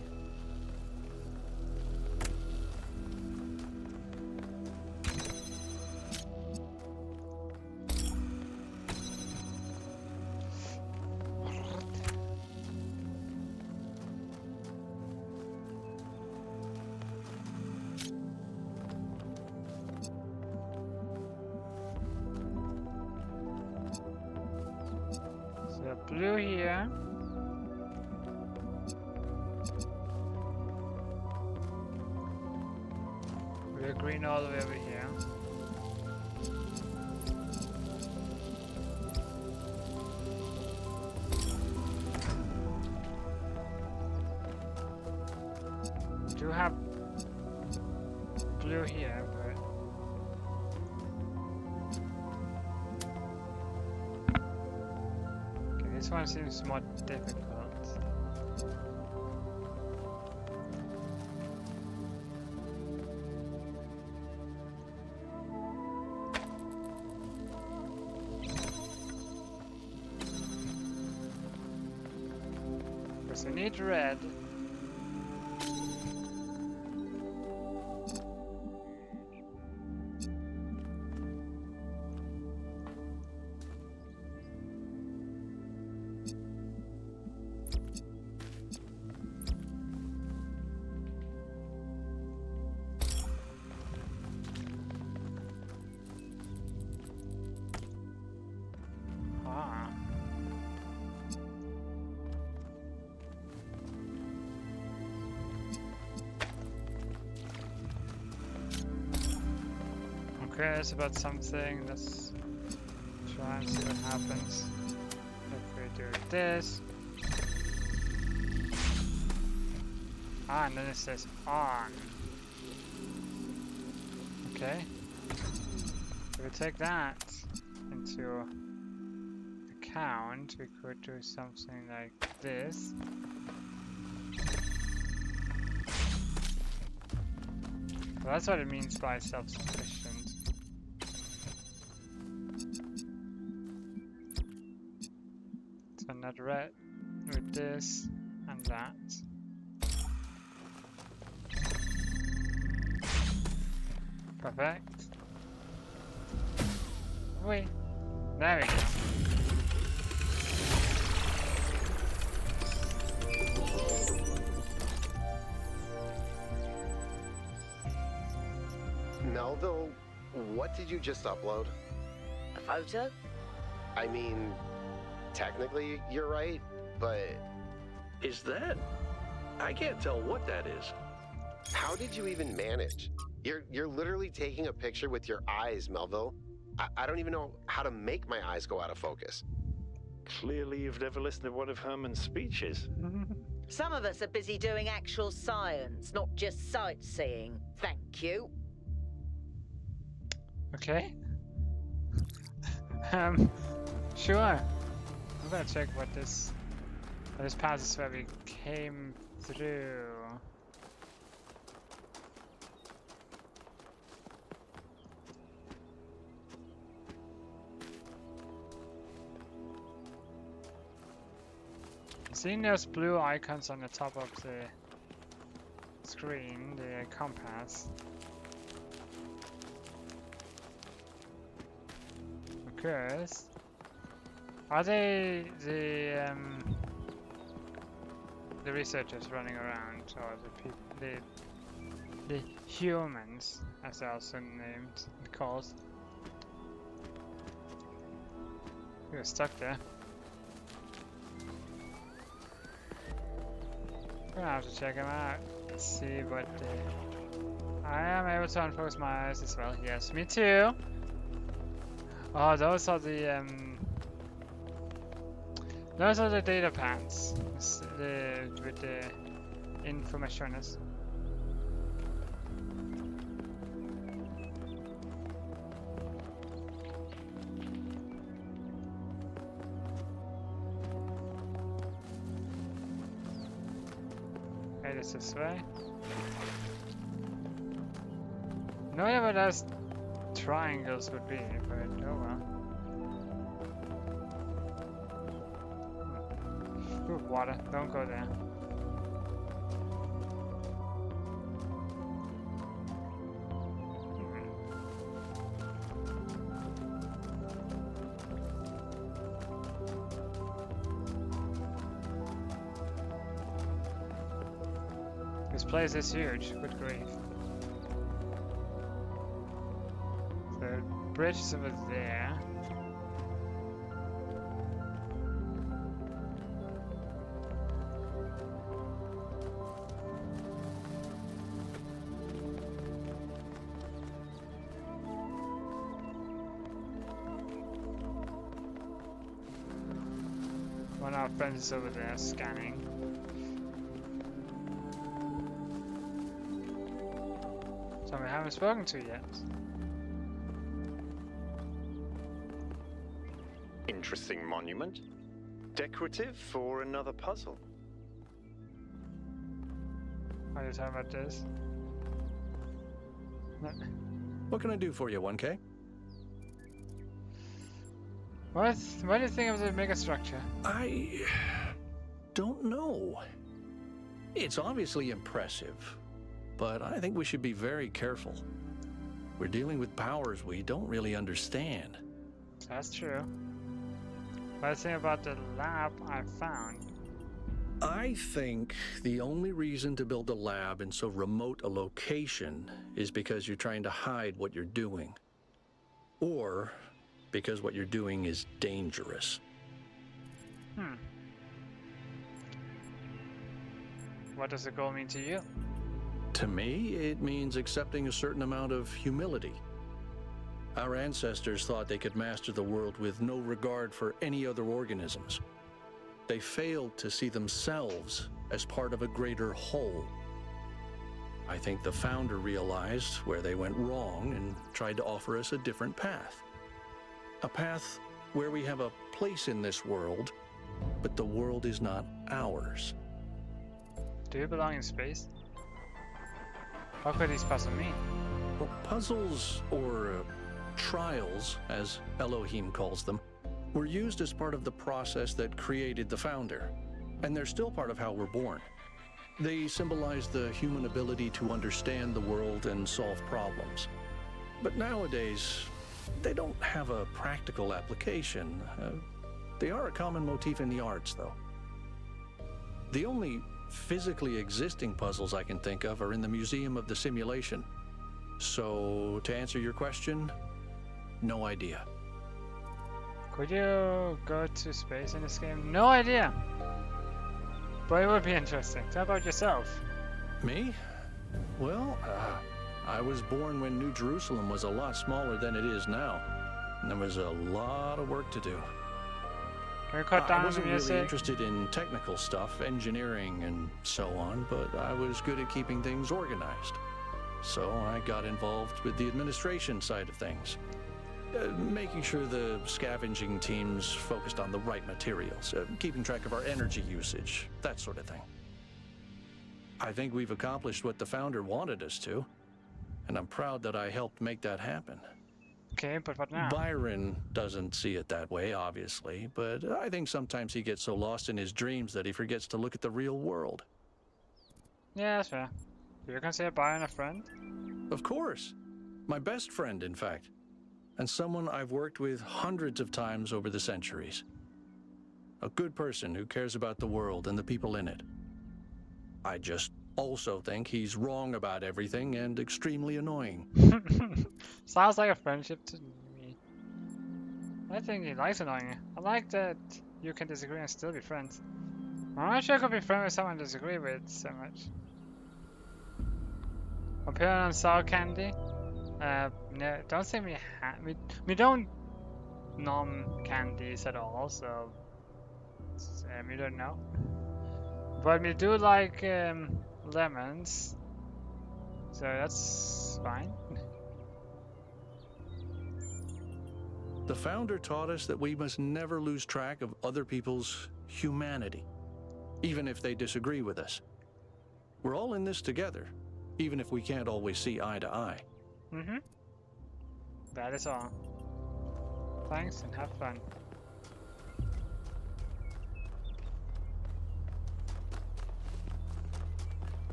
Blue here. We're green all the way over here. Do have blue here, but okay, this one seems more difficult. Because I need red. Ah. Okay, it's about something. Let's try and see what happens if we do this. Ah, and then it says on. Okay. If we take that into account, we could do something like this. Well, that's what it means by self-sufficient. So not red with this and that. Perfect. Wait. There we go. Melville, what did you just upload? A photo? I mean, technically you're right, but... Is that? I can't tell what that is. How did you even manage? You're literally taking a picture with your eyes, Melville. I don't even know how to make my eyes go out of focus. Clearly you've never listened to one of Herman's speeches. Some of us are busy doing actual science, not just sightseeing. Thank you. Okay. Sure. I'm gonna check what this path is where we came through. Seeing those blue icons on the top of the screen, the compass. Because are they the researchers running around, or the humans, as they're also named and called? We were stuck there. We're gonna have to check them out. Let's see what I am able to unfocus my eyes as well. Yes, me too. Oh, those are the data pads. With the information. Okay, this way. No idea what those triangles would be, but oh well. Ooh, water. Don't go there. This place is huge. Good grief. The bridge is over there. One of our friends is over there scanning. Someone we haven't spoken to yet. Interesting monument. Decorative for another puzzle. Are you talking about this? No. What can I do for you, 1K? What do you think of the megastructure? I don't know. It's obviously impressive, but I think we should be very careful. We're dealing with powers we don't really understand. That's true. What do you think about the lab I found? I think the only reason to build a lab in so remote a location is because you're trying to hide what you're doing. Or because what you're doing is dangerous. What does the goal mean to you? To me, it means accepting a certain amount of humility. Our ancestors thought they could master the world with no regard for any other organisms. They failed to see themselves as part of a greater whole. I think the founder realized where they went wrong and tried to offer us a different path. A path where we have a place in this world, but the world is not ours. Do you belong in space? What could these puzzles mean? Well, puzzles, or trials, as Elohim calls them, were used as part of the process that created the founder, and they're still part of how we're born. They symbolize the human ability to understand the world and solve problems. But nowadays, they don't have a practical application. They are a common motif in the arts, though. The only physically existing puzzles I can think of are in the Museum of the Simulation. So, to answer your question, no idea. Could you go to space in this game? No idea! But it would be interesting. How about yourself? Me? Well, I was born when New Jerusalem was a lot smaller than it is now. And there was a lot of work to do. Can we cut down I wasn't the really music? interested in technical stuff, engineering and so on, but I was good at keeping things organized. So I got involved with the administration side of things. Making sure the scavenging teams focused on the right materials, keeping track of our energy usage, that sort of thing. I think we've accomplished what the founder wanted us to, and I'm proud that I helped make that happen. Okay, but what now? Byron doesn't see it that way, obviously, but I think sometimes he gets so lost in his dreams that he forgets to look at the real world. Yeah, that's fair. Do you consider Byron a friend? Of course. My best friend, in fact. And someone I've worked with hundreds of times over the centuries. A good person who cares about the world and the people in it. I just also think he's wrong about everything and extremely annoying. Sounds like a friendship to me. I think he likes annoying you. I like that you can disagree and still be friends. I'm not sure I could be friends with someone I disagree with so much. Opinion on sour candy? No, don't say we don't nom candies at all, so we don't know. But we do like lemons, so that's fine. The founder taught us that we must never lose track of other people's humanity, even if they disagree with us. We're all in this together, even if we can't always see eye to eye. Mm-hmm. That is all. Thanks and have fun.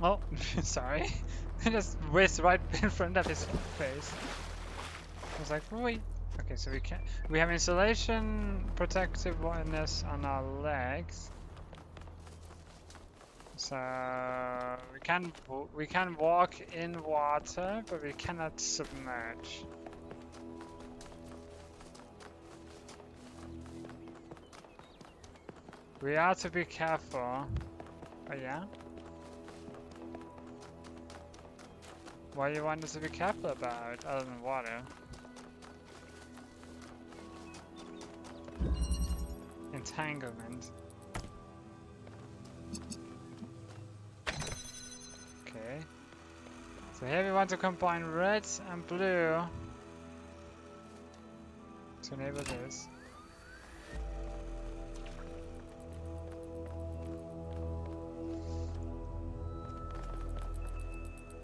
Oh, sorry. I just whizzed right in front of his face. I was like, wait. Okay, so we have insulation protectiveness on our legs. So we can walk in water, but we cannot submerge. We are to be careful. Oh yeah? What do you want us to be careful about, other than water? entanglement. Okay. So here we want to combine red and blue to enable this.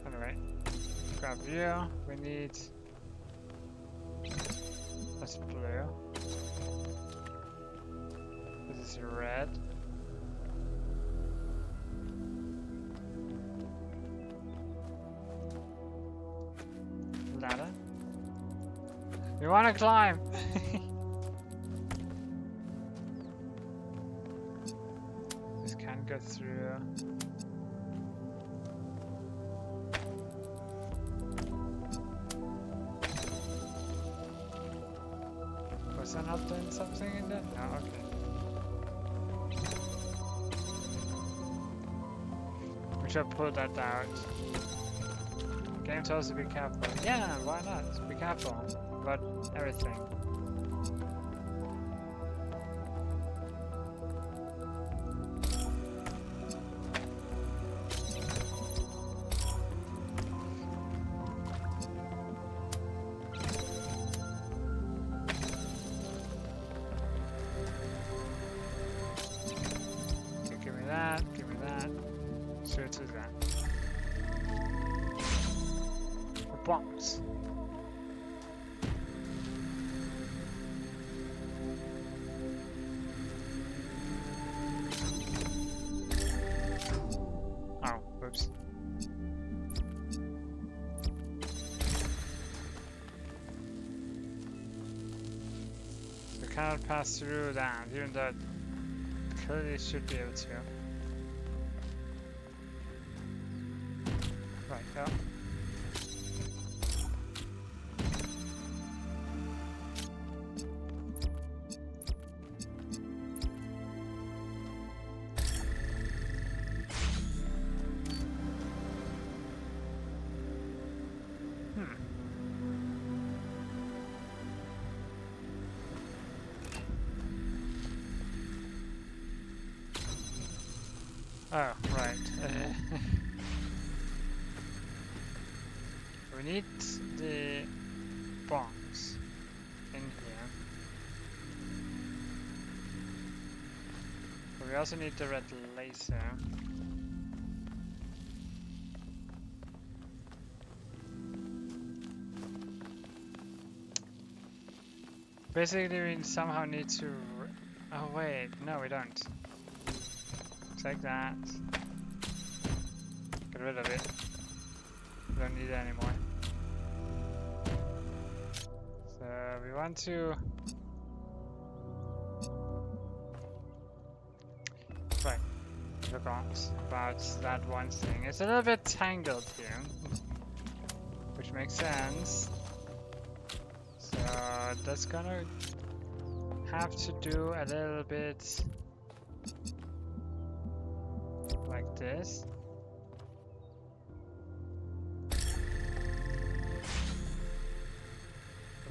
Anyway, grab you. We need that's blue. This is red. Ladder. We want to climb. This can't go through. Was I not doing something in there? No, okay. We should pull that out. Game tells us to be careful. Yeah, why not? Be careful about everything. Okay, give me that, give me that. Sure to that. Box. Oh, whoops. We cannot pass through that, even though it clearly should be able to. Right, yeah. Oh, right. We need the box in here. But we also need the red laser. Basically, we somehow need to... Oh wait, no we don't. Take that. Get rid of it. We don't need it anymore. So we want to... Right. Forgot about that one thing. It's a little bit tangled here. Which makes sense. So that's gonna have to do a little bit like this. But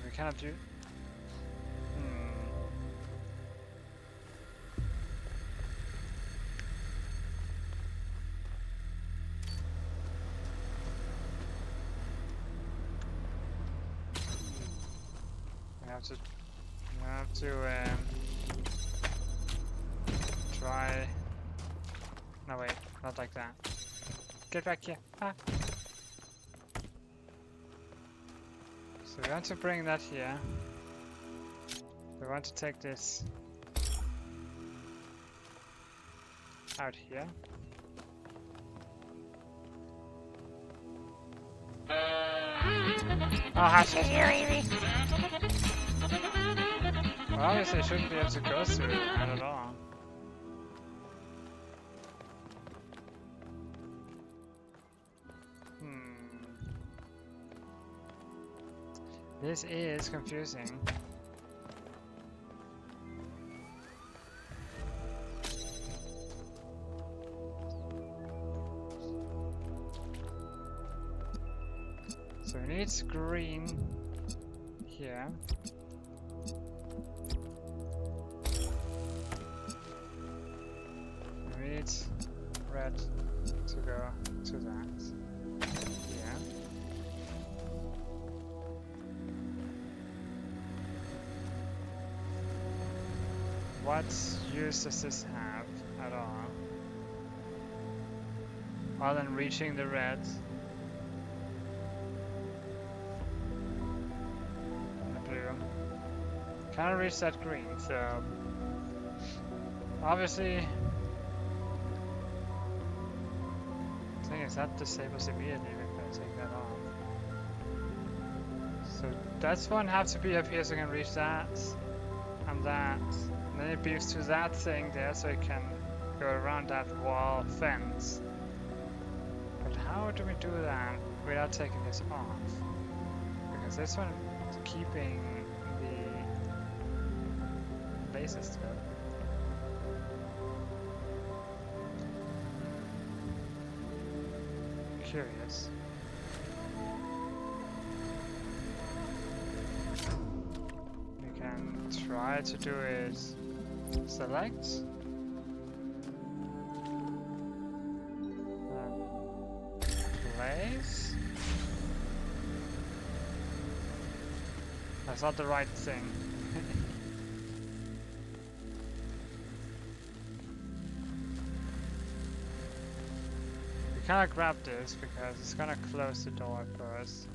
we cannot do... We have to try... No wait, not like that. Get back here. Ah. So we want to bring that here. We want to take this out here. Oh, how should you leave me? Well, obviously I shouldn't be able to go through that at all. This is confusing. So we need green here. red to go to that. Yeah. What use does this have at all? Other than reaching the red. The blue. Can't reach that green, so obviously the thing is that disables immediately if I take that off. So that's one have to be up here so I can reach that and that. And then it beams to that thing there so it can go around that wall fence. But how do we do that without taking this off? Because this one is keeping the laser strip. Curious. We can try to do it. Select. Place. That's not the right thing. We cannot grab this because it's gonna close the door first.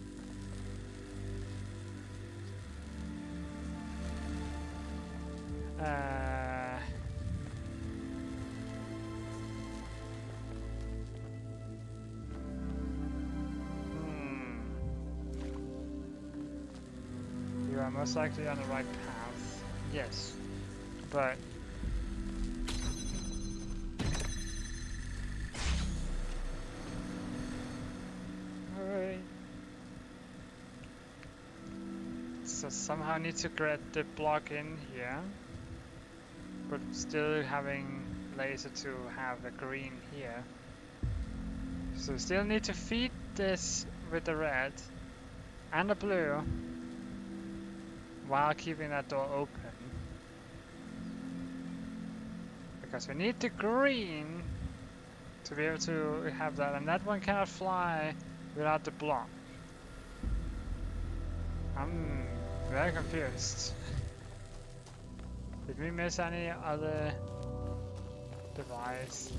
You are most likely on the right path. Yes, but so somehow I need to get the block in here, but still having laser to have the green here. So still need to feed this with the red and the blue while keeping that door open. Because we need the green to be able to have that, and that one cannot fly without the block. I'm very confused. Did we miss any other device?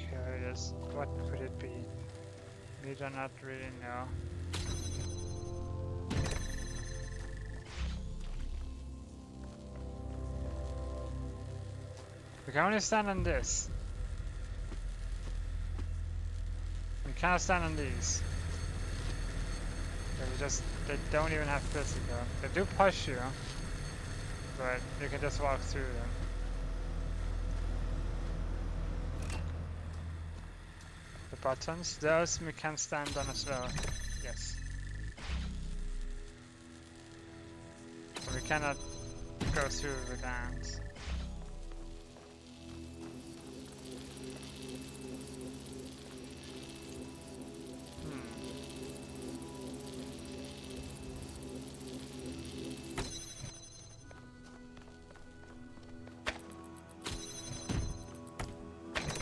Curious. What could it be? We do not really know. We can only stand on this. We cannot stand on these. They don't even have physical. They do push you, but you can just walk through them. The buttons, those we can stand on as well. Yes. But we cannot go through with that.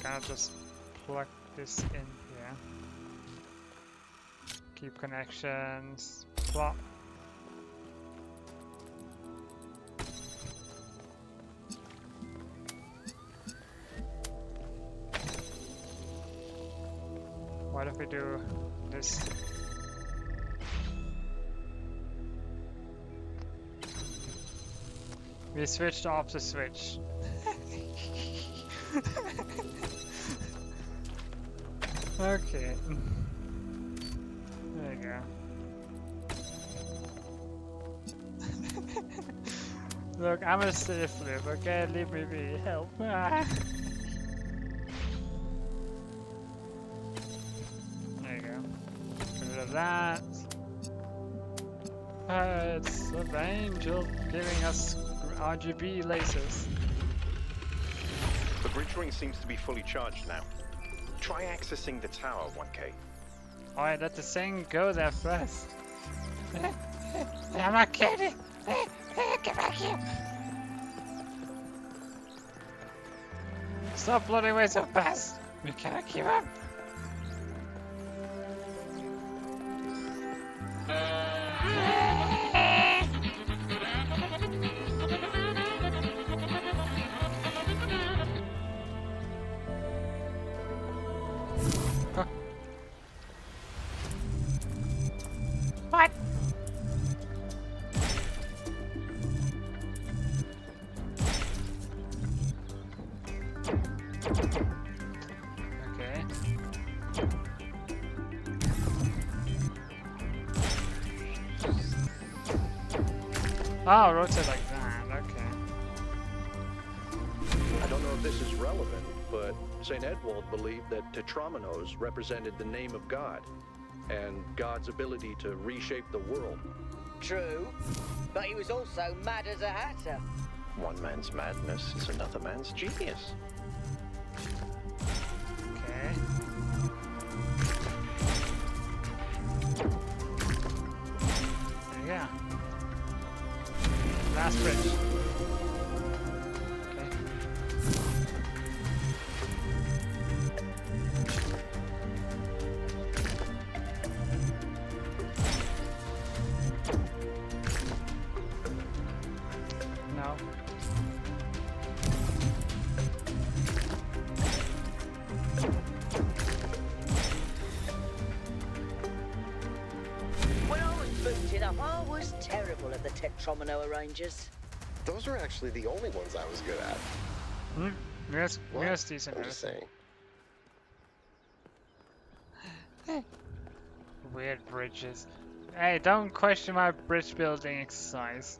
I'll just plug this in here. Keep connections. Plop. What if we do this? We switched off the switch. Okay. There you go. Look, I'm a safe live, okay? Leave me be. Help. There you go. Get rid of that. It's an angel giving us RGB lasers. The bridge ring seems to be fully charged now. Try accessing the tower, 1K. Alright, let the thing go there first. I'm not kidding! Get back here! Stop floating away so fast! We cannot keep up! What? Okay. Oh, rotate like that, okay. I don't know if this is relevant, but St. Edwald believed that Tetramenos represented the name of God and God's ability to reshape the world. True, but he was also mad as a hatter. One man's madness is another man's genius. Okay. There you go. Last bridge. Okay. No. When I was booted up, I was terrible at the Tetromino arrangers. Those were actually the only ones I was good at. Hmm? Yes, What? yes, decent. I'm just saying. Weird bridges. Hey, don't question my bridge building exercise.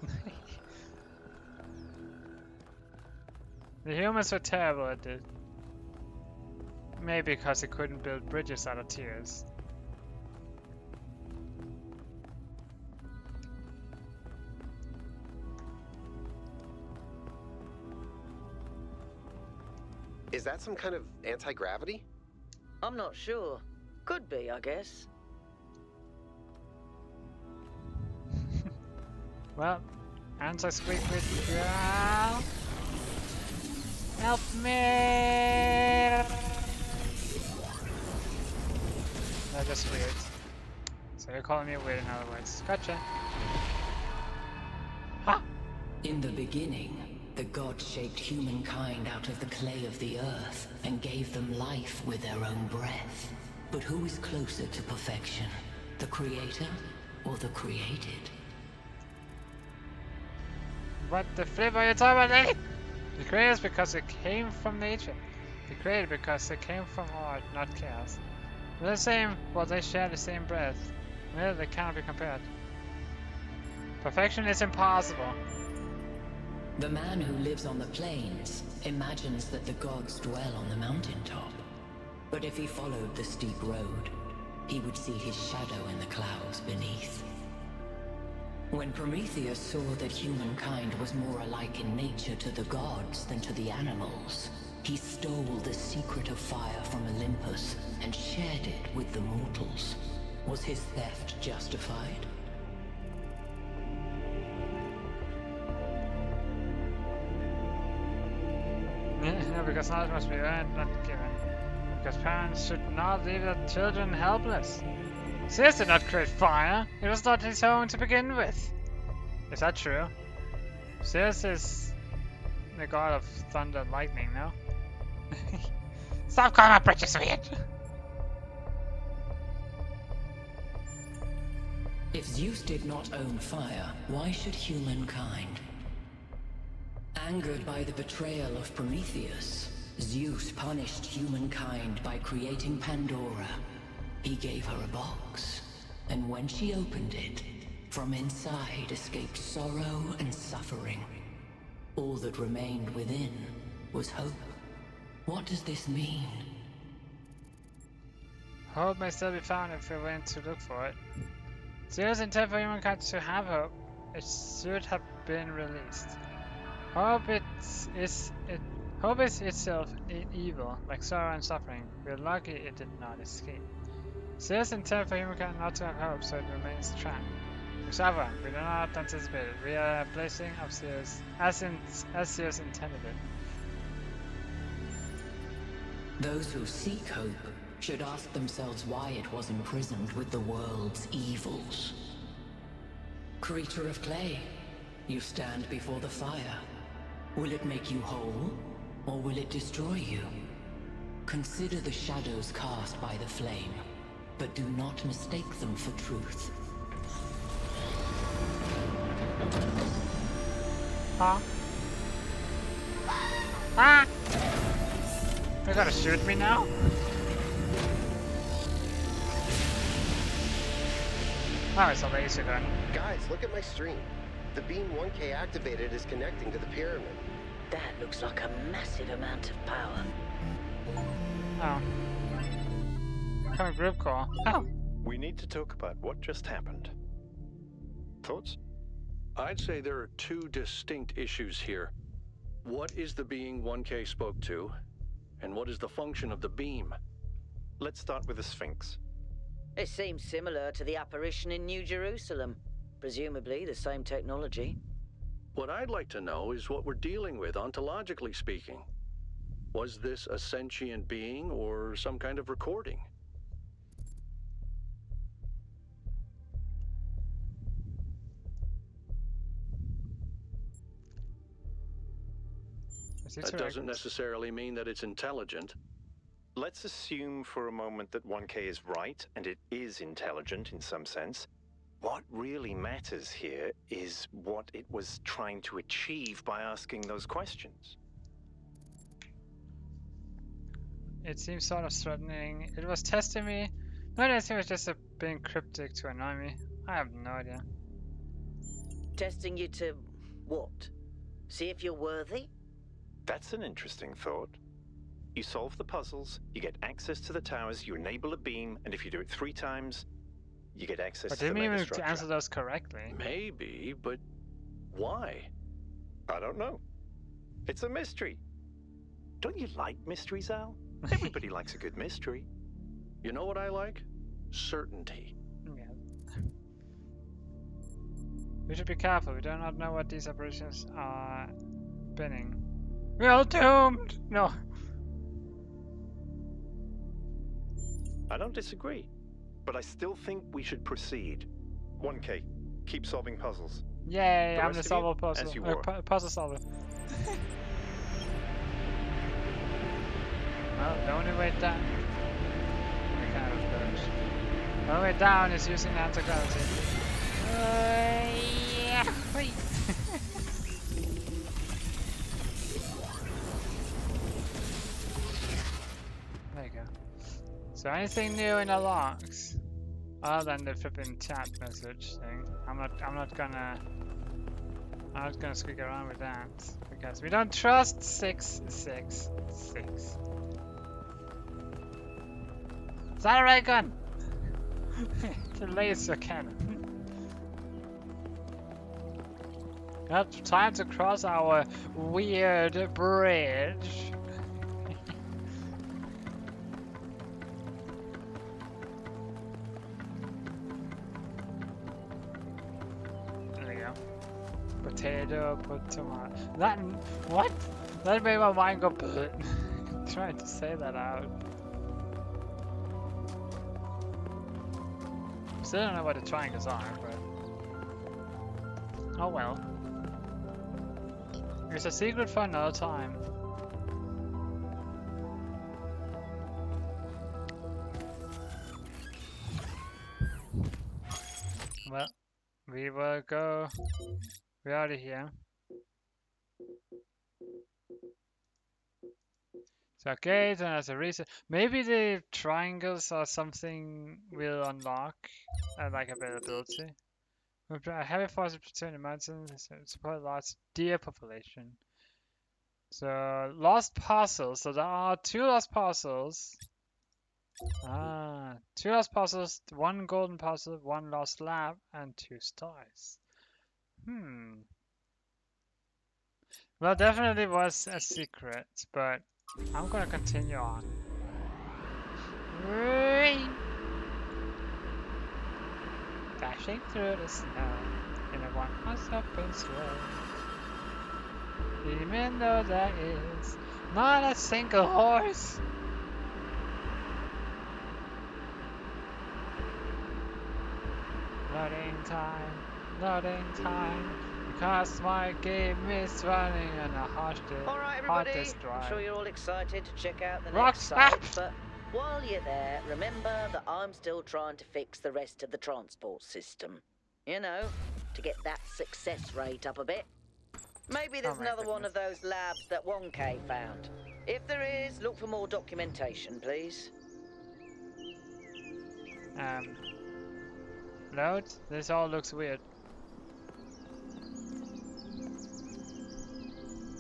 The humans were terrible at it. Maybe because they couldn't build bridges out of tears. Is that some kind of anti-gravity? I'm not sure. Could be, I guess. Well, anti-squeak with girl. Help me! That's just weird. So you're calling me weird in other words. Gotcha. Ha! In the beginning, the gods shaped humankind out of the clay of the earth and gave them life with their own breath. But who is closer to perfection? The creator or the created? What the flip are you talking about, lady? The created is because it came from nature. The created because it came from art, not chaos. They're the same, well, they share the same breath. Well, they cannot be compared. Perfection is impossible. The man who lives on the plains imagines that the gods dwell on the mountaintop. But if he followed the steep road, he would see his shadow in the clouds beneath. When Prometheus saw that humankind was more alike in nature to the gods than to the animals, he stole the secret of fire from Olympus and shared it with the mortals. Was his theft justified? No, because knowledge must be earned, not given. Because parents should not leave their children helpless. Zeus did not create fire. It was not his own to begin with. Is that true? Zeus is the god of thunder and lightning, no? Stop calling my bridges weird! If Zeus did not own fire, why should humankind? Angered by the betrayal of Prometheus, Zeus punished humankind by creating Pandora. He gave her a box, and when she opened it, from inside escaped sorrow and suffering. All that remained within was hope. What does this mean? Hope may still be found if we went to look for it. Zeus intended for humankind to have hope. It should have been released. Hope Hope is itself evil, like sorrow and suffering. We're lucky it did not escape. Zeus intended for humankind not to have hope, so it remains trapped. However, we do not anticipate it. We are a blessing of Zeus, as Zeus intended it. Those who seek hope should ask themselves why it was imprisoned with the world's evils. Creature of clay, you stand before the fire. Will it make you whole, or will it destroy you? Consider the shadows cast by the flame, but do not mistake them for truth. Huh? Ah! You're gonna shoot me now? Oh, it's a laser gun. Guys, look at my stream. The beam 1K activated is connecting to the pyramid. That looks like a massive amount of power. Oh. Come group call. Oh. We need to talk about what just happened. Thoughts? I'd say there are two distinct issues here. What is the being 1K spoke to, and what is the function of the beam? Let's start with the Sphinx. It seems similar to the apparition in New Jerusalem. Presumably the same technology. What I'd like to know is what we're dealing with, ontologically speaking. Was this a sentient being or some kind of recording? That doesn't necessarily mean that it's intelligent. Let's assume for a moment that 1K is right, and it is intelligent in some sense. What really matters here is what it was trying to achieve by asking those questions. It seems sort of threatening. It was testing me. No, I think it was just being cryptic to annoy me. I have no idea. Testing you to what? See if you're worthy? That's an interesting thought. You solve the puzzles, you get access to the towers, you enable a beam, and if you do it 3 times, you get access But to the didn't even megastructure. answer those correctly. Maybe, but why? I don't know. It's a mystery. Don't you like mysteries, Al? Everybody likes a good mystery. You know what I like? Certainty. Yeah. We should be careful. We do not know what these apparitions are spinning. We're all doomed! No. I don't disagree, but I still think we should proceed. 1K, keep solving puzzles. Yay, I'm the rest of solver you, puzzle. as you were. Puzzle solver. Well, the only way down. We kind of burst. The only way down is using anti-gravity. Yeah, wait. There you go. So anything new in the logs? Other than the flipping chat message thing. I'm not gonna squeak around with that because we don't trust 666. Is that a ray gun? It's a laser cannon. Yep, time to cross our weird bridge. There we go. Potato, put tomato. That what? That made my mind go put. Trying to say that out. Still don't know what the triangles are, but oh well. It's a secret for another time. Well, we will go. We're out of here. So okay, then as a reason, maybe the triangles or something will unlock like availability. A heavy forest between the mountains support a large deer population. So lost parcels. So there are 2 lost parcels. 2 lost parcels, 1 golden parcel, 1 lost lab, and 2 stars. Well, definitely was a secret, but I'm gonna continue on. Whee! Dashing through the snow in a one-horse open sleigh. Even though there is not a single horse. Loading time, because my game is running on a Alright, hard everybody. disk I'm drive. sure you're all excited to check out the Rock next snap! site, but while you're there, remember that I'm still trying to fix the rest of the transport system. You know, to get that success rate up a bit. Maybe there's another one of those labs that 1K found. If there is, look for more documentation, please. Load? This all looks weird.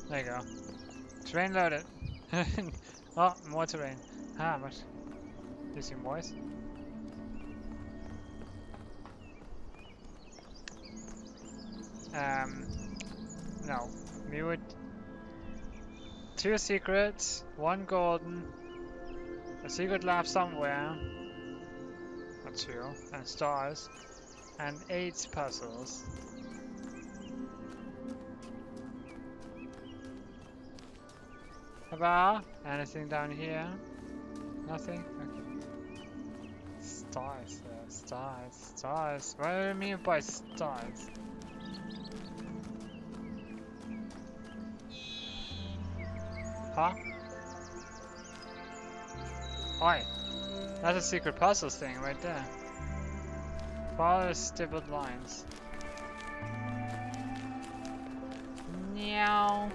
There you go. Terrain loaded. Oh, more terrain. Ah, but using voice. No. Mute. 2 secrets, 1 golden, a secret lab somewhere, or 2, and stars, and 8 puzzles. About anything down here? Nothing? Okay. Stars, stars. What do you mean by stars? Huh? Oi! That's a secret puzzles thing right there. Follow the stippled lines. Meow.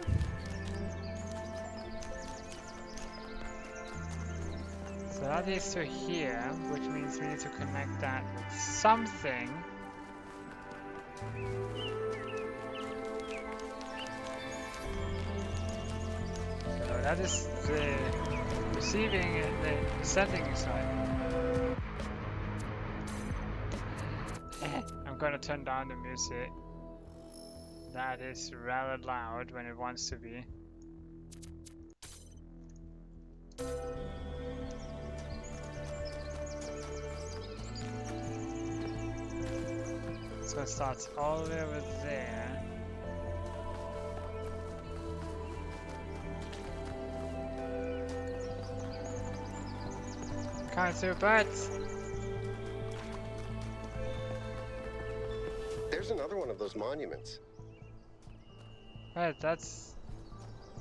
So that leads to here, which means we need to connect that with something. So that is the receiving and the sending side. I'm gonna turn down the music. That is rather loud when it wants to be. So it starts all the way over there. Coming through birds! There's another one of those monuments. Right, that's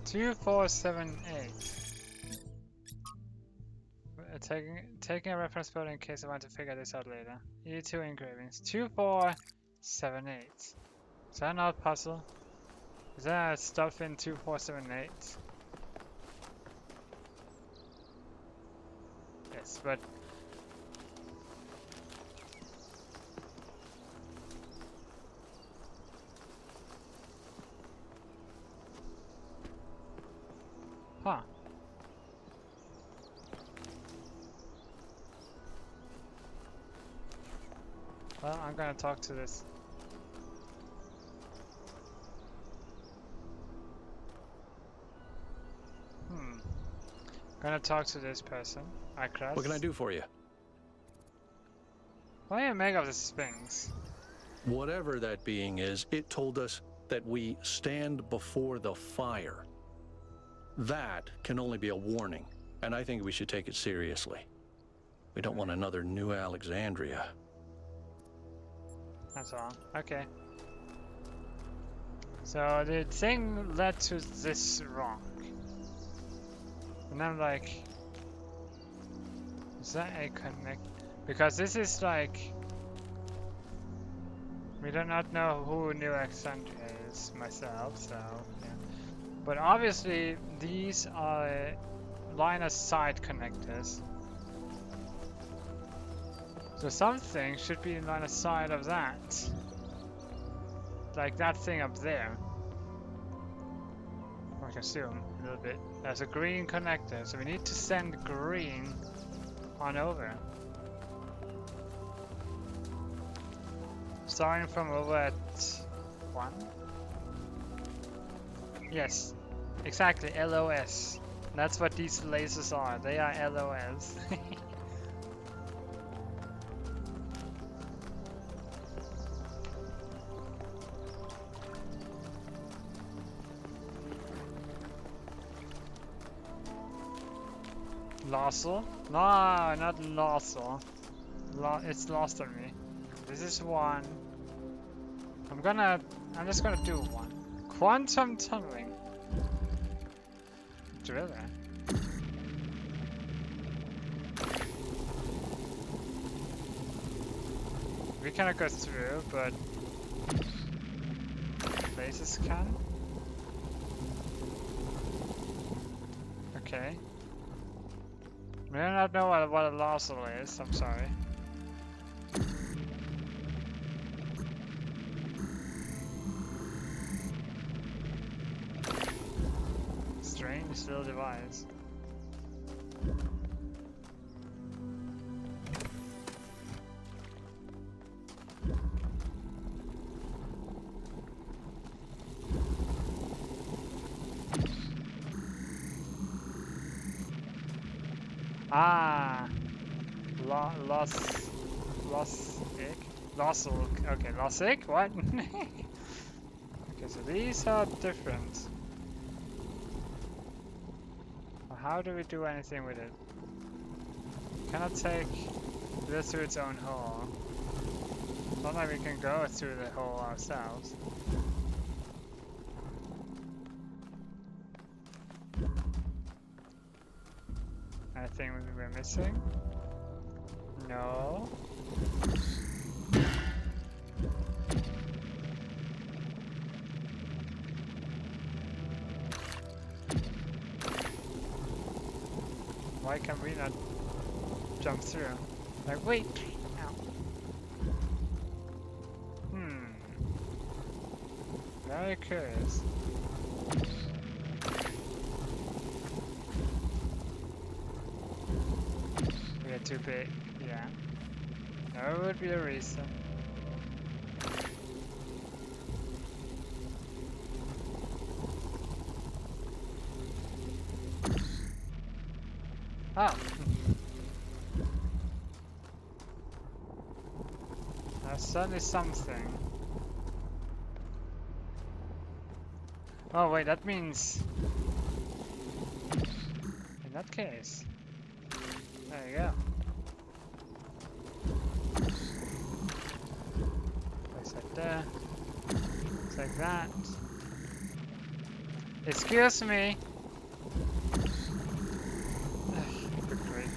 2478. Taking a reference photo in case I want to figure this out later. E2 engravings. 2478. Is that not a puzzle? Is that stuff in 2478? Yes, but huh. Well, I'm gonna talk to this. Gonna talk to this person. Akras. What can I do for you? What do you make of the Sphinx? Whatever that being is, it told us that we stand before the fire. That can only be a warning, and I think we should take it seriously. We don't want another New Alexandria. That's all. Okay. So the thing led to this rock. And I'm like, is that a connect? Because this is like, we do not know who New Alexandria is myself, so yeah. But obviously these are line of sight connectors. So something should be in line of sight of that. Like that thing up there. I can assume a little bit. There's a green connector, so we need to send green on over. Starting from over at 1. Yes, exactly, LOS. That's what these lasers are. They are LOS. Lasso? No, not Lasso. It's lost on me. This is one. I'm just gonna do one. Quantum tunneling. Driller. We cannot go through, but lasers can. Okay. We do not know what a lasso is, I'm sorry. Strange little device. Ah, Lossel. Okay, Lossic? What? Okay, so these are different. How do we do anything with it? Cannot take this to its own hole. Not like we can go through the hole ourselves. Anything we're missing? No. Why can we not jump through? Like, wait! Ow. Very curious. We are too big, yeah. That would be a reason. Oh. That's certainly something. Oh wait, that means... In that case... There you go. Place it there. It's like that. Excuse me! Good grief.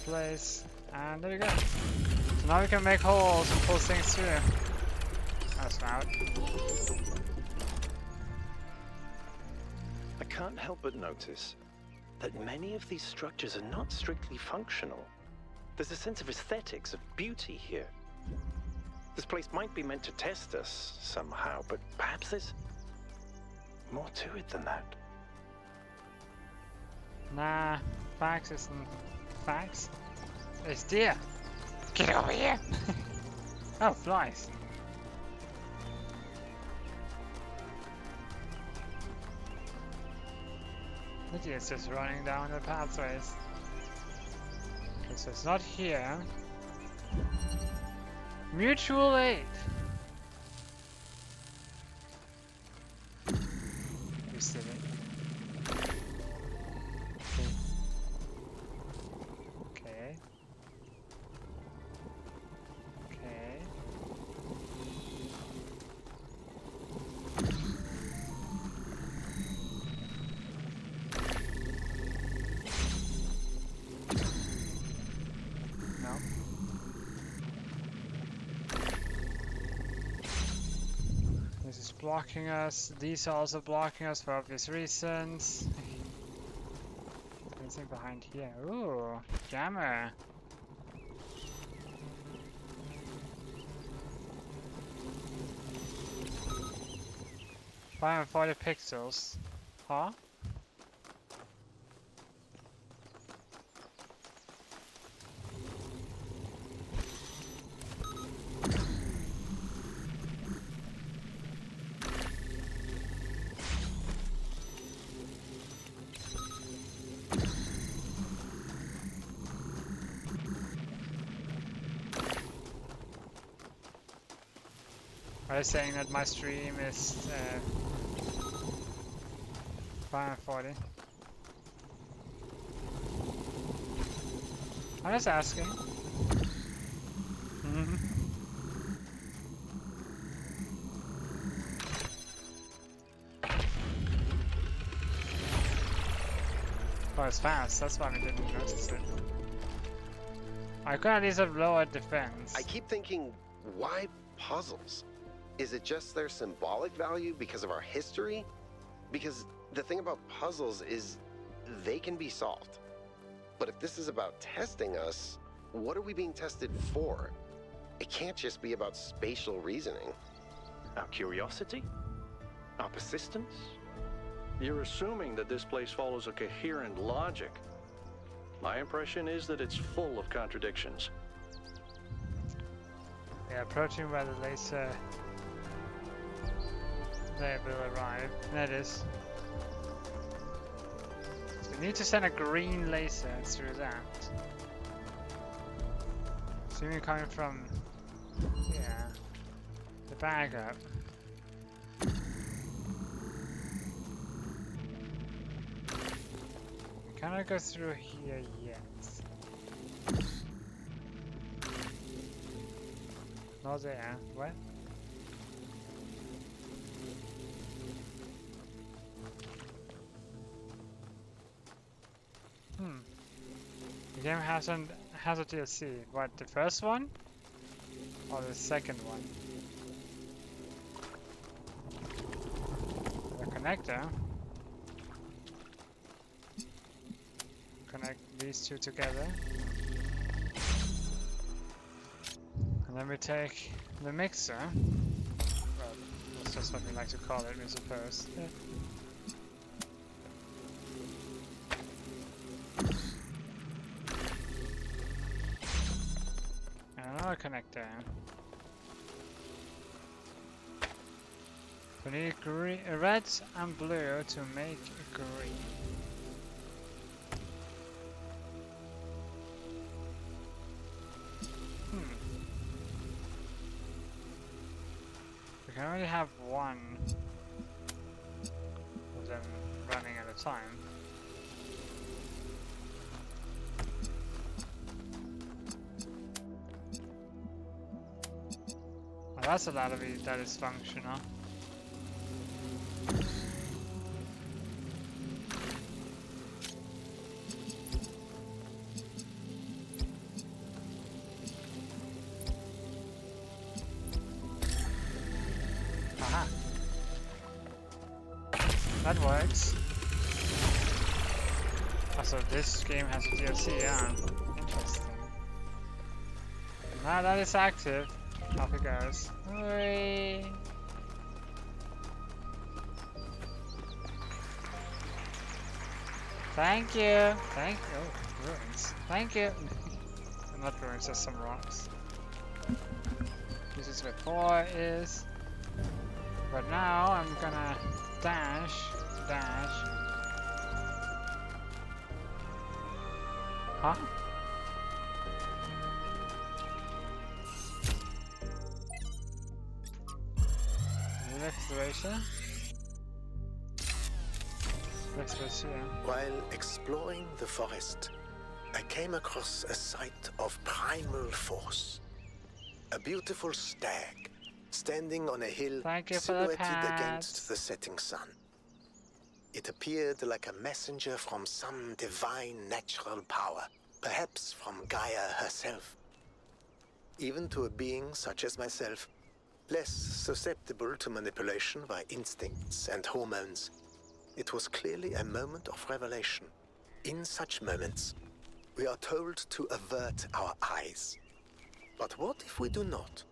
Place, and there you go. So now we can make holes and pull things through. That's out. I can't help but notice that many of these structures are not strictly functional. There's a sense of aesthetics, of beauty here. This place might be meant to test us somehow, but perhaps there's more to it than that. Nah, facts isn't facts. It's deer. Get over here. Oh, flies. The deer's just running down the pathways. Okay, so it's not here. Mutual aid. You silly. Okay. Okay. No. This is blocking us. These are also blocking us for obvious reasons. Anything behind here? Ooh, jammer. 540 pixels. Huh? Are you saying that my stream is 540? I'm just asking. Oh, it's fast. That's why we didn't notice it. I could at least have lowered defense. I keep thinking, why puzzles? Is it just their symbolic value because of our history? Because the thing about puzzles is they can be solved. But if this is about testing us, what are we being tested for? It can't just be about spatial reasoning. Our curiosity? Our persistence? You're assuming that this place follows a coherent logic. My impression is that it's full of contradictions. Yeah, approaching where the laser there will arrive. There it is. So we need to send a green laser through that. Assuming coming from, yeah, the bag up. Can I go through here yet? Not there. What? The game has a DLC. What, the first one? Or the second one? The connector. Connect these two together. And then we take the mixer. Well, that's just what we like to call it, I suppose. Yeah. Another connector. We need red and blue to make green. We can only have one of them running at a time. Well, that's a lot of it that is functional. Aha. That works. Also, this game has a DLC, yeah. Interesting. Now that it's active, off it goes. Whee! Thank you! Thank you! Oh, ruins. Thank you! Not ruins, just some rocks. This is where 4 is. But now I'm gonna dash. Huh? Exploration? Exploration. While exploring the forest, I came across a site of primal force. A beautiful stag, standing on a hill silhouetted against the setting sun. It appeared like a messenger from some divine natural power, perhaps from Gaia herself. Even to a being such as myself, less susceptible to manipulation by instincts and hormones, it was clearly a moment of revelation. In such moments, we are told to avert our eyes. But what if we do not?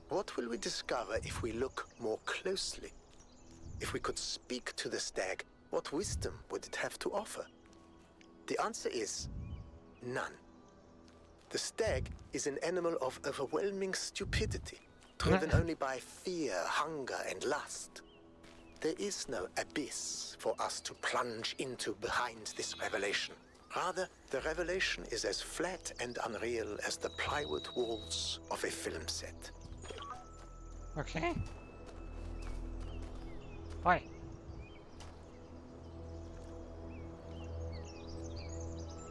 What will we discover if we look more closely? if we could speak to the stag, what wisdom would it have to offer? The answer is none. The stag is an animal of overwhelming stupidity, driven only by fear, hunger, and lust. There is no abyss for us to plunge into behind this revelation. Rather, the revelation is as flat and unreal as the plywood walls of a film set. Okay. Hi.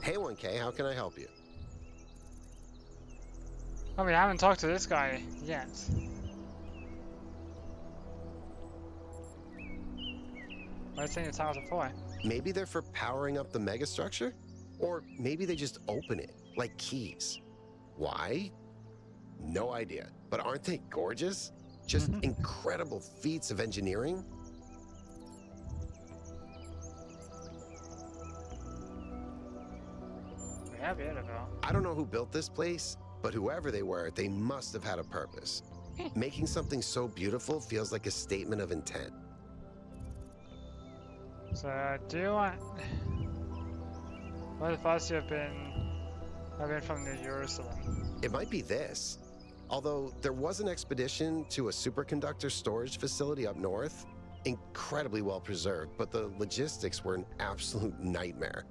Hey 1K, how can I help you? Oh, we haven't talked to this guy yet. What's in the Talos for? Maybe they're for powering up the megastructure? Or maybe they just open it, like keys. Why? No idea. But aren't they gorgeous? Just incredible feats of engineering? Yeah, beautiful. I don't know who built this place, but whoever they were, they must have had a purpose. Making something so beautiful feels like a statement of intent. So, do you want... What if us have been from New Jerusalem? It might be this. Although there was an expedition to a superconductor storage facility up north, incredibly well preserved, but the logistics were an absolute nightmare.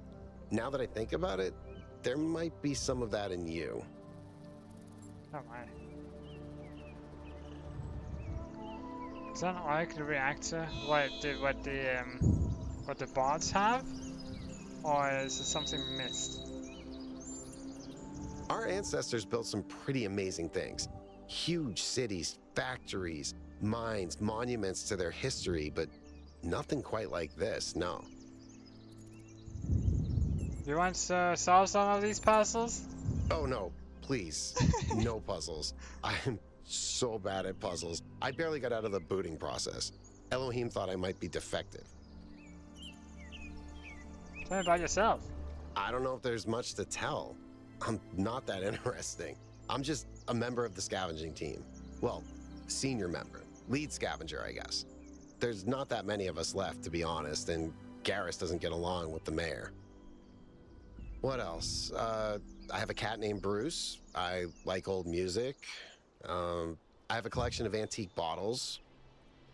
Now that I think about it, there might be some of that in you. Oh my. Is that an arc reactor? What the bots have? Or is it something missed? Our ancestors built some pretty amazing things. Huge cities, factories, mines, monuments to their history, but nothing quite like this, no. You want to solve some of these puzzles? Oh no, please. No puzzles. I'm so bad at puzzles. I barely got out of the booting process. Elohim thought I might be defective. Tell me about yourself. I don't know if there's much to tell. I'm not that interesting. I'm just a member of the scavenging team. Well, senior member. Lead scavenger, I guess. There's not that many of us left, to be honest, and Garrus doesn't get along with the mayor. What else? I have a cat named Bruce. I like old music. I have a collection of antique bottles.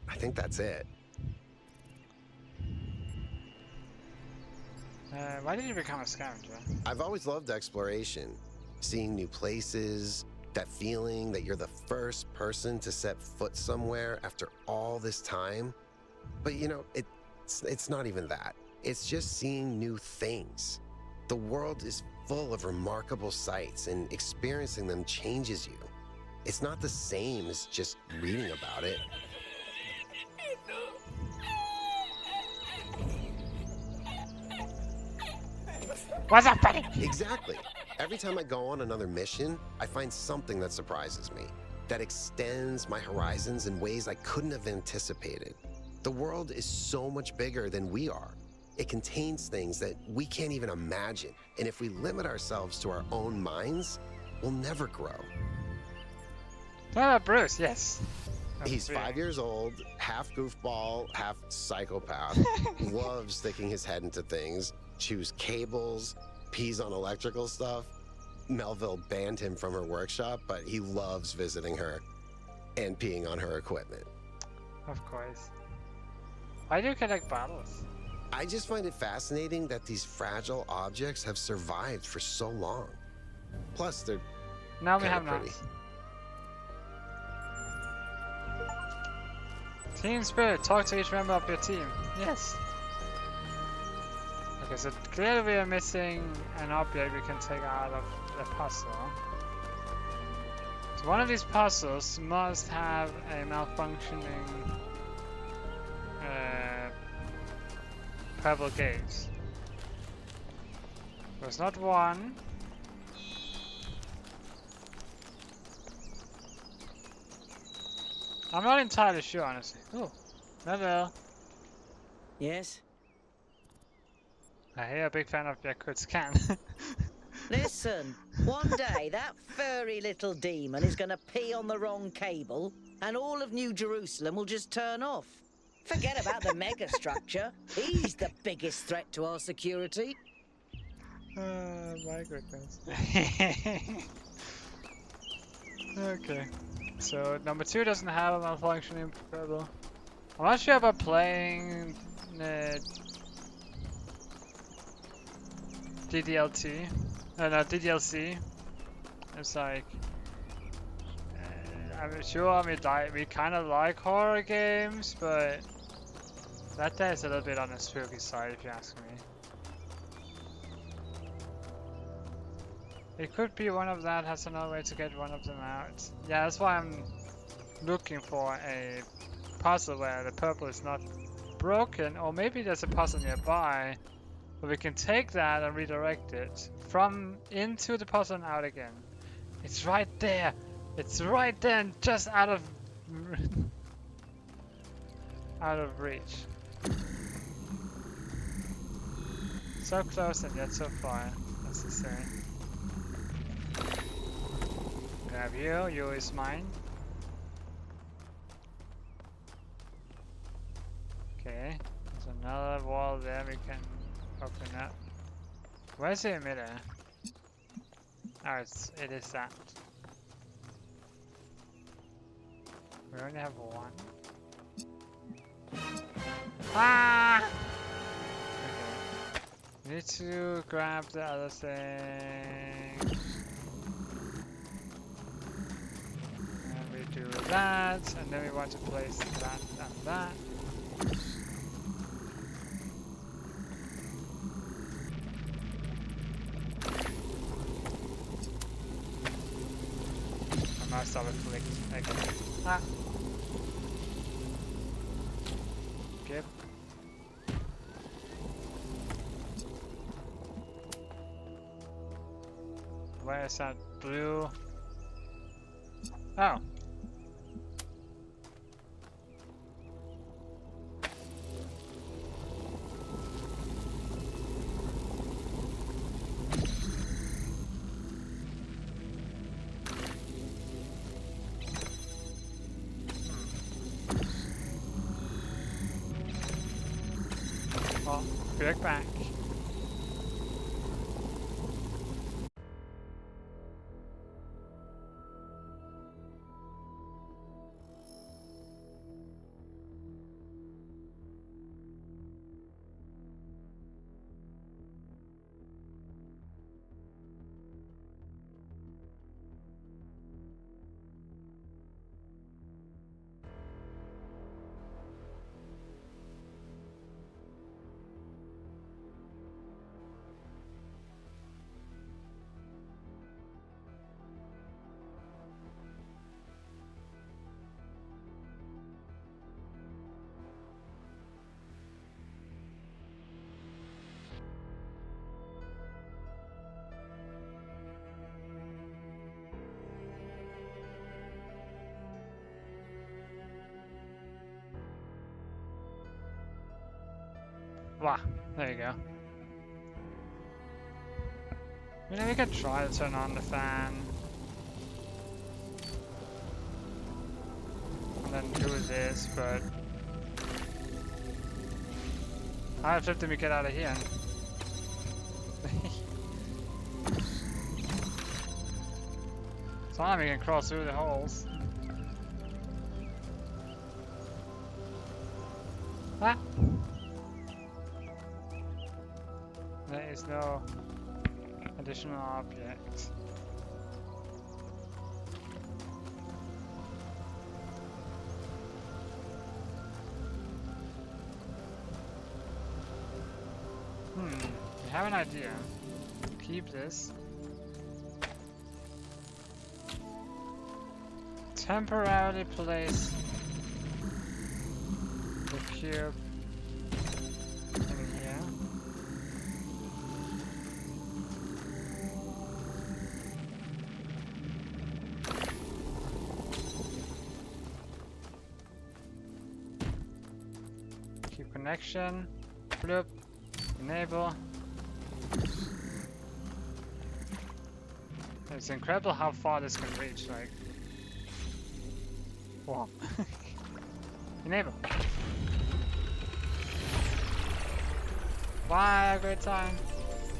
I think that's it. Why did you become a scavenger? I've always loved exploration. Seeing new places, that feeling that you're the first person to set foot somewhere after all this time. But you know, it's not even that. It's just seeing new things. The world is full of remarkable sights, and experiencing them changes you. It's not the same as just reading about it. What's up, buddy? Exactly. Every time I go on another mission, I find something that surprises me, that extends my horizons in ways I couldn't have anticipated. The world is so much bigger than we are. It contains things that we can't even imagine. And if we limit ourselves to our own minds, we'll never grow. Bruce, yes. He's 5 years old, half goofball, half psychopath, loves sticking his head into things, chews cables, pees on electrical stuff. Melville banned him from her workshop, but he loves visiting her and peeing on her equipment. Of course. Why do you collect bottles? I just find it fascinating that these fragile objects have survived for so long. Plus, they're now we have pretty. Not. Team spirit, talk to each member of your team. Yes. Okay, so clearly we are missing an object we can take out of the puzzle. So one of these puzzles must have a malfunctioning pebble gate. There's not one. I'm not entirely sure, honestly. Oh, hello. Yes? I hear a big fan of Yakut's can. Listen, one day that furry little demon is going to pee on the wrong cable and all of New Jerusalem will just turn off. Forget about the megastructure. He's the biggest threat to our security. My goodness. Okay. So number 2 doesn't have a malfunctioning Preble. I'm not sure about playing DDLT. No, DDLC. It's like I'm sure we kind of like horror games, but that is a little bit on the spooky side, if you ask me. It could be one of that has another way to get one of them out. Yeah, that's why I'm looking for a puzzle where the purple is not broken, or maybe there's a puzzle nearby, but we can take that and redirect it from into the puzzle and out again. It's right there. It's right there, and just out of reach. So close and yet so far. That's the same. Grab you. You is mine. Okay. There's another wall there we can open up. Where's the emitter? Oh, it is that. We only have one. Ah! Okay. We need to grab the other thing. And we do that, and then we want to place that and that. I must have a click again. Ah! Good. Where is that blue? Oh. Well, click back. Wow, there you go. You know, we could try to turn on the fan. And then do this, but... how did we get out of here? So now we can cross through the holes. Ah! There is no additional object. I have an idea. Keep this. Temporarily place the cube in here. Keep connection. Bloop. Enable. It's incredible how far this can reach, like. Wow. Enable. fire, great time.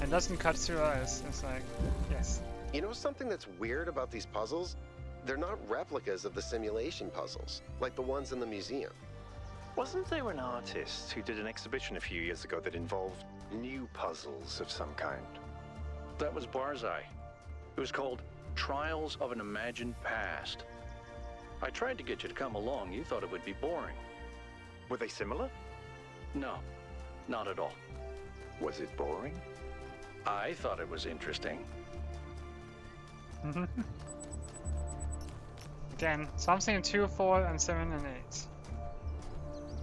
And doesn't cut through us. It's like, yes. You know something that's weird about these puzzles? They're not replicas of the simulation puzzles, like the ones in the museum. Wasn't there an artist who did an exhibition a few years ago that involved new puzzles of some kind? That was Barzai. It was called Trials of an Imagined Past. I tried to get you to come along. You thought it would be boring. Were they similar? No, not at all. Was it boring? I thought it was interesting. Again, something in 2, 4, and 7, and 8.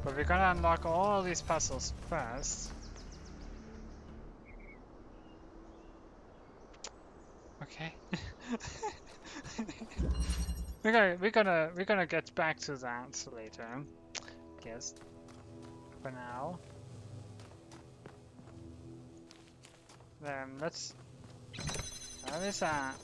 But we're gonna unlock all these puzzles first. Okay. we're gonna get back to that later. Yes. For now. Let's. What is that?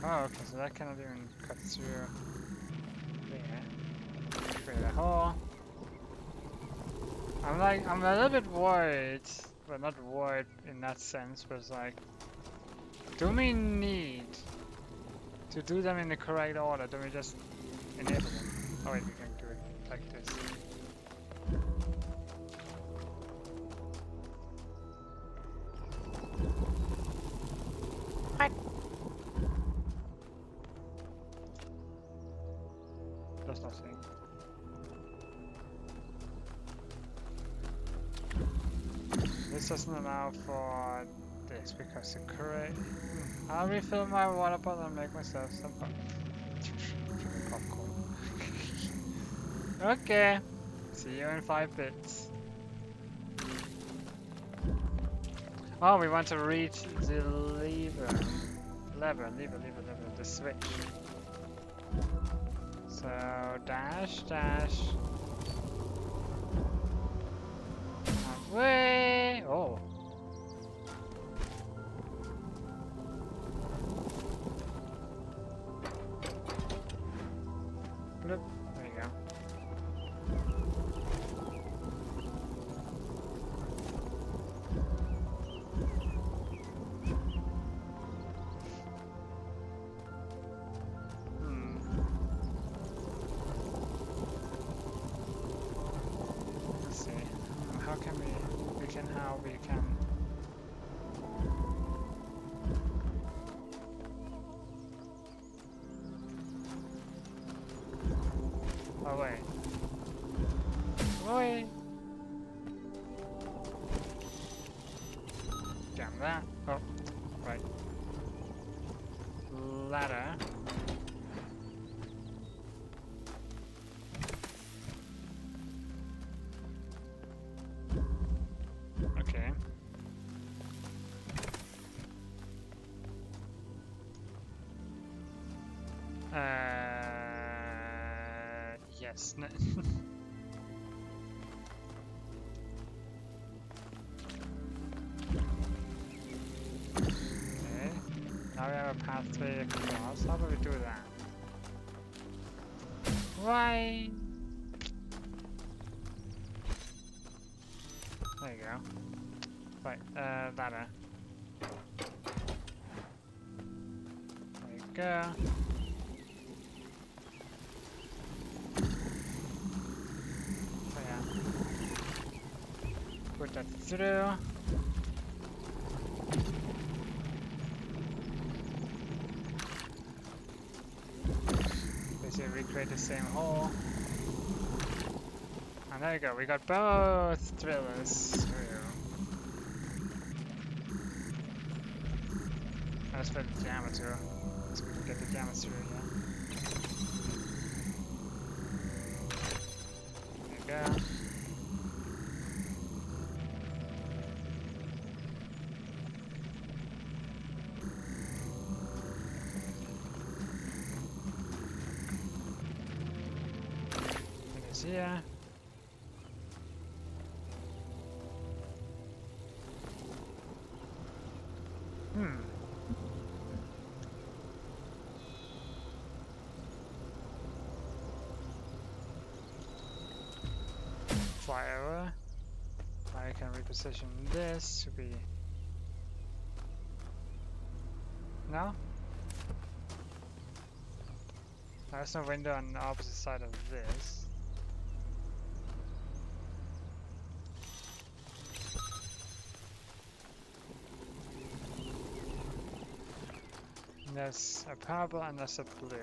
Oh, okay, so that cannot even cut through there. Create a hole. I'm a little bit worried, but not worried in that sense, but it's like, do we need to do them in the correct order? Do we just enable them? Oh wait, we can do it like this. What? Does nothing. This doesn't allow for this because the correct. I'll refill my water bottle and make myself some popcorn. Okay. See you in 5 bits. Oh, we want to reach the lever, the switch. So dash. Away! Oh. Bloop. There you go. Let's see. How can we can. Oh wait. Wait. Damn that. Oh, right. Ladder. Okay. Yes. Okay. Now we have a pathway across. How do we do that? Why? There you go. Right, ladder. There you go. Oh yeah. Put that through. Basically recreate the same hole. And there you go, we got both drillers through. Let's put the diameter so we can get the diameter, yeah. There you go. It is here. fly over. I can reposition this to be... No? There's no window on the opposite side of this. There's a purple and there's a blue.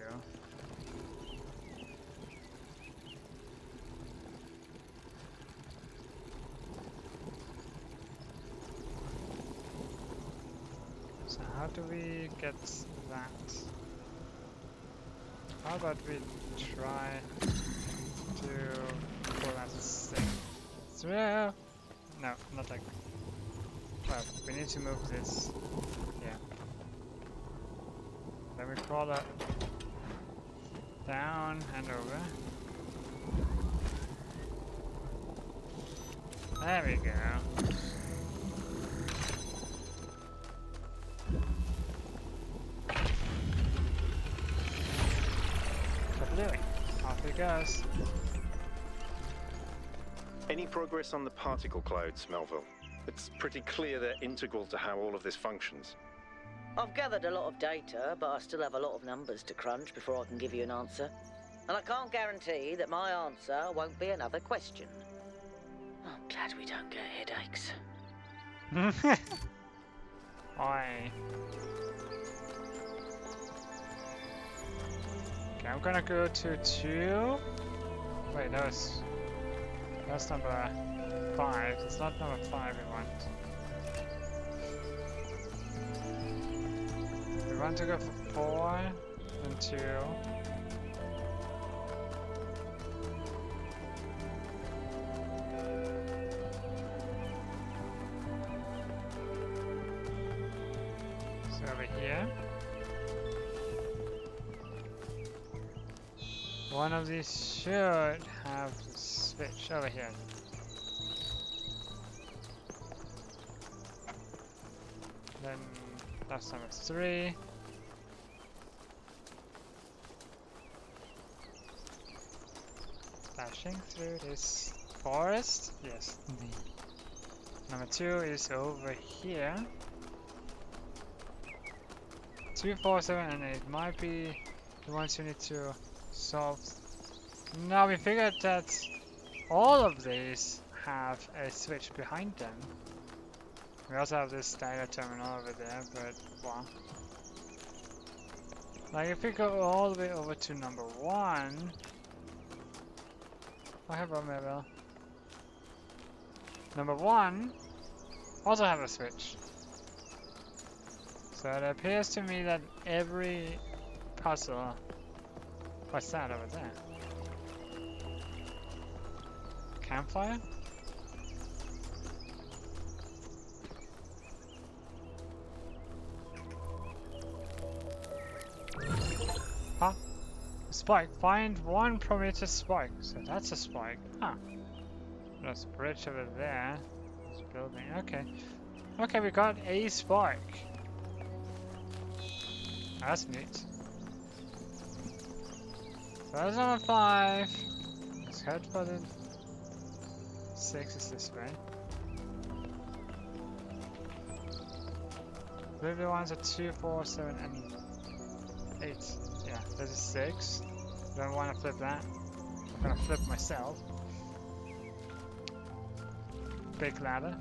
So how do we get that? How about we try to pull that thing through? No, not like... Well, we need to move this. Yeah. Then we crawl it down and over. There we go. Kablooey. Off it goes. Any progress on the particle clouds, Melville? It's pretty clear they're integral to how all of this functions. I've gathered a lot of data, but I still have a lot of numbers to crunch before I can give you an answer. And I can't guarantee that my answer won't be another question. I'm glad we don't get headaches. Oi. Okay, I'm gonna go to 2. Wait, that's number 5. It's not number 5 we want. We want to go for 4 and 2. So over here. One of these should have the switch over here. Then that's number 3. Dashing through this forest. Yes. Number 2 is over here. 2, 4, 7, and 8 might be the ones you need to solve. Now we figured that all of these have a switch behind them. We also have this data terminal over there, but well. Like if we go all the way over to number 1. I have a level. Number 1 also have a switch. So it appears to me that every puzzle... What's that over there? Campfire? Huh? Spike. Find 1 Prometheus spike. So that's a spike. Huh. There's a bridge over there. This building. Okay. Okay, we got a spike. That's neat. So that's number 5. Let's head for the 6 is this way. The ones are 2, 4, 7, and 8. Yeah, there's a 6. Don't want to flip that. I'm gonna flip myself. Big ladder.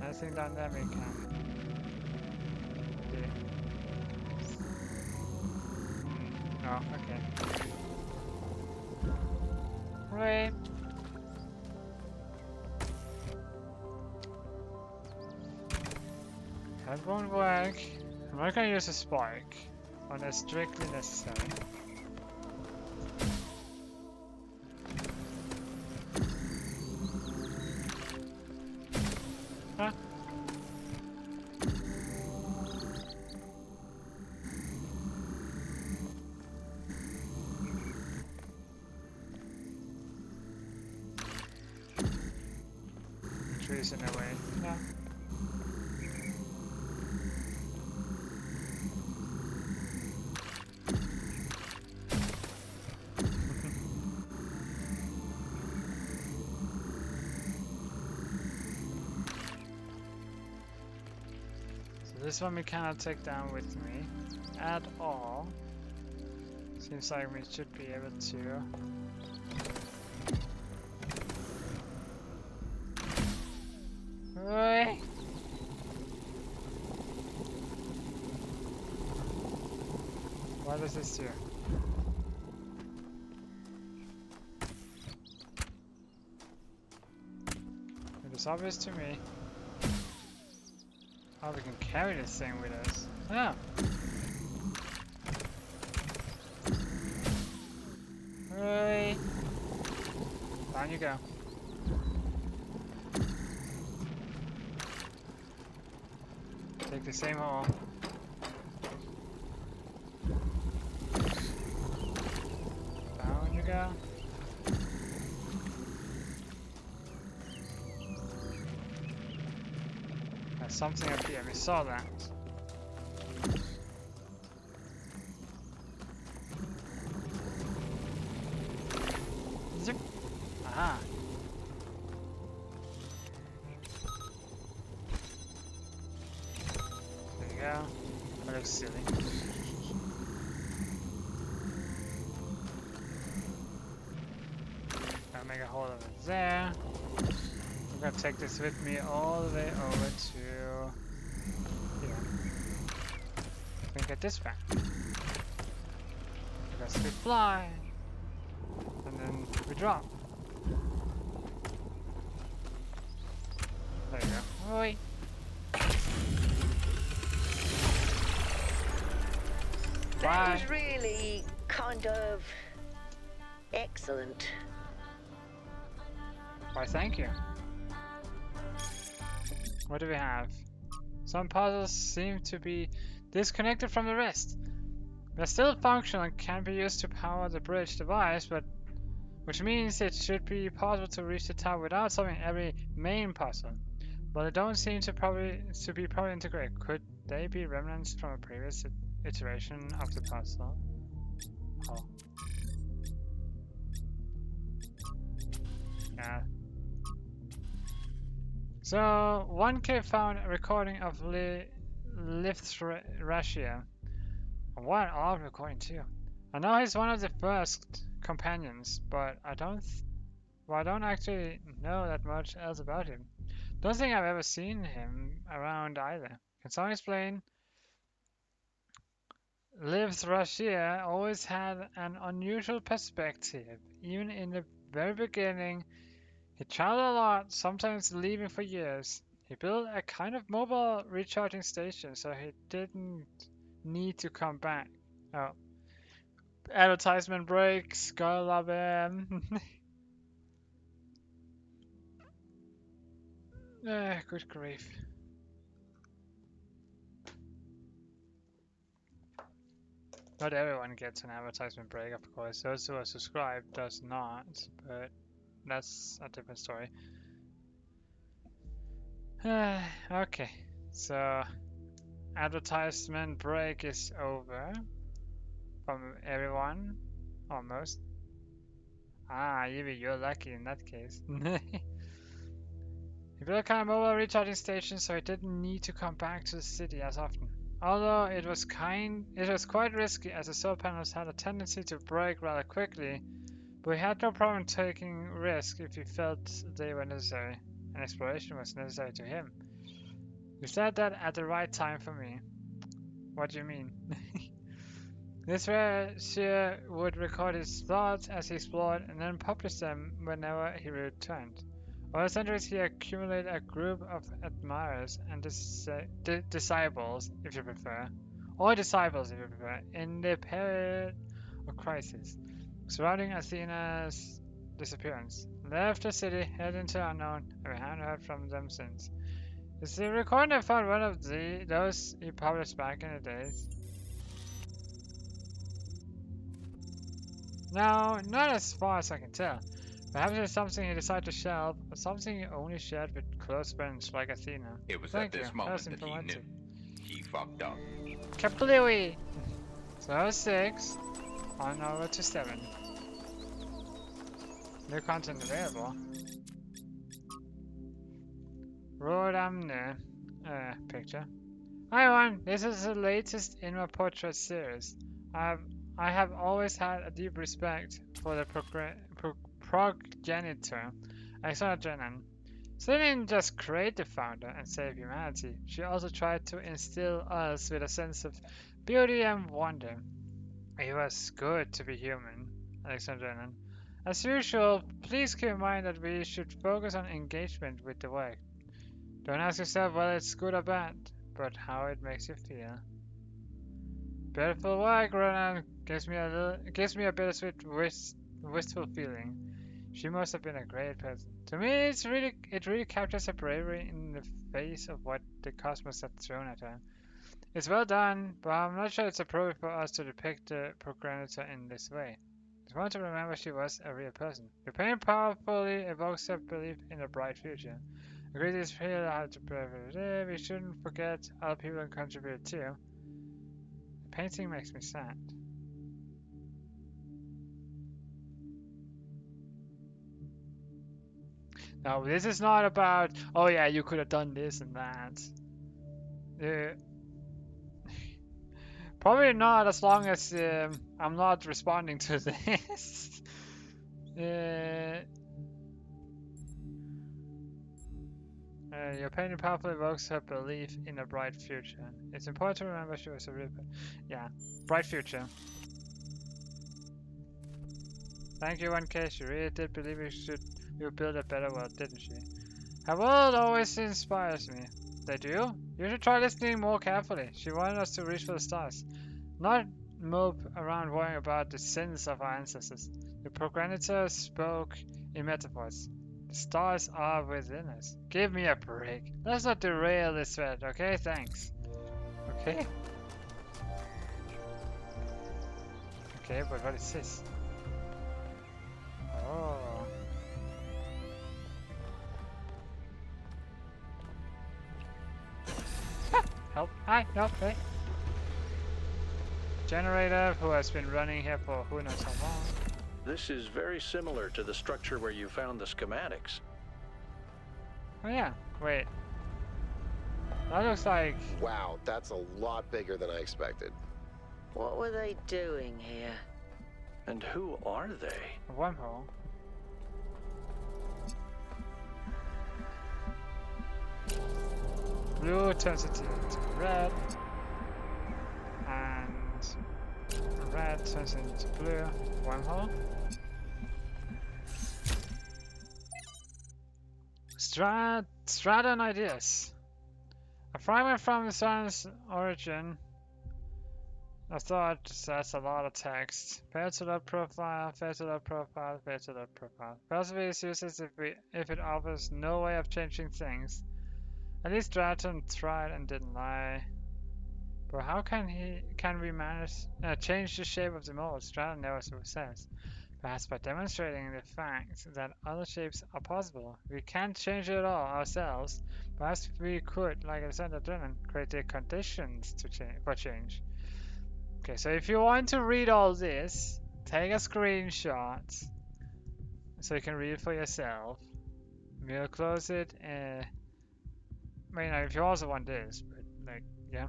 Anything down there we can do. Oh, okay. Right. That won't work. I'm not gonna use a spike unless strictly necessary. Huh? Trees in the way. No. this one we cannot take down with me at all. Seems like we should be able to. Oi! What does this do? It is obvious to me. Oh, we can carry this thing with us. Oh! Hooray! Down you go. Take the same hole. Down you go. There's something up here, we saw that. Zip. Aha. There you go. That looks silly. I'll make a hole of it there. I'm gonna take this with me all the way over to here. I'm gonna get this back. Because we fly. And then we drop. There you go. Oi! That was really kind of excellent. Why, thank you. What do we have? Some puzzles seem to be disconnected from the rest. They're still functional and can be used to power the bridge device, but which means it should be possible to reach the tower without solving every main puzzle. But they don't seem to be properly integrated. Could they be remnants from a previous iteration of the puzzle? Oh. Yeah. So 1K found a recording of Lithrashia. What an odd recording too. I know he's one of the first companions, but I don't actually know that much else about him. Don't think I've ever seen him around either. Can someone explain? Lithrashia always had an unusual perspective. Even in the very beginning, he traveled a lot, sometimes leaving for years. He built a kind of mobile recharging station, so he didn't need to come back. Oh. Advertisement breaks, gotta love him. Good grief. Not everyone gets an advertisement break, of course. Those who are subscribed does not, but that's a different story. Okay, so advertisement break is over from everyone, almost. Ah, Evie, you're lucky in that case. He built a kind of mobile recharging station, so he didn't need to come back to the city as often. Although it was quite risky, as the solar panels had a tendency to break rather quickly, but he had no problem taking risks if he felt they were necessary, and exploration was necessary to him. You said that at the right time for me. What do you mean? This Shire would record his thoughts as he explored and then publish them whenever he returned. Over the centuries, he accumulated a group of admirers and disciples, if you prefer, or disciples, if you prefer, in the period of crisis surrounding Athena's disappearance. Left the city, headed into the unknown, and we haven't heard from them since. Is the recording I found one of those he published back in the days? No, not as far as I can tell. Perhaps it's something he decided to shelve, or something he only shared with close friends like Athena. It was Thank at this you. moment That that he knew. He fucked up. Kaplooey! So that was 6. On over to 7. New content available. Rodamne picture. Hi everyone, this is the latest in my portrait series. I have always had a deep respect for the progenitor, Alexandra Drennan. She didn't just create the founder and save humanity, she also tried to instill us with a sense of beauty and wonder. It was good to be human, Alexandra Drennan. As usual, please keep in mind that we should focus on engagement with the work. Don't ask yourself whether it's good or bad, but how it makes you feel. Beautiful work, Ronan. Gives me a bittersweet, wistful feeling. She must have been a great person. To me, it really captures her bravery in the face of what the cosmos had thrown at her. It's well done, but I'm not sure it's appropriate for us to depict the progenitor in this way. It's important to remember she was a real person. The pain powerfully evokes her belief in a bright future. The greatest feel how to prove we shouldn't forget other people can contribute too. The painting makes me sad. No, this is not about, oh yeah, you could have done this and that. Probably not as long as I'm not responding to this. Your painting powerfully evokes her belief in a bright future. It's important to remember she was a real person. Yeah, bright future. Thank you, 1K. She really did believe we would build a better world, didn't she? Her world always inspires me. They do? You should try listening more carefully. She wanted us to reach for the stars, not mope around worrying about the sins of our ancestors. The progenitor spoke in metaphors. The stars are within us. Give me a break. Let's not derail this thread, okay? Thanks. Okay? Okay, but what is this? Oh. Help! Hi! Help! Hey! Generator who has been running here for who knows how long. This is very similar to the structure where you found the schematics. Oh yeah, wait. That looks like... Wow, that's a lot bigger than I expected. What were they doing here? And who are they? A wormhole. Blue turns into red. And red turns into blue. Wormhole. Straton ideas. A fragment from the sun's origin. I thought that's a lot of text. Fair to load profile, fair to load profile, fair to load profile. Philosophy is useless if it offers no way of changing things. At least Straton tried and didn't lie. But how can we manage change the shape of the mold? Straton never says. Perhaps by demonstrating the fact that other shapes are possible. We can't change it all ourselves. Perhaps we could, like Alexander Drennan, create the conditions for change. Okay, so if you want to read all this, take a screenshot so you can read it for yourself. We'll close it. I mean, if you also want this, but like, yeah.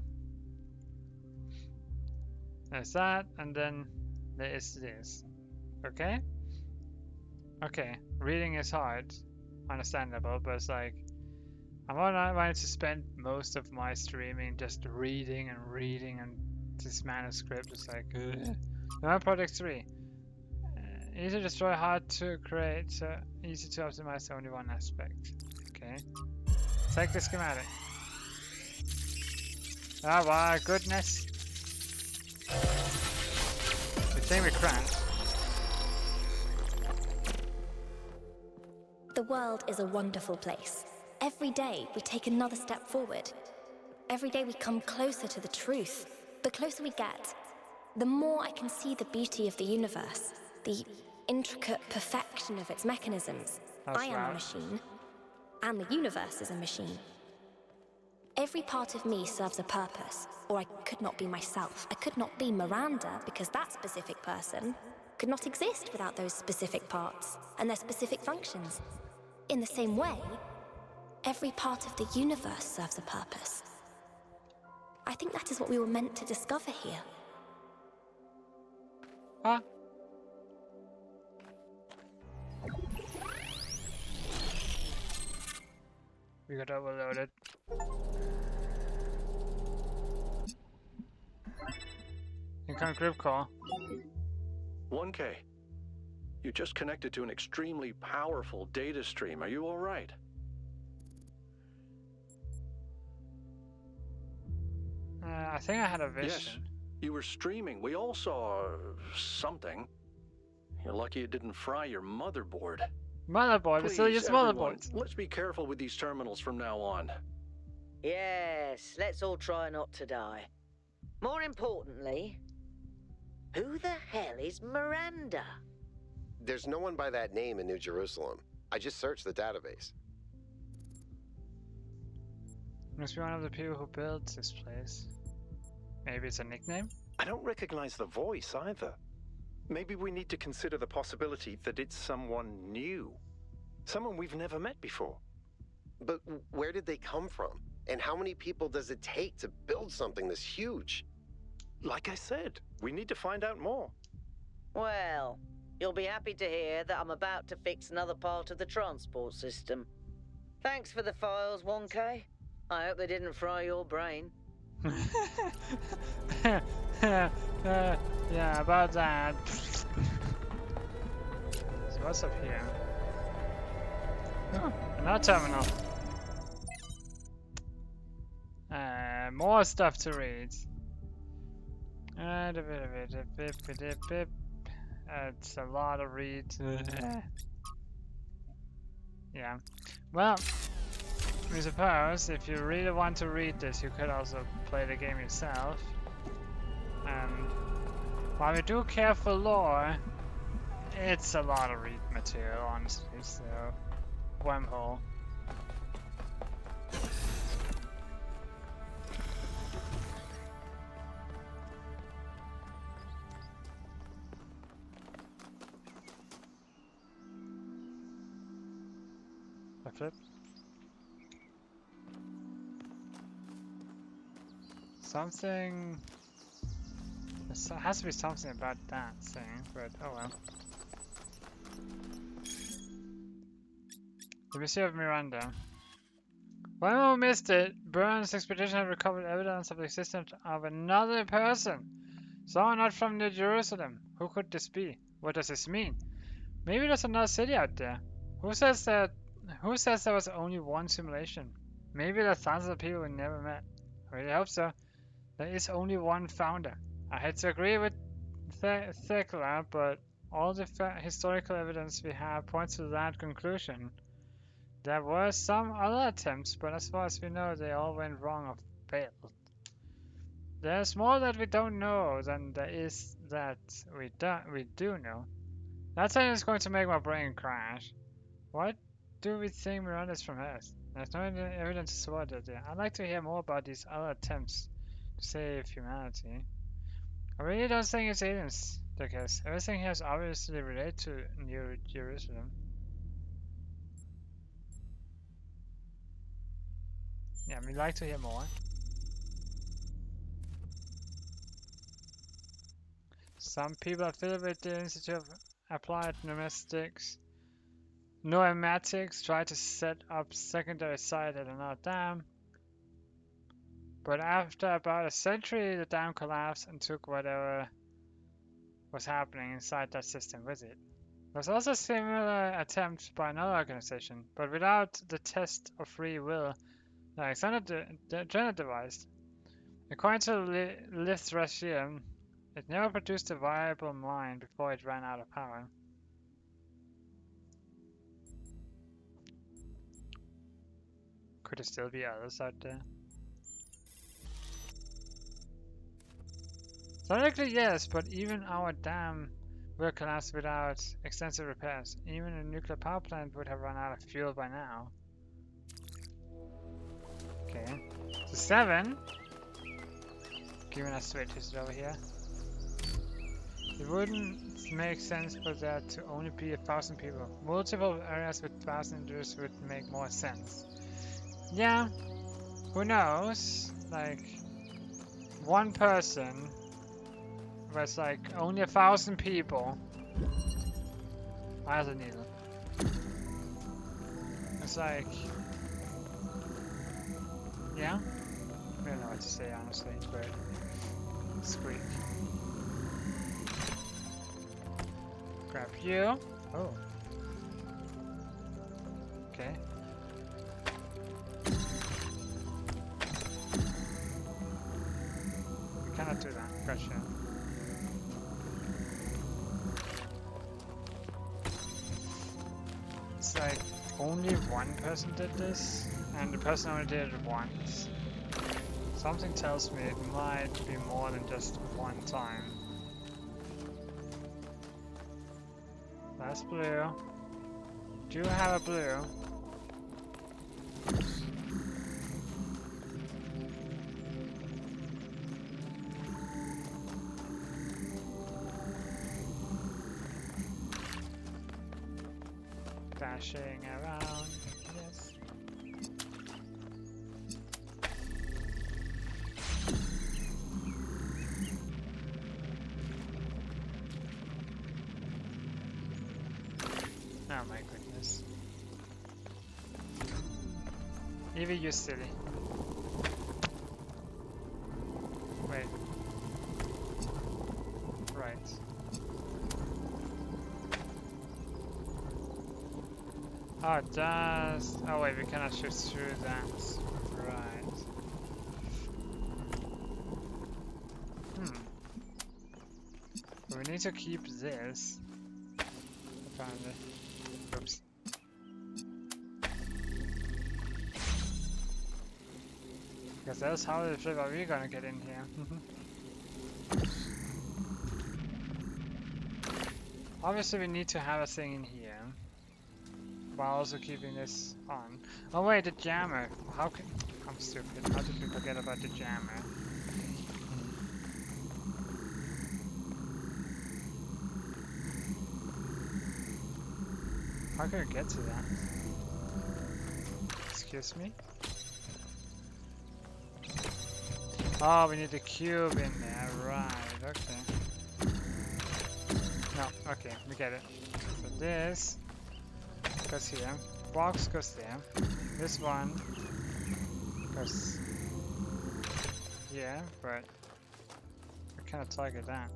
There's that, and then there is this. Okay? Okay, reading is hard, understandable, but it's like, I'm not wanting to spend most of my streaming just reading and this manuscript is like, ugh. Project 3. Easy to destroy, hard to create, so easy to optimize only one aspect. Okay. Take the schematic. Oh my goodness. We think we crashed. The world is a wonderful place. Every day we take another step forward. Every day we come closer to the truth. The closer we get, the more I can see the beauty of the universe, the intricate perfection of its mechanisms. I am a machine, and the universe is a machine. Every part of me serves a purpose, or I could not be myself. I could not be Miranda, because that specific person could not exist without those specific parts and their specific functions. In the same way, every part of the universe serves a purpose. I think that is what we were meant to discover here. Huh? We got overloaded. Incoming group call. 1K. You just connected to an extremely powerful data stream. Are you all right? I think I had a vision. Yes, you were streaming. We all saw something. You're lucky it didn't fry your motherboard. Motherboard, it's still Please, just everyone, motherboards. let's be careful with these terminals from now on. Yes, let's all try not to die. More importantly, who the hell is Miranda? There's no one by that name in New Jerusalem. I just searched the database. Must be one of the people who built this place. Maybe it's a nickname? I don't recognize the voice either. Maybe we need to consider the possibility that it's someone new. Someone we've never met before. But where did they come from? And how many people does it take to build something this huge? Like I said, we need to find out more. Well, you'll be happy to hear that I'm about to fix another part of the transport system. Thanks for the files, 1K. I hope they didn't fry your brain. Yeah, about that. So what's up here? Oh, another terminal. More stuff to read. It's a lot of read. Yeah. Well, I suppose if you really want to read this, you could also play the game yourself. And while we do care for lore, it's a lot of read material, honestly. So, wormhole. A flip. Something. There has to be something about that thing, but oh well. The Museum of Miranda. When we missed it, Burns' expedition had recovered evidence of the existence of another person. Someone not from New Jerusalem. Who could this be? What does this mean? Maybe there's another city out there. Who says there was only one simulation? Maybe there's thousands of people we never met. I really hope so. There is only one founder. I hate to agree with Thekla, but all the historical evidence we have points to that conclusion. There were some other attempts, but as far as we know, they all went wrong or failed. There's more that we don't know than there is that we do know. That sentence is going to make my brain crash. What do we think Miranda's from Earth? There's no evidence to support it. I'd like to hear more about these other attempts to save humanity. I really don't think it's aliens, because everything here is obviously related to New Jerusalem. Yeah, we'd like to hear more. Some people affiliated with the Institute of Applied Pneumatics try to set up secondary site at another dam. But after about a century, the dam collapsed and took whatever was happening inside that system with it. There was also a similar attempt by another organization, but without the test of free will that Alexander Jenner devised. According to Lithrasium, it never produced a viable mine before it ran out of power. Could there still be others out there? Theoretically, yes, but even our dam will collapse without extensive repairs. Even a nuclear power plant would have run out of fuel by now. Okay, so 7. Giving us switches over here. It wouldn't make sense for there to only be 1,000 people. Multiple areas with passengers would make more sense. Yeah, who knows? Like, one person was like only 1,000 people. I have a needle. It's like, yeah. I don't know what to say honestly, but squeak. Grab you. Oh. Okay. We cannot do that. Gotcha. It's like only one person did this, and the person only did it once. Something tells me it might be more than just one time. That's blue. Do you have a blue? Dashing around, yes. Oh my goodness. Evie, you silly. Wait. Right. Oh, just... Oh wait, we cannot shoot through that. Right. But we need to keep this. Apparently. Oops. Because that's how the flip are we gonna get in here. Obviously we need to have a thing in here. While also keeping this on. Oh wait, the jammer. How can... I'm stupid. How did we forget about the jammer? How can I get to that? Excuse me? Oh, we need the cube in there. Right, okay. No, okay, we get it. So this goes here. Box goes there. This one goes here, but I cannot target that.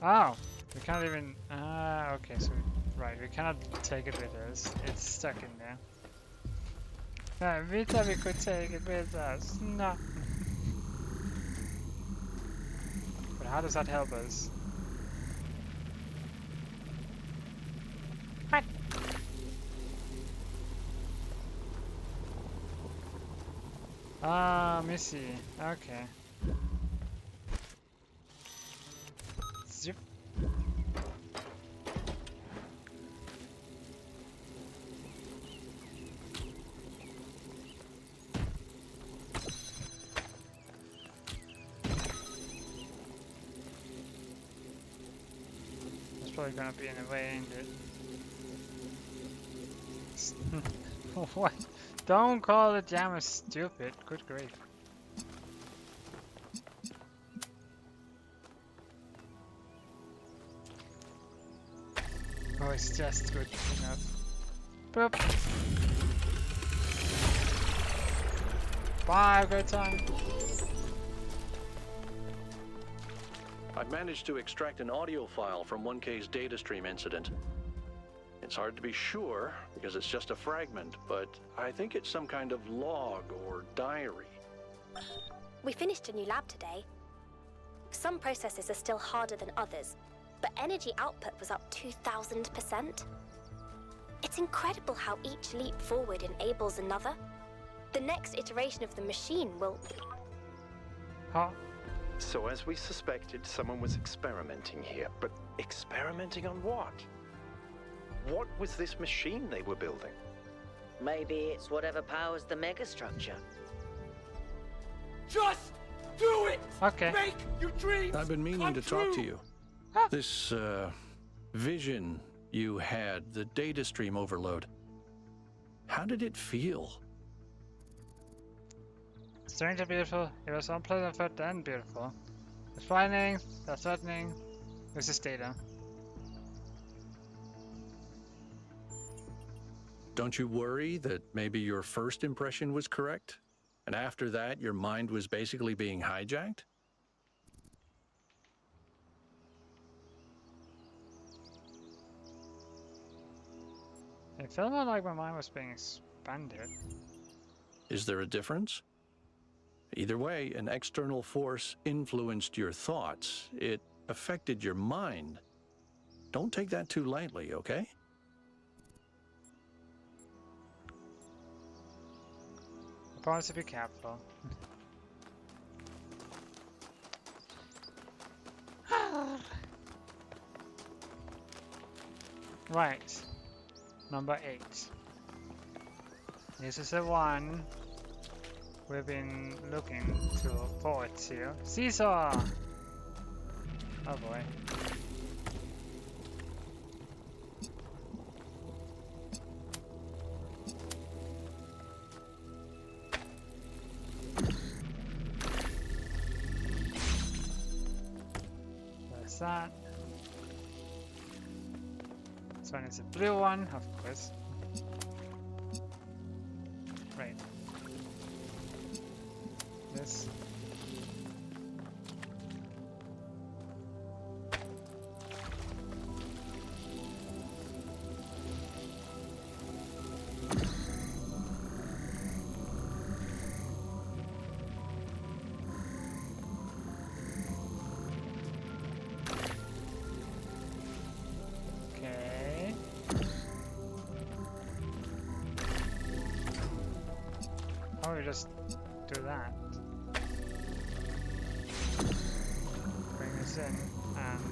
Oh, we can't even. Okay, so right, we cannot take it with us. It's stuck in there. No, we thought we could take it with us. No. But how does that help us? What? Ah, Missy. Okay. Zip. That's probably gonna be in the way, ain't it? What? Don't call the jammer stupid. Good grief. Oh, it's just good enough. Boop. Bye, good time. I've managed to extract an audio file from 1K's data stream incident. It's hard to be sure because it's just a fragment, but I think it's some kind of log or diary. We finished a new lab today. Some processes are still harder than others, but energy output was up 2,000%. It's incredible how each leap forward enables another. The next iteration of the machine will... Huh? So as we suspected, someone was experimenting here, but experimenting on what? What was this machine they were building? Maybe it's whatever powers the megastructure. Just do it! Okay. Make your dreams I've been meaning to talk to you. This, vision you had, the data stream overload. How did it feel? Strange and beautiful. It was unpleasant and beautiful. It's frightening, that's threatening. This is data. Don't you worry that maybe your first impression was correct? And after that, your mind was basically being hijacked? It felt more like my mind was being expanded. Is there a difference? Either way, an external force influenced your thoughts. It affected your mind. Don't take that too lightly, okay? I promise to be careful. Right. Number 8. This is the one we've been looking forward to. Seesaw! Oh boy. There's that. This one is a blue one, of course. Right. This. Okay. How do we just do that? Bring this in and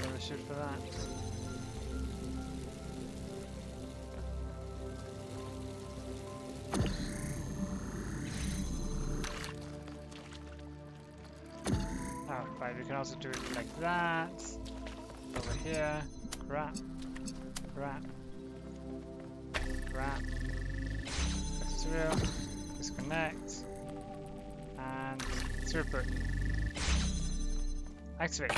gonna shoot for that. Oh, right, we can also do it like that. Over here. Crap. Crap. Crap. That's through. Disconnect. And throughput. Activate.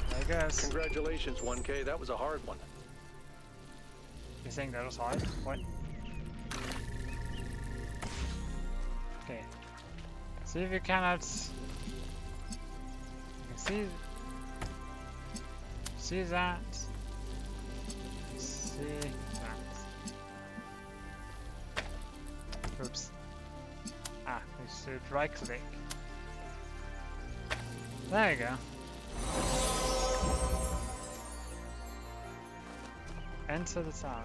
There it goes. Congratulations, 1K. That was a hard one. You think that was hard? What? Okay. See if you cannot. You can see that. See that. Oops. Ah, we should right click. There you go. Enter the tower.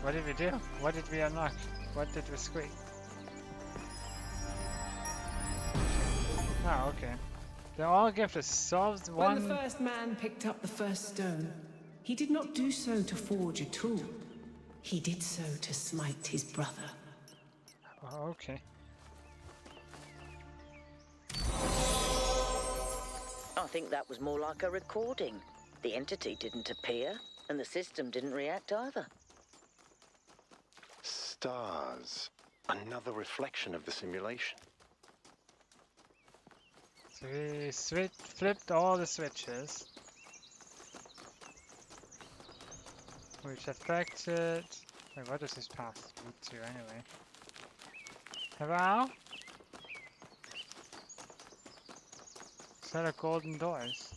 What did we do? What did we unlock? What did we squeak? Oh, okay. The all gift is solved one. When the first man picked up the first stone, he did not do so to forge a tool. He did so to smite his brother. Oh, okay. I think that was more like a recording. The entity didn't appear, and the system didn't react either. Stars. Another reflection of the simulation. So we flipped all the switches, which affected. Wait, what does this path lead to anyway? Hello? Set of golden doors.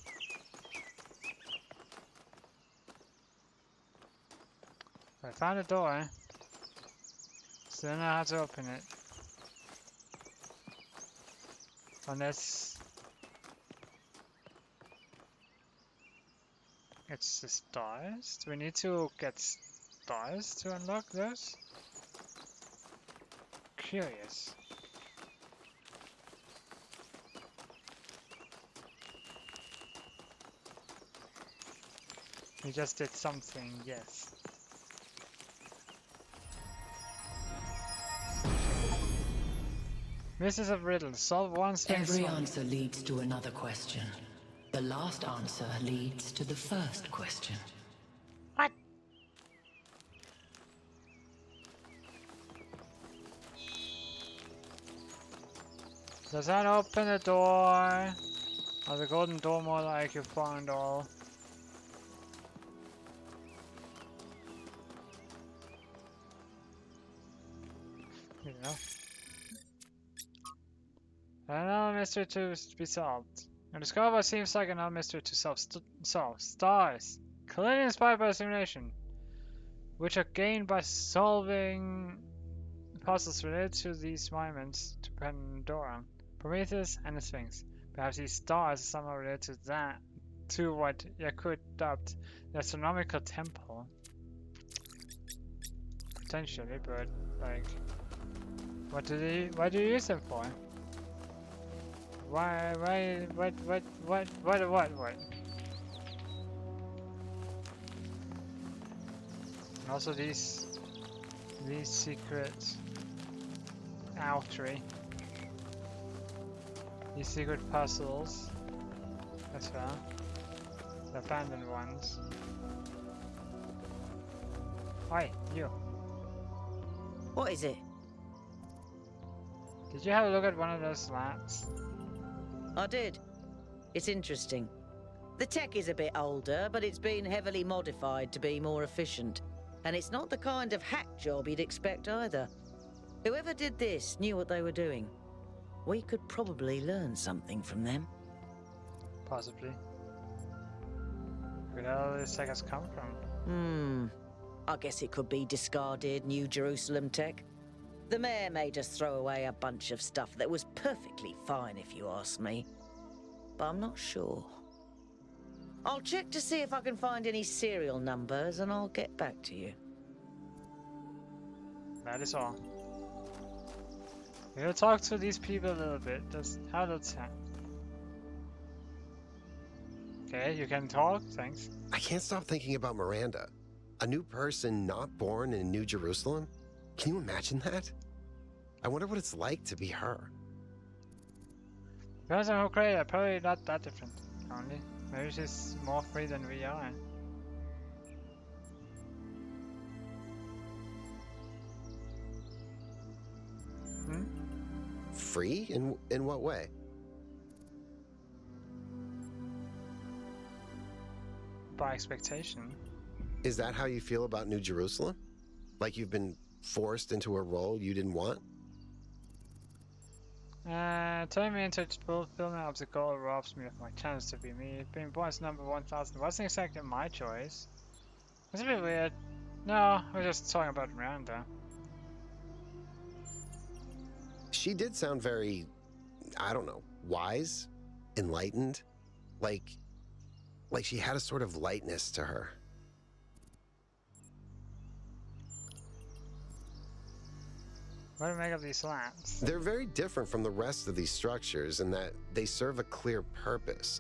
I found a door. Still don't know how to open it. Unless it's the stars? Do we need to get stars to unlock those? Curious. We just did something, yes. Mysteries of riddles. Solve one string. Every answer leads to another question. The last answer leads to the first question. What? Does that open the door? Or the golden door more like you found all? You know. Another mystery to be solved. And discover what seems like another mystery to solve. Stars. Clearly inspired by simulation. Which are gained by solving puzzles related to these monuments to Pandora, Prometheus, and the Sphinx. Perhaps these stars are somehow related to that, to what Yakut dubbed the astronomical temple. Potentially, but like, why do you use them for? What? And also these secret outry. These secret puzzles as well. The abandoned ones. Hi, you. What is it? Did you have a look at one of those slats? I did. It's interesting. The tech is a bit older, but it's been heavily modified to be more efficient. And it's not the kind of hack job you'd expect either. Whoever did this knew what they were doing. We could probably learn something from them. Possibly. Where did all this tech has come from? I guess it could be discarded New Jerusalem tech. The mayor made us throw away a bunch of stuff that was perfectly fine if you ask me. But I'm not sure. I'll check to see if I can find any serial numbers and I'll get back to you. That is all. We're gonna talk to these people a little bit. Just have a chat. Okay, you can talk, thanks. I can't stop thinking about Miranda. A new person not born in New Jerusalem? Can you imagine that? I wonder what it's like to be her. Depends on who created it, probably not that different, only. Maybe she's more free than we are. Free? In what way? By expectation. Is that how you feel about New Jerusalem? Like you've been forced into a role you didn't want? Turning me into a fulfillment of the goal robs me of my chance to be me. Being born as number 1000 wasn't exactly my choice. It's a bit weird. No, we're just talking about Miranda. She did sound very, I don't know, wise, enlightened, like she had a sort of lightness to her. What do you make of these slats? They're very different from the rest of these structures in that they serve a clear purpose.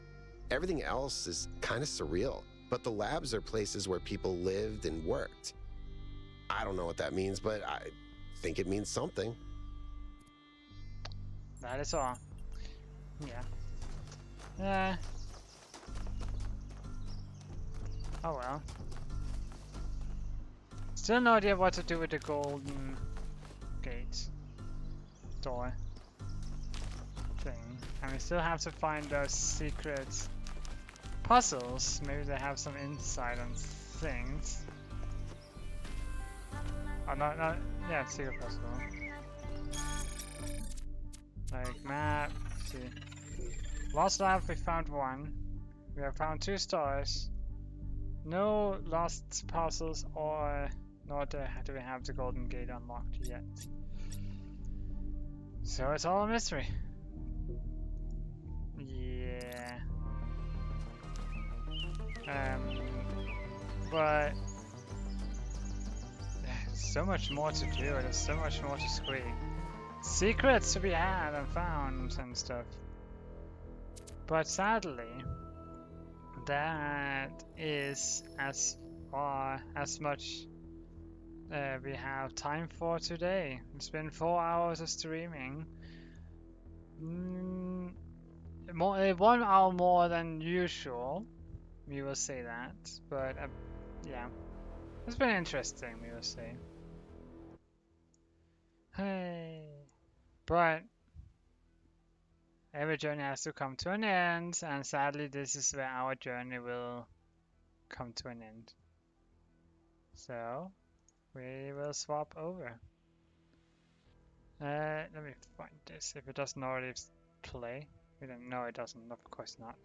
Everything else is kind of surreal, but the labs are places where people lived and worked. I don't know what that means, but I think it means something. That is all. Yeah. Oh well. Still no idea what to do with the golden gate door thing. And we still have to find those secret puzzles. Maybe they have some insight on things. Oh, no, yeah, secret puzzle. Like map, see. Lost lab, we found one. We have found 2 stars. No lost puzzles or nor do we have the golden gate unlocked yet. So it's all a mystery. Yeah. But there's so much more to do, there's so much more to squeeze. Secrets to be had and found and stuff. But sadly, that is as much we have time for today. It's been 4 hours of streaming. more 1 hour more than usual. We will say that, but yeah, it's been interesting. We will say. Hey, but every journey has to come to an end, and sadly, this is where our journey will come to an end. So we will swap over. Let me find this. If it doesn't already play, we don't know it doesn't. Of course not.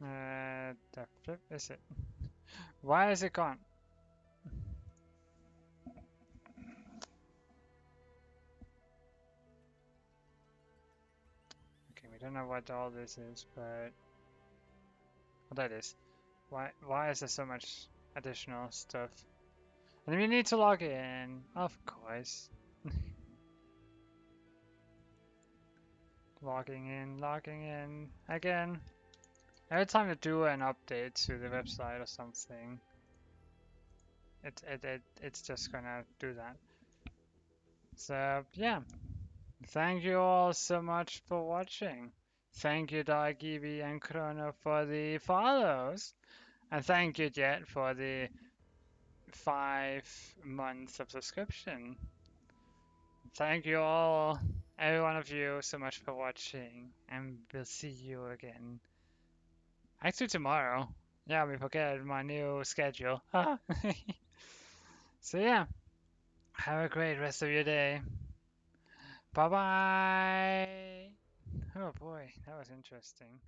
The flip is it? Why is it gone? Okay, we don't know what all this is, but what that is. Why is there so much additional stuff? And we need to log in, of course. Logging in again. Every time you do an update to the website or something, it's just gonna do that. So yeah, thank you all so much for watching. Thank you Dark Evie and Chrono for the follows, and thank you Jet for the 5 months of subscription. Thank you all, every one of you, so much for watching, and we'll see you again. Actually, tomorrow. Yeah, we forget my new schedule. So, yeah, have a great rest of your day. Bye bye. Oh boy, that was interesting.